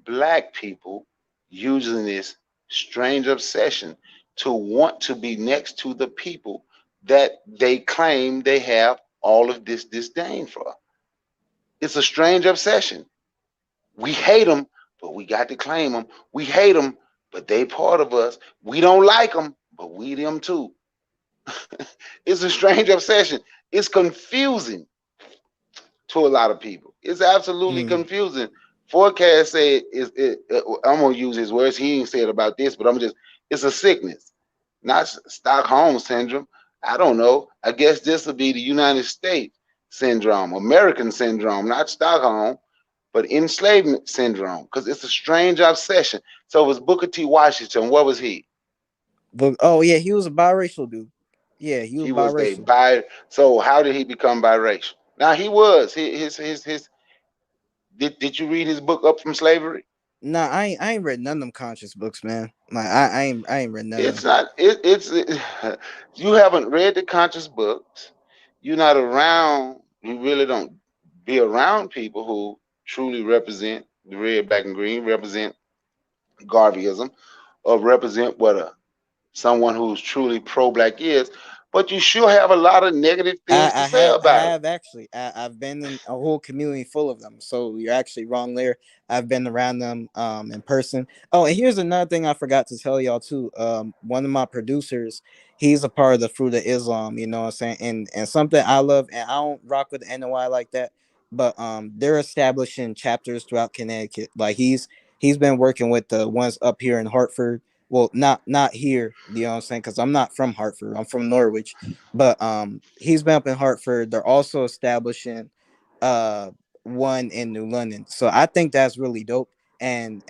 black people using this strange obsession to want to be next to the people that they claim they have all of this disdain for. It's a strange obsession. We hate them, but we got to claim them. We hate them, but they part of us. We don't like them, but we them too. It's a strange obsession. It's confusing to a lot of people. It's absolutely confusing. Forecast said I'm gonna use his words. He didn't say it about this, but it's a sickness, not Stockholm syndrome. I don't know. I guess this would be the United States syndrome, American syndrome, not Stockholm, but enslavement syndrome, because it's a strange obsession. So it was Booker T. Washington. What was he? But oh yeah, he was a biracial dude. Yeah, He was so how did he become biracial? Now he was his did you read his book Up from Slavery? Nah, I ain't read none of them conscious books, man. Like I ain't read none of It's them. not you haven't read the conscious books. You're not around, you really don't be around people who truly represent the red, black, and green represent Garveyism, or represent what someone who's truly pro-black is. But you sure have a lot of negative things to say I about it. have actually. I've been in a whole community full of them. So you're actually wrong there. I've been around them in person. Oh, and here's another thing I forgot to tell y'all too. One of my producers, he's a part of the Fruit of Islam, you know what I'm saying? And something I love, and I don't rock with NOI like that, but they're establishing chapters throughout Connecticut. Like he's been working with the ones up here in Hartford. Well, not here, you know what I'm saying? Because I'm not from Hartford. I'm from Norwich, but he's been up in Hartford. They're also establishing one in New London. So I think that's really dope. And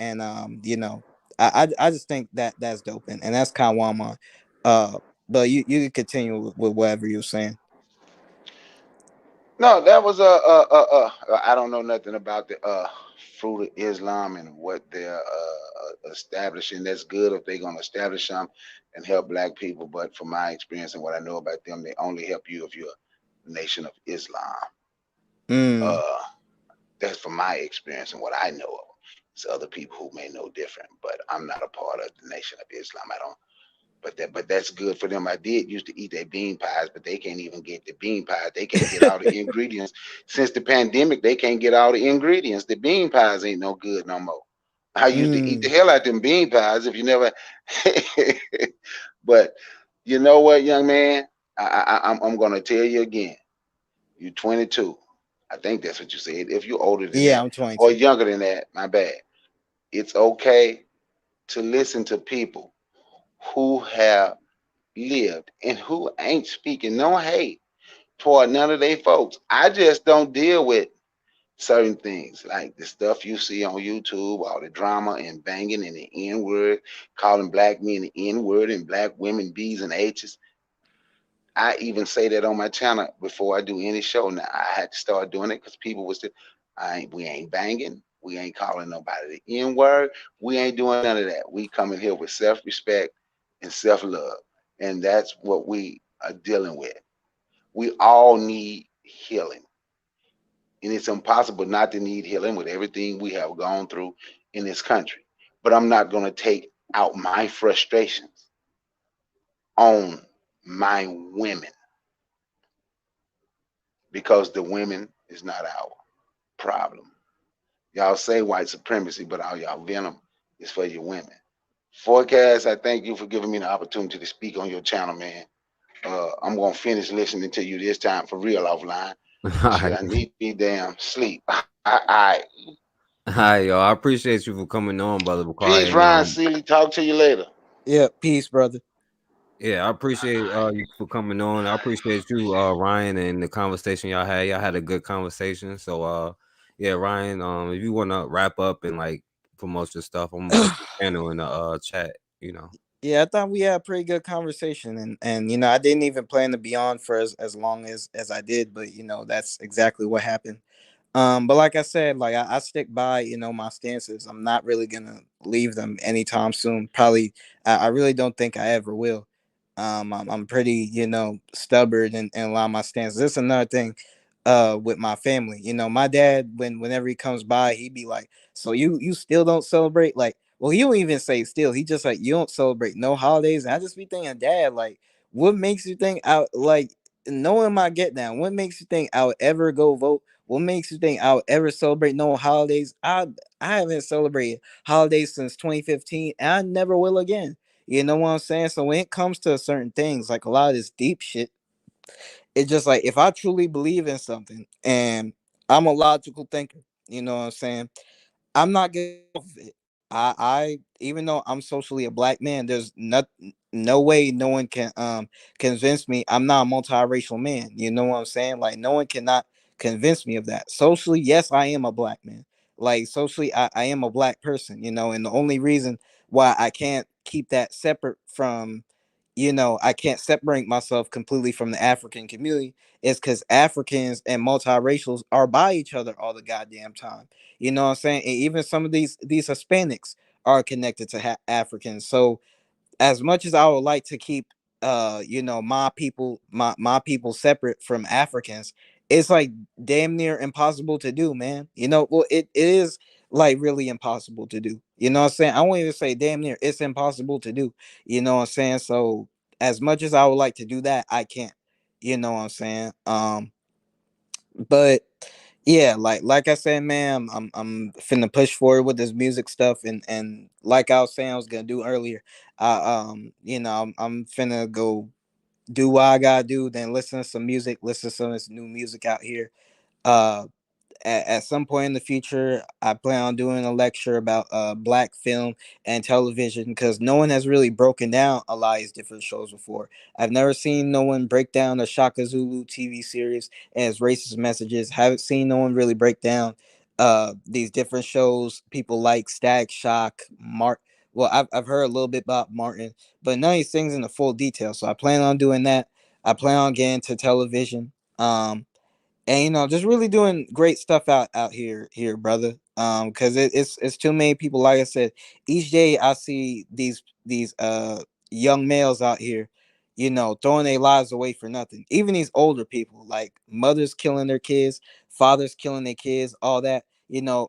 you know, I just think that that's dope, and that's kind of why I'm on. But you can continue with whatever you're saying. No, that was I don't know nothing about the Fruit of Islam and what they're establishing. That's good if they're gonna establish some and help black people. But from my experience and what I know about them, they only help you if you're a nation of Islam. Mm. That's from my experience and what I know of. It's other people who may know different, but I'm not a part of the Nation of Islam. I don't. But that's good for them. I did used to eat their bean pies, but they can't even get the bean pies. They can't get all the ingredients. Since the pandemic, they can't get all the ingredients. The bean pies ain't no good no more. I used to eat the hell out them bean pies if you never. But you know what, young man? I'm gonna tell you again. You're 22. I think that's what you said. If you're older than Yeah, that I'm 22. or younger than that, my bad. It's okay to listen to people who have lived and who ain't speaking no hate toward none of they folks. I just don't deal with certain things like the stuff you see on YouTube, all the drama and banging and the N word, calling black men the N word and black women B's and H's. I even say that on my channel before I do any show. Now I had to start doing it because people was still, we ain't banging, we ain't calling nobody the N word, we ain't doing none of that. We coming here with self-respect and self-love, and that's what we are dealing with. We all need healing, and it's impossible not to need healing with everything we have gone through in this country. But I'm not going to take out my frustrations on my women, because the women is not our problem. Y'all say white supremacy, but all y'all venom is for your women. Forecast, I thank you for giving me the opportunity to speak on your channel, man. I'm gonna finish listening to you this time for real offline. Shit, I need me damn sleep. I Hi, yo. I appreciate you for coming on, brother Bakari. peace, Ryan Seeley. Talk to you later. Yeah, peace, brother. Yeah, I appreciate you for coming on. I appreciate you, Ryan, and the conversation y'all had. Y'all had a good conversation. So yeah, Ryan, if you wanna wrap up and like promote your stuff, I'm gonna put your channel in the chat, you know. Yeah, I thought we had a pretty good conversation, and you know, I didn't even plan to be on for as long as I did, but you know, that's exactly what happened. But like I said, like I stick by, you know, my stances. I'm not really gonna leave them anytime soon. Probably, I really don't think I ever will. I'm pretty, you know, stubborn and a lot of my stances. This is another thing, with my family. You know, my dad, whenever he comes by, he be like, "So you still don't celebrate?" Like, well, he don't even say still. He just like, "You don't celebrate no holidays." And I just be thinking, Dad, like, what makes you think I like knowing my get down? What makes you think I would ever go vote? What makes you think I'll ever celebrate no holidays? I haven't celebrated holidays since 2015, and I never will again. You know what I'm saying? So when it comes to certain things, like a lot of this deep shit, it's just like if I truly believe in something and I'm a logical thinker, you know what I'm saying? I'm not getting off of it. I even though I'm socially a black man, there's no way no one can convince me I'm not a multiracial man. You know what I'm saying? Like no one cannot convince me of that. Socially, yes, I am a black man. Like socially, I am a black person, you know, and the only reason why I can't keep that separate from, you know, I can't separate myself completely from the African community is because Africans and multiracials are by each other all the goddamn time. You know what I'm saying? And even some of these Hispanics are connected to Africans. So as much as I would like to keep you know, my people separate from Africans, it's like damn near impossible to do, man. You know, well it is like really impossible to do. You know what I'm saying? I won't even say damn near, it's impossible to do. You know what I'm saying? So as much as I would like to do that, I can't. You know what I'm saying? But yeah, like I said, man, I'm finna push forward with this music stuff, and like I was saying I was gonna do earlier, I'm finna go do what I gotta do, then listen to some music, listen to some of this new music out here. Uh, at some point in the future, I plan on doing a lecture about black film and television, because no one has really broken down a lot of these different shows before. I've never seen no one break down the Shaka Zulu TV series and its racist messages. Haven't seen no one really break down these different shows people like Static Shock, Mark. Well, I've heard a little bit about Martin, but none of these things in the full detail. So I plan on doing that. I plan on getting to television. And just really doing great stuff out here, brother. Because it's too many people. Like I said, each day I see these young males out here, throwing their lives away for nothing. Even these older people, like mothers killing their kids, fathers killing their kids, all that,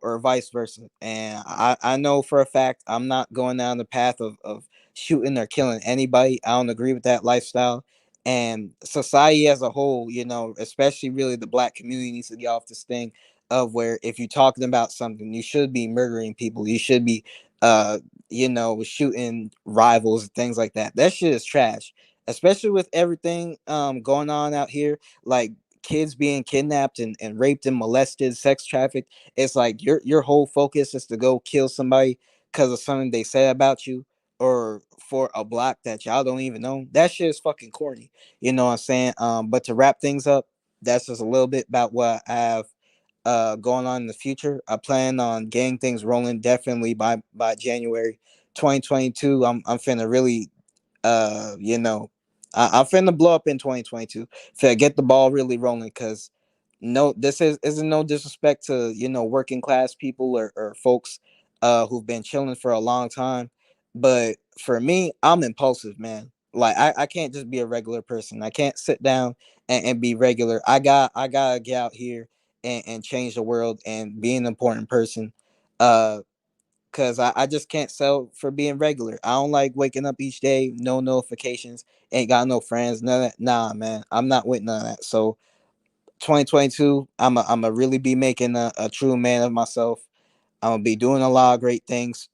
or vice versa. And I know for a fact I'm not going down the path of shooting or killing anybody. I don't agree with that lifestyle. And society as a whole, especially really the black community, needs to get off this thing of where if you're talking about something, you should be murdering people, you should be shooting rivals and things like that. That shit is trash, especially with everything going on out here, like kids being kidnapped and raped and molested, sex trafficked. It's like your whole focus is to go kill somebody because of something they said about you, or for a block that y'all don't even know. That shit is fucking corny. You know what I'm saying? But to wrap things up, that's just a little bit about what I have going on in the future. I plan on getting things rolling definitely by January 2022. I'm finna really I'm finna blow up in 2022. Finna get the ball really rolling, because no, isn't no disrespect to working class people or folks who've been chilling for a long time, but for me, I'm impulsive, man. Like I can't just be a regular person. I can't sit down and be regular. I gotta get out here and change the world and be an important person. Because I just can't sell for being regular. I don't like waking up each day, no notifications, ain't got no friends, none of that. Nah, man, I'm not with none of that. So 2022, I'm a really be making a true man of myself. I'm gonna be doing a lot of great things,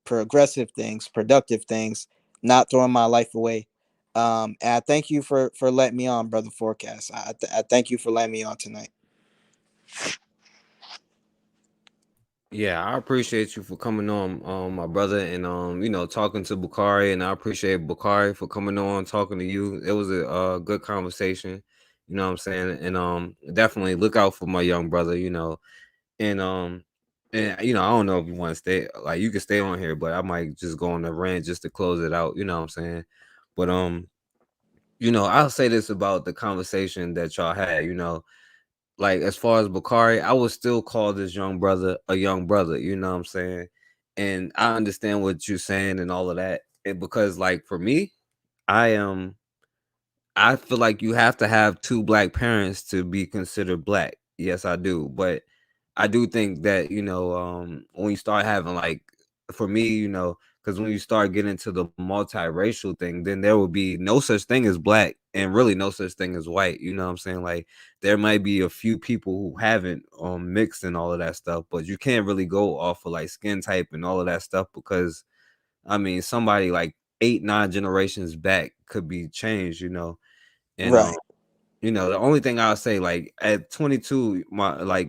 progressive things, productive things, not throwing my life away. And I thank you for letting me on, brother Forecast. I thank you for letting me on tonight. Yeah, I appreciate you for coming on, my brother, and talking to Bakari, and I appreciate Bakari for coming on, talking to you. It was a good conversation, you know what I'm saying, and definitely look out for my young brother, and I don't know if you want to stay, like you can stay on here, but I might just go on the rant just to close it out, you know what I'm saying, but I'll say this about the conversation that y'all had, like as far as Bakari, I would still call this young brother a young brother, you know what I'm saying? And I understand what you're saying and all of that. Because like for me, I feel like you have to have two black parents to be considered black. Yes, I do. But I do think that, when you start having like, for me, because when you start getting into the multiracial thing, then there will be no such thing as black and really no such thing as white. You know what I'm saying? Like there might be a few people who haven't mixed and all of that stuff, but you can't really go off of like skin type and all of that stuff, because I mean somebody like 8-9 generations back could be changed, and Right. the only thing I'll say, like at 22,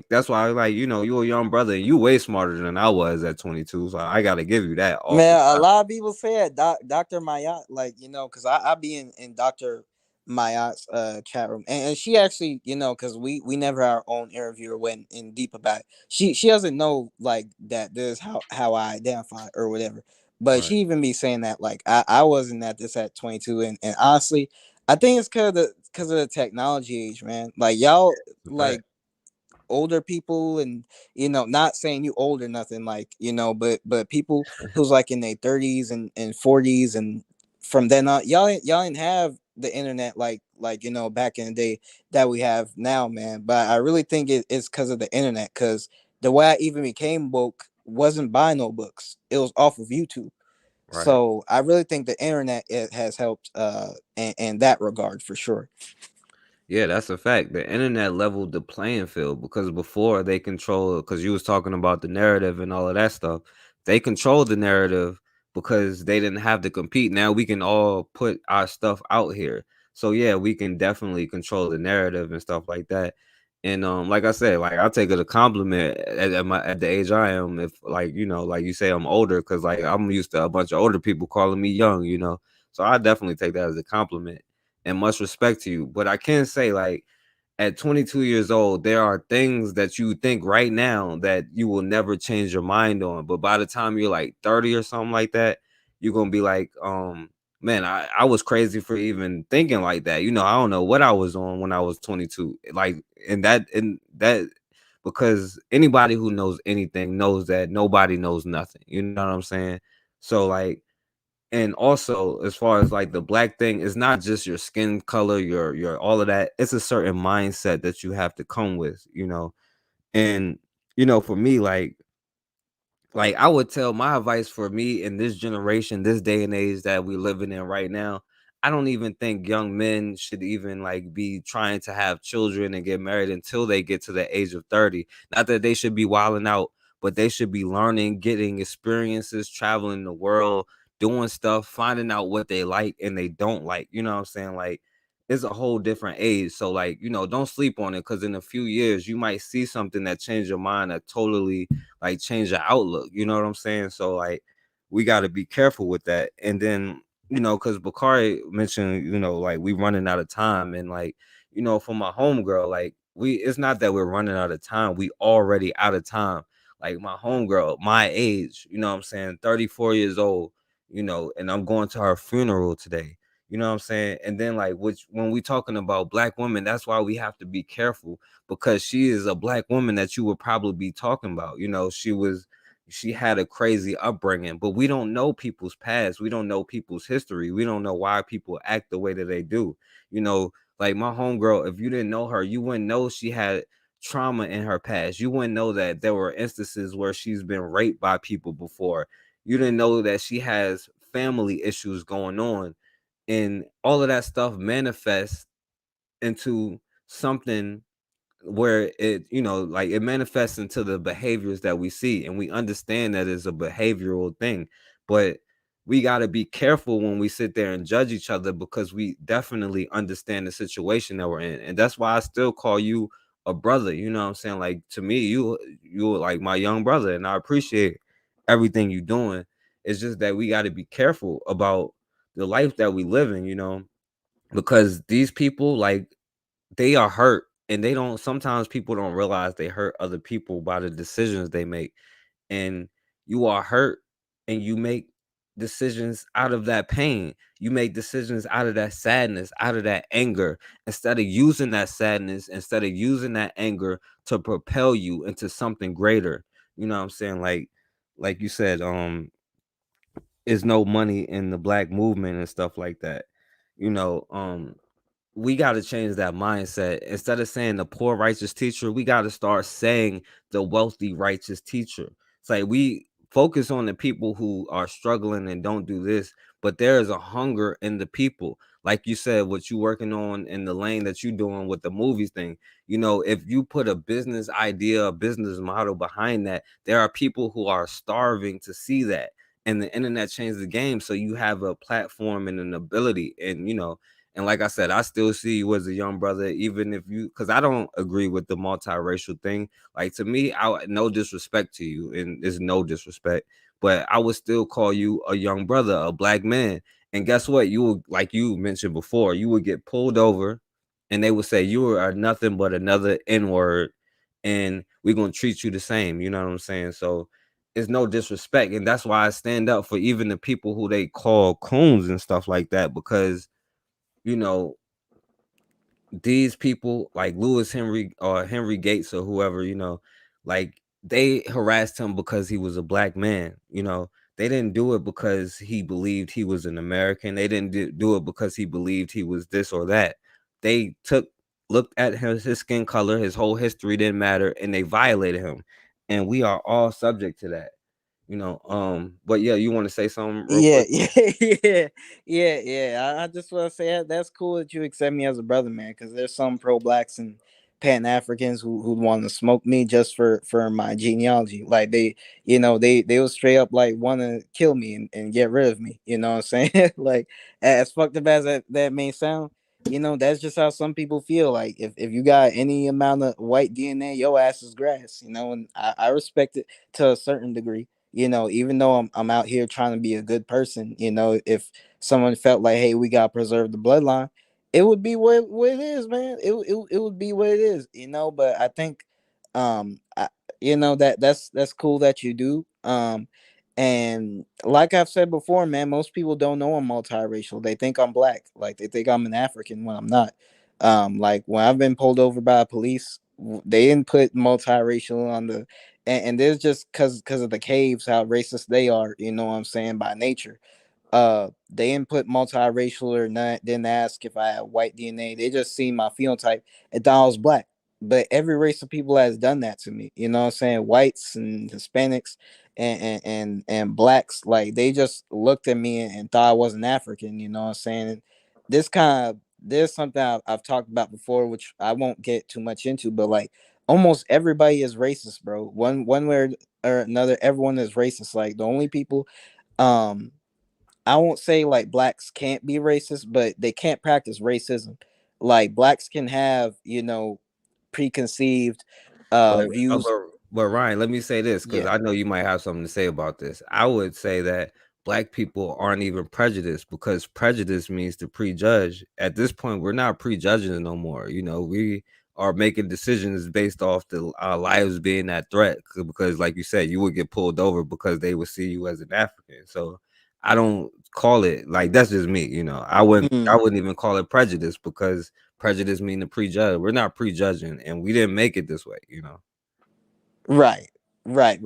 that's why I like, you're a young brother and you way smarter than I was at 22. So I gotta give you that. Man, a lot of people say it, Dr. Mayat, like, because I be in Dr. Mayat's chat room. And she actually, because we never had our own interview or went in deep about it. She doesn't know like that this is how I identify or whatever. But she even be saying that like I wasn't at this at 22, and honestly, I think it's because of the technology age, man. Like y'all like older people, and not saying you old or nothing, like but people who's like in their 30s and 40s, and from then on, y'all didn't have the internet like back in the day that we have now, man. But I really think it's because of the internet, because the way I even became woke wasn't buying no books. It was off of YouTube. Right. So I really think the internet has helped in that regard for sure. Yeah, that's a fact. The internet leveled the playing field because before they control, because you was talking about the narrative and all of that stuff. They controlled the narrative because they didn't have to compete. Now we can all put our stuff out here. So yeah, we can definitely control the narrative and stuff like that. And like I said, like I'll take it a compliment at the age I am, if like like you say I'm older, because like I'm used to a bunch of older people calling me young. So I definitely take that as a compliment and much respect to you. But I can say, like, at 22 years old, there are things that you think right now that you will never change your mind on. But by the time you're like 30 or something like that, you're gonna be like, man, I was crazy for even thinking like that. I don't know what I was on when I was 22. Like, and that because anybody who knows anything knows that nobody knows nothing. You know what I'm saying? So like, and also as far as like the black thing, it's not just your skin color, your all of that. It's a certain mindset that you have to come with. And for me, like I would tell my advice for me in this generation, this day and age that we're living in right now, I don't even think young men should even like be trying to have children and get married until they get to the age of 30. Not that they should be wilding out, but they should be learning, getting experiences, traveling the world, doing stuff, finding out what they like and they don't like. You know what I'm saying? Like, it's a whole different age. So like, don't sleep on it, because in a few years you might see something that changed your mind, that totally like change your outlook. You know what I'm saying? So like, we got to be careful with that. And then because Bakari mentioned, like we running out of time, and like, for my homegirl, like it's not that we're running out of time, we already out of time. Like my homegirl, my age, you know what I'm saying, 34 years old, and I'm going to her funeral today. You know what I'm saying? And then like, when we talking about black women, that's why we have to be careful, because she is a black woman that you would probably be talking about. She had a crazy upbringing, but we don't know people's past. We don't know people's history. We don't know why people act the way that they do. Like my homegirl, if you didn't know her, you wouldn't know she had trauma in her past. You wouldn't know that there were instances where she's been raped by people before. You didn't know that she has family issues going on, and all of that stuff manifests into something where it like it manifests into the behaviors that we see, and we understand that it's a behavioral thing. But we got to be careful when we sit there and judge each other, because we definitely understand the situation that we're in. And that's why I still call you a brother. You know what I'm saying? Like, to me, you're like my young brother, and I appreciate everything you're doing. It's just that we got to be careful about the life that we live in, because these people, like, they are hurt, and sometimes people don't realize they hurt other people by the decisions they make. And you are hurt, and you make decisions out of that pain. You make decisions out of that sadness, out of that anger, instead of using that sadness, instead of using that anger to propel you into something greater. You know what I'm saying? Like you said, is no money in the black movement and stuff like that. We got to change that mindset. Instead of saying the poor righteous teacher, we got to start saying the wealthy righteous teacher. It's like we focus on the people who are struggling and don't do this, but there is a hunger in the people. Like you said, what you working on in the lane that you doing with the movies thing, if you put a business idea, a business model behind that, there are people who are starving to see that. And the internet changed the game. So you have a platform and an ability, and like I said, I still see you as a young brother, even if because I don't agree with the multiracial thing. Like, to me, no disrespect to you, and there's no disrespect, but I would still call you a young brother, a black man. And guess what? You would, like you mentioned before, you would get pulled over, and they would say you are nothing but another N-word, and we're gonna treat you the same. You know what I'm saying? So it's no disrespect, and that's why I stand up for even the people who they call coons and stuff like that, because these people like Lewis Henry or Henry Gates or whoever, like they harassed him because he was a black man. They didn't do it because he believed he was an American. They didn't do it because he believed he was this or that. They looked at his skin color, his whole history didn't matter, and they violated him. and we are all subject to that, you know. But yeah, you want to say something real Yeah, quick? yeah. I just want to say that's cool that you accept me as a brother, man. Because there's some pro blacks and Pan Africans who want to smoke me just for my genealogy. Like they will straight up like want to kill me and get rid of me. You know what I'm saying? Like as fucked up as that may sound, that's just how some people feel. Like if you got any amount of white DNA, your ass is grass. And I respect it to a certain degree. Even though I'm out here trying to be a good person, if someone felt like, hey, we gotta preserve the bloodline, it would be what it is, man. It would be what it is, But I think, I, that's cool that you do. And like I've said before, man, most people don't know I'm multiracial. They think I'm black, like they think I'm an African when I'm not. Like when I've been pulled over by police, they didn't put multiracial on the and there's just because of the caves how racist they are, you know what I'm saying, by nature. They didn't put multiracial or not, didn't ask if I had white DNA. They just seen my phenotype and thought I was black. But every race of people has done that to me, you know what I'm saying? Whites and Hispanics and blacks, like they just looked at me and thought I wasn't African, you know what I'm saying? And this kind of there's something I've talked about before, which I won't get too much into, but like almost everybody is racist, bro. One way or another, everyone is racist. Like the only people, um, I won't say like blacks can't be racist, but they can't practice racism. Like blacks can have, preconceived But, views. but Ryan, let me say this because Yeah. I know you might have something to say about this. I would say that black people aren't even prejudiced because prejudice means to prejudge. At this point, we're not prejudging no more. We are making decisions based off our lives being at threat because, like you said, you would get pulled over because they would see you as an African. So I don't call it like that's just me. I wouldn't even call it prejudice because prejudice mean to prejudge. We're not prejudging, and we didn't make it this way. Right. Right.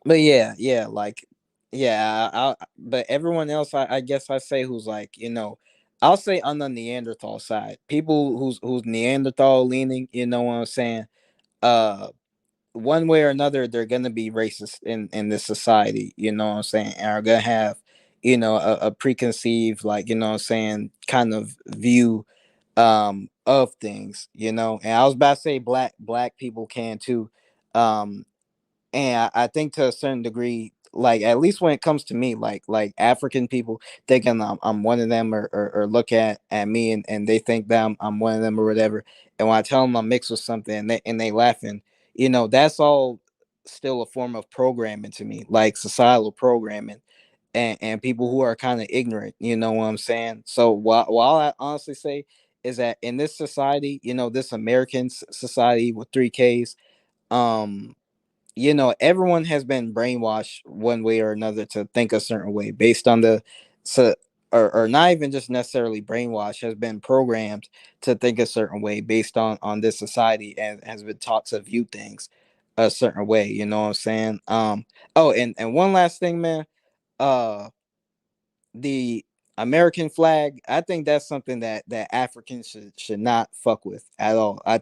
But yeah, like yeah, but everyone else I guess I say who's like, I'll say on the Neanderthal side, people who's Neanderthal leaning, you know what I'm saying? Uh One way or another, they're gonna be racist in this society, you know what I'm saying, and are gonna have, a preconceived, like, you know what I'm saying, kind of view of things, And I was about to say black people can too. Um and I think to a certain degree, like at least when it comes to me, like African people thinking I'm one of them, or look at me and they think that I'm one of them or whatever. And when I tell them I'm mixed with something and they laughing, that's all still a form of programming to me, like societal programming, and people who are kind of ignorant, you know what I'm saying? So while I honestly say is that in this society, this American society with 3Ks, um everyone has been brainwashed one way or another to think a certain way based on so or not even just necessarily brainwashed, has been programmed to think a certain way based on this society and has been taught to view things a certain way, you know what I'm saying? Oh, and one last thing, man. uh the American flag, I think that's something that Africans should not fuck with at all. I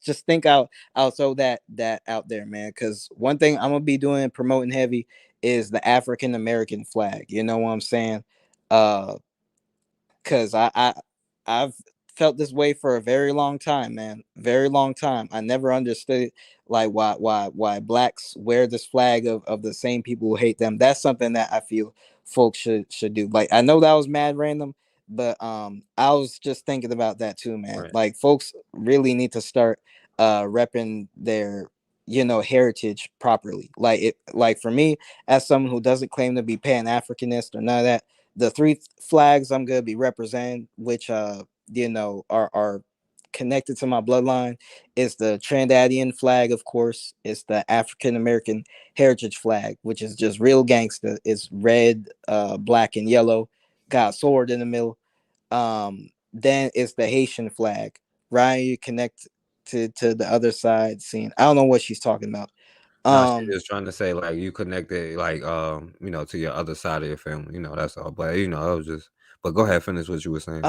just think I'll throw that out there, man. Because one thing I'm gonna be doing promoting heavy is the African American flag. You know what I'm saying? Uh, because I've felt this way for a very long time, man. Very long time. I never understood like why blacks wear this flag of the same people who hate them. That's something that I feel folks should do. Like I know that was mad random, but I was just thinking about that too, man. Right. Like folks really need to start repping their heritage properly. Like for me, as someone who doesn't claim to be Pan-Africanist or none of that, the three flags I'm gonna be representing, which are connected to my bloodline, is the Trinidadian flag, of course. It's the African American heritage flag, which is just real gangster. It's red, black, and yellow, got a sword in the middle. Then it's the Haitian flag. Ryan, you connect to the other side scene. I don't know what she's talking about. No, she's Um just trying to say like you connected like to your other side of your family, that's all. But I was just but go ahead, finish what you were saying.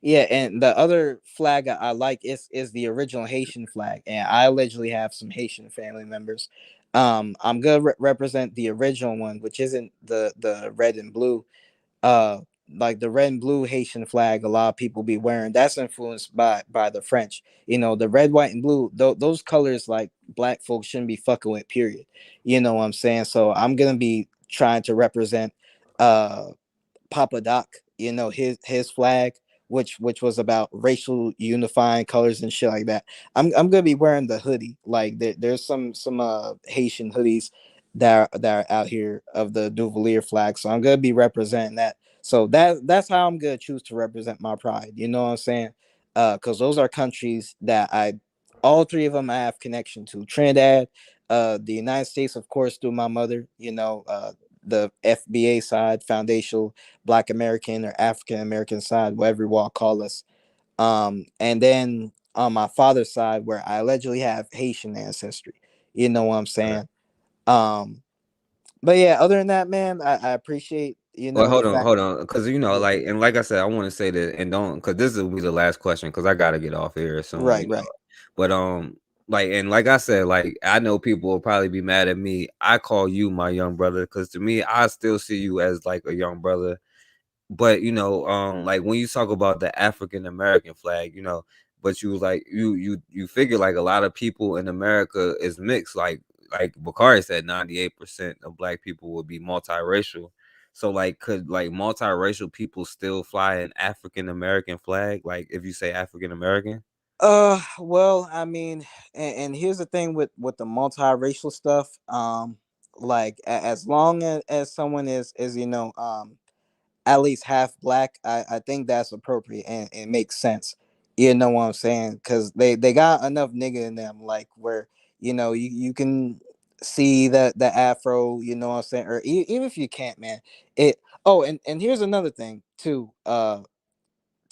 Yeah, and the other flag I like is the original Haitian flag, and I allegedly have some Haitian family members. I'm gonna represent the original one, which isn't the red and blue. Uh, like the red and blue Haitian flag, a lot of people be wearing. That's influenced by the French. You know, the red, white, and blue. Those colors, like black folks shouldn't be fucking with. Period. You know what I'm saying? So I'm gonna be trying to represent. Papa Doc, you know, his flag, which was about racial unifying colors and shit like that. I'm gonna be wearing the hoodie. Like there's some Haitian hoodies that are out here of the Duvalier flag. So I'm gonna be representing that. So that's how I'm gonna choose to represent my pride. You know what I'm saying? Because those are countries that I all three of them I have connection to. Trinidad, the United States, of course, through my mother, you know, the FBA side, foundational Black American or African American side, whatever you want to call us. And then on my father's side, where I allegedly have Haitian ancestry. You know what I'm saying? Um, but yeah, other than that, man, I appreciate, you Well, know, the fact. hold on, because you know, Yeah. like, and like I said, I want to say that, and don't, because this will be the last question, because I gotta get off here soon, Right, you know. right. But like, and like I said, like, I know people will probably be mad at me. I call you my young brother, because to me, I still see you as like a young brother. But you know, like when you talk about the African American flag, you know, but you was like you figure like a lot of people in America is mixed, like Bakari said, 98% of black people would be multiracial. So like, could like multiracial people still fly an African American flag? Like if you say African American? Well, I mean, and here's the thing with the multiracial stuff. Like as long as someone is you know at least half black, I think that's appropriate and it makes sense. You know what I'm saying? Because they got enough nigga in them, like where you know you can see the afro. You know what I'm saying? Or even if you can't, man, it. Oh, and here's another thing too.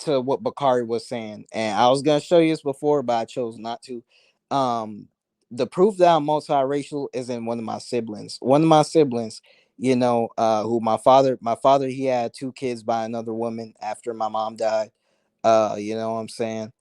To what Bakari was saying, and I was gonna show you this before, but I chose not to. Um, the proof that I'm multiracial is in one of my siblings. One of my siblings, you know, who my father, he had two kids by another woman after my mom died. You know what I'm saying?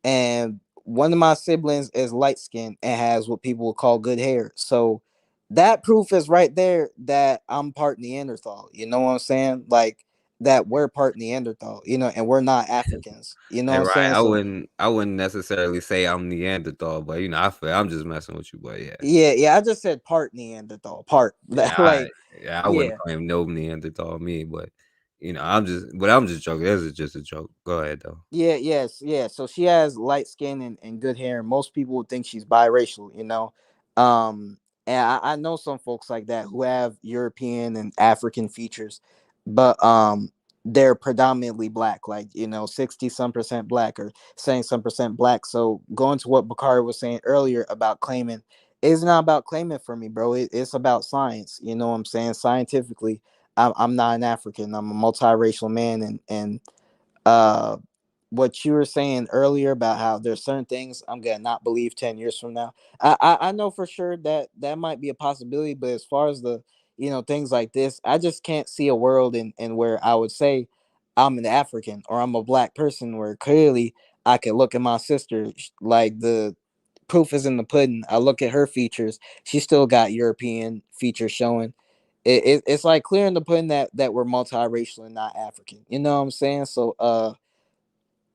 And one of my siblings is light skinned and has what people would call good hair. So that proof is right there that I'm part Neanderthal. You know what I'm saying? Like that we're part Neanderthal, you know, and we're not Africans. You know what And I'm right, saying? So I wouldn't necessarily say I'm Neanderthal, but you know, I'm just messing with you, but yeah. yeah, I just said part Neanderthal, part Yeah, like I wouldn't yeah. claim no Neanderthal me, but you know, I'm just joking. This is just a joke. Go ahead though. Yeah, yes, yeah. So she has light skin and good hair. Most people would think she's biracial, you know. And I know some folks like that who have European and African features, but they're predominantly black, like you know, 60 some percent black or saying some percent black. So going to what Bakari was saying earlier about claiming, it's not about claiming for me, bro. It's about science. You know what I'm saying? Scientifically, I'm not an African. I'm a multiracial man, and uh what you were saying earlier about how there's certain things I'm gonna not believe 10 years from now. I know for sure that that might be a possibility, but as far as the you know things like this, I just can't see a world in where I would say I'm an African or I'm a black person where clearly I could look at my sister like the proof is in the pudding. I look at her features, she still got European features showing. It's like clear in the pudding that we're multiracial and not African. You know what I'm saying? So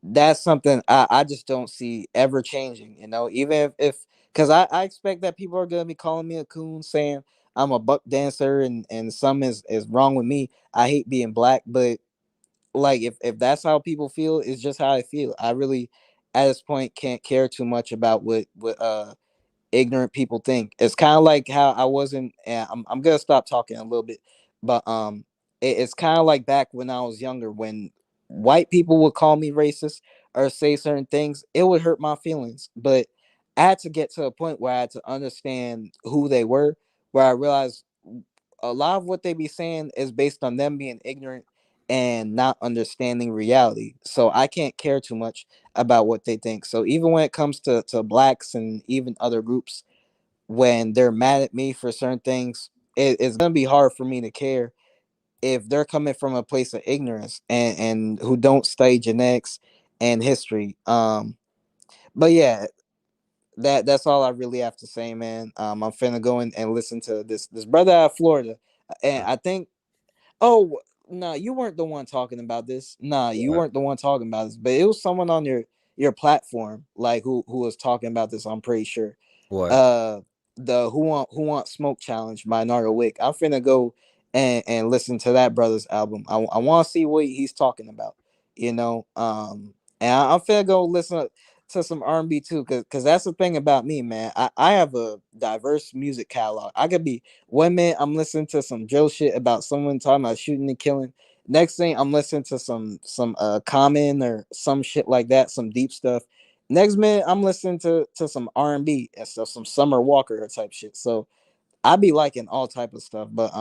that's something I just don't see ever changing, you know, even if because I expect that people are gonna be calling me a coon saying I'm a buck dancer and some is wrong with me. I hate being black, but like if that's how people feel, it's just how I feel. I really at this point can't care too much about what ignorant people think. It's kind of like how I wasn't. And I'm gonna stop talking a little bit, but it's kind of like back when I was younger when white people would call me racist or say certain things. It would hurt my feelings, but I had to get to a point where I had to understand who they were, where I realized a lot of what they be saying is based on them being ignorant and not understanding reality. So I can't care too much about what they think. So even when it comes to blacks and even other groups, when they're mad at me for certain things, it's gonna be hard for me to care if they're coming from a place of ignorance and who don't study genetics and history. But yeah, that's all I really have to say, man. I'm finna go in and listen to this brother out of Florida, and I think. Oh no, you weren't the one talking about this. Nah, you What? weren't the one talking about this, but it was someone on your platform, like who was talking about this. I'm pretty sure. What? Uh, the who want smoke challenge by Nardo Wick. I'm finna go and listen to that brother's album. I want to see what he's talking about. You know, and I'm finna go listen to some R&B too, cause that's the thing about me, man. I have a diverse music catalog. I could be one minute I'm listening to some drill shit about someone talking about shooting and killing. Next thing I'm listening to some Common or some shit like that, some deep stuff. Next minute I'm listening to some R&B and stuff, some Summer Walker type shit. So I be liking all type of stuff. But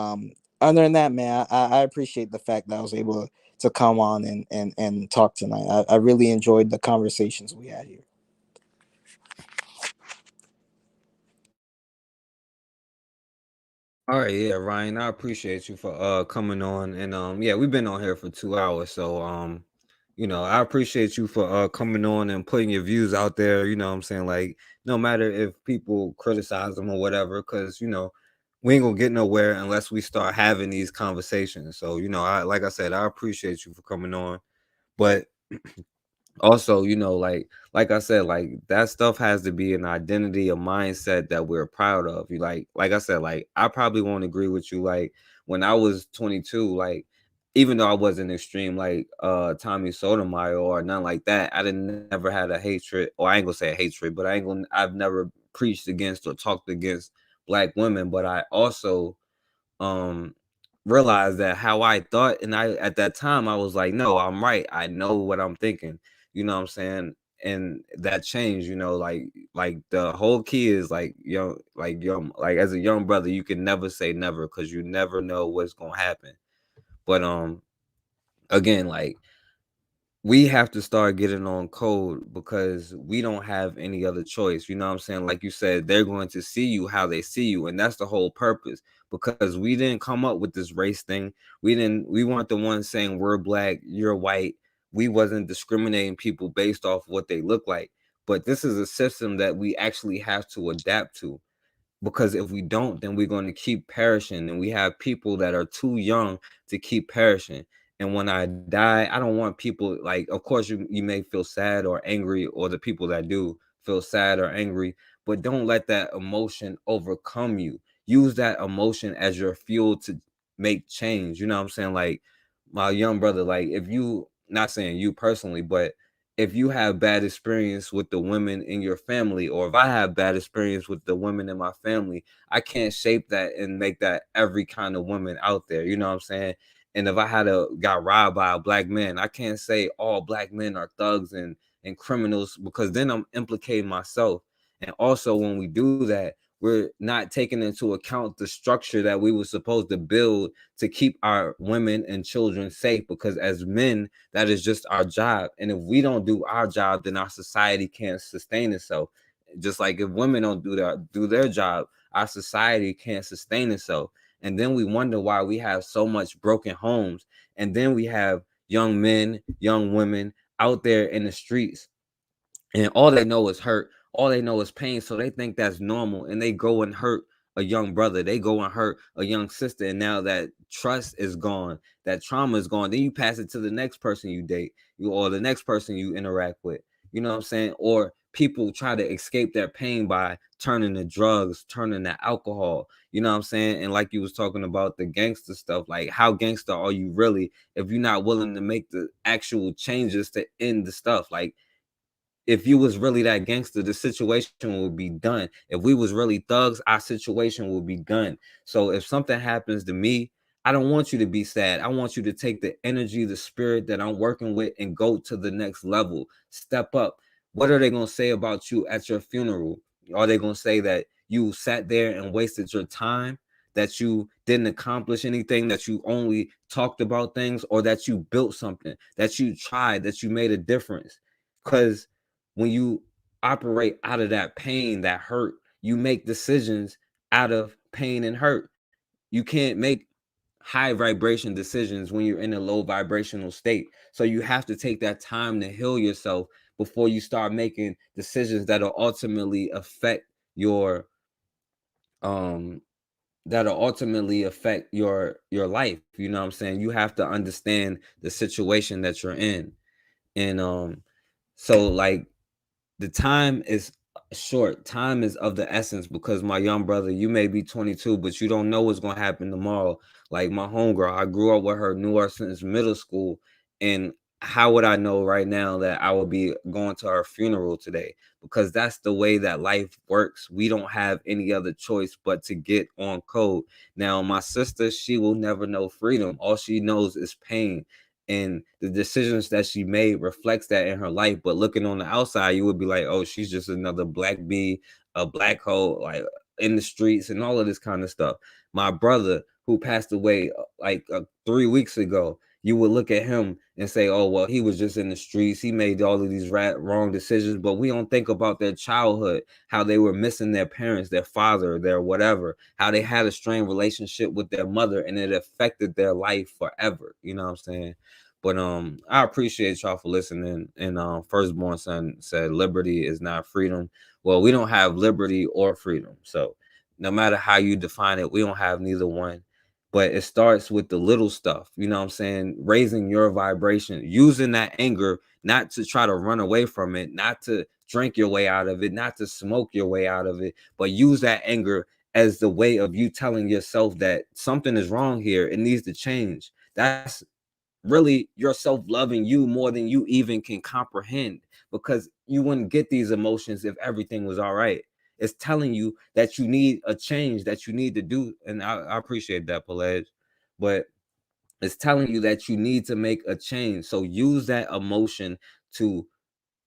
other than that, man, I appreciate the fact that I was able to come on and talk tonight. I really enjoyed the conversations we had here. All right, yeah, Ryan, I appreciate you for coming on, and yeah, we've been on here for 2 hours, so I appreciate you for coming on and putting your views out there. You know what I'm saying? Like, no matter if people criticize them or whatever, because we ain't gonna get nowhere unless we start having these conversations. So, like I said, I appreciate you for coming on, but also, like I said, like that stuff has to be an identity, a mindset that we're proud of. You like I said, like I probably won't agree with you. Like when I was 22, like even though I wasn't extreme like Tommy Sotomayor or nothing like that, I didn't never had a hatred, or I ain't gonna say a hatred, but I've never preached against or talked against black women. But I also um realized that how I thought, and I at that time I was like, no, I'm right. I know what I'm thinking. You know what I'm saying? And that changed, like the whole key is like like as a young brother, you can never say never because you never know what's gonna happen. But again, like we have to start getting on code because we don't have any other choice. You know what I'm saying? Like you said, they're going to see you how they see you. And that's the whole purpose, because we didn't come up with this race thing. We weren't the ones saying we're black, you're white. We wasn't discriminating people based off what they look like. But this is a system that we actually have to adapt to, because if we don't, then we're going to keep perishing, and we have people that are too young to keep perishing. And when I die, I don't want people, like, of course you may feel sad or angry, or the people that do feel sad or angry, but don't let that emotion overcome you. Use that emotion as your fuel to make change. You know what I'm saying? Like my young brother, like if you, not saying you personally, but if you have bad experience with the women in your family, or if I have bad experience with the women in my family, I can't shape that and make that every kind of woman out there. You know what I'm saying? And if I got robbed by a black man, I can't say all black men are thugs and criminals, because then I'm implicating myself. And also when we do that, we're not taking into account the structure that we were supposed to build to keep our women and children safe, because as men, that is just our job. And if we don't do our job, then our society can't sustain itself. Just like if women don't do their job, our society can't sustain itself. And then we wonder why we have so much broken homes. And then we have young men, young women out there in the streets, and all they know is hurt. All they know is pain. So they think that's normal, and they go and hurt a young brother. They go and hurt a young sister. And now that trust is gone, that trauma is gone. Then you pass it to the next person you date, or the next person you interact with. You know what I'm saying? Or people try to escape their pain by turning to drugs, turning to alcohol. You know what I'm saying? And like you was talking about the gangster stuff, like how gangster are you really if you're not willing to make the actual changes to end the stuff? Like, if you was really that gangster, the situation would be done. If we was really thugs, our situation would be done. So if something happens to me, I don't want you to be sad. I want you to take the energy, the spirit that I'm working with, and go to the next level. Step up. What are they going to say about you at your funeral? Are they going to say that you sat there and wasted your time, that you didn't accomplish anything, that you only talked about things, or that you built something, that you tried, that you made a difference? Because when you operate out of that pain, that hurt, you make decisions out of pain and hurt. You can't make high vibration decisions when you're in a low vibrational state. So you have to take that time to heal yourself before you start making decisions that'll ultimately affect your life. You know what I'm saying? You have to understand the situation that you're in. And so like the time is short. Time is of the essence, because my young brother, you may be 22, but you don't know what's going to happen tomorrow. Like my homegirl, I grew up with her, knew her since middle school, and how would I know right now that I will be going to her funeral today? Because that's the way that life works. We don't have any other choice but to get on code. Now, my sister, she will never know freedom. All she knows is pain. And the decisions that she made reflects that in her life. But looking on the outside, you would be like, oh, she's just another black bee, a black hole, like in the streets and all of this kind of stuff. My brother, who passed away like 3 weeks ago, you would look at him and say, oh, well, he was just in the streets. He made all of these wrong decisions. But we don't think about their childhood, how they were missing their parents, their father, their whatever, how they had a strained relationship with their mother, and it affected their life forever. You know what I'm saying? But I appreciate y'all for listening. And Firstborn Son said liberty is not freedom. Well, we don't have liberty or freedom. So no matter how you define it, we don't have neither one. But it starts with the little stuff, you know what I'm saying? Raising your vibration, using that anger, not to try to run away from it, not to drink your way out of it, not to smoke your way out of it, but use that anger as the way of you telling yourself that something is wrong here. It needs to change. That's really yourself loving you more than you even can comprehend, because you wouldn't get these emotions if everything was all right. It's telling you that you need a change, that you need to do. And I appreciate that, Pelage, but it's telling you that you need to make a change. So use that emotion to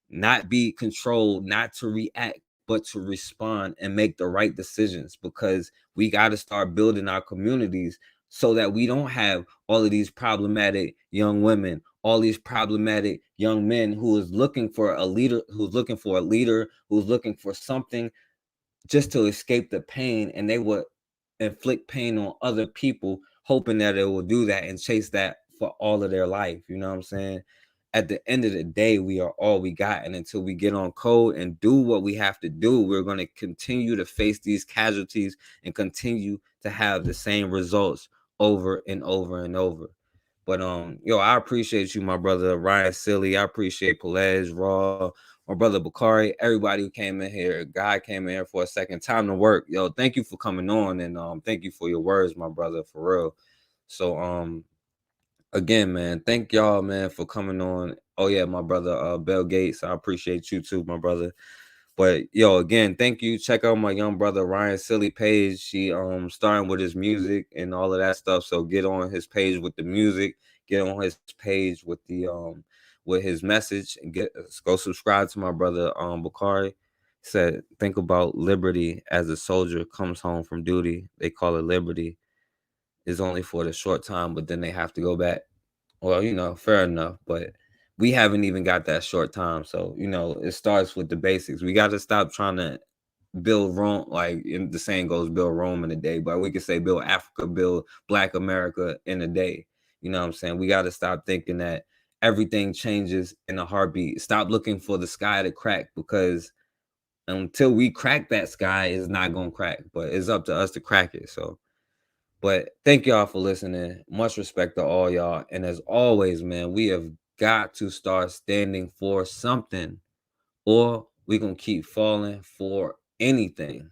not be controlled, not to react, but to respond and make the right decisions, because we got to start building our communities so that we don't have all of these problematic young women, all these problematic young men who is looking for a leader, who's looking for something just to escape the pain, and they would inflict pain on other people, hoping that it will do that and chase that for all of their life. You know what I'm saying? At the end of the day, we are all we got. And until we get on code and do what we have to do, we're going to continue to face these casualties and continue to have the same results over and over and over. But I appreciate you, my brother Ryan Silly. I appreciate Pelage, Raw, my brother Bakari, everybody who came in here. Guy came in here for a second. Time to work. Yo, thank you for coming on, and thank you for your words, my brother, for real. So again, man, thank y'all, man, for coming on. Oh yeah, my brother Bill Gates. I appreciate you too, my brother. But yo, again, thank you. Check out my young brother Ryan Silly page. She starting with his music and all of that stuff. So get on his page with the music, get on his page with the with his message, and go subscribe to my brother Bakari. Said, think about liberty as a soldier comes home from duty. They call it liberty. Is only for the short time, but then they have to go back. Well, fair enough, but we haven't even got that short time. So, it starts with the basics. We got to stop trying to build Rome, like the saying goes, build Rome in a day, but we could say build Africa, build Black America in a day. You know what I'm saying? We got to stop thinking that everything changes in a heartbeat. Stop looking for the sky to crack, because until we crack that sky, it's not going to crack, but it's up to us to crack it. So, but thank y'all for listening. Much respect to all y'all. And as always, man, we have got to start standing for something, or we're going to keep falling for anything.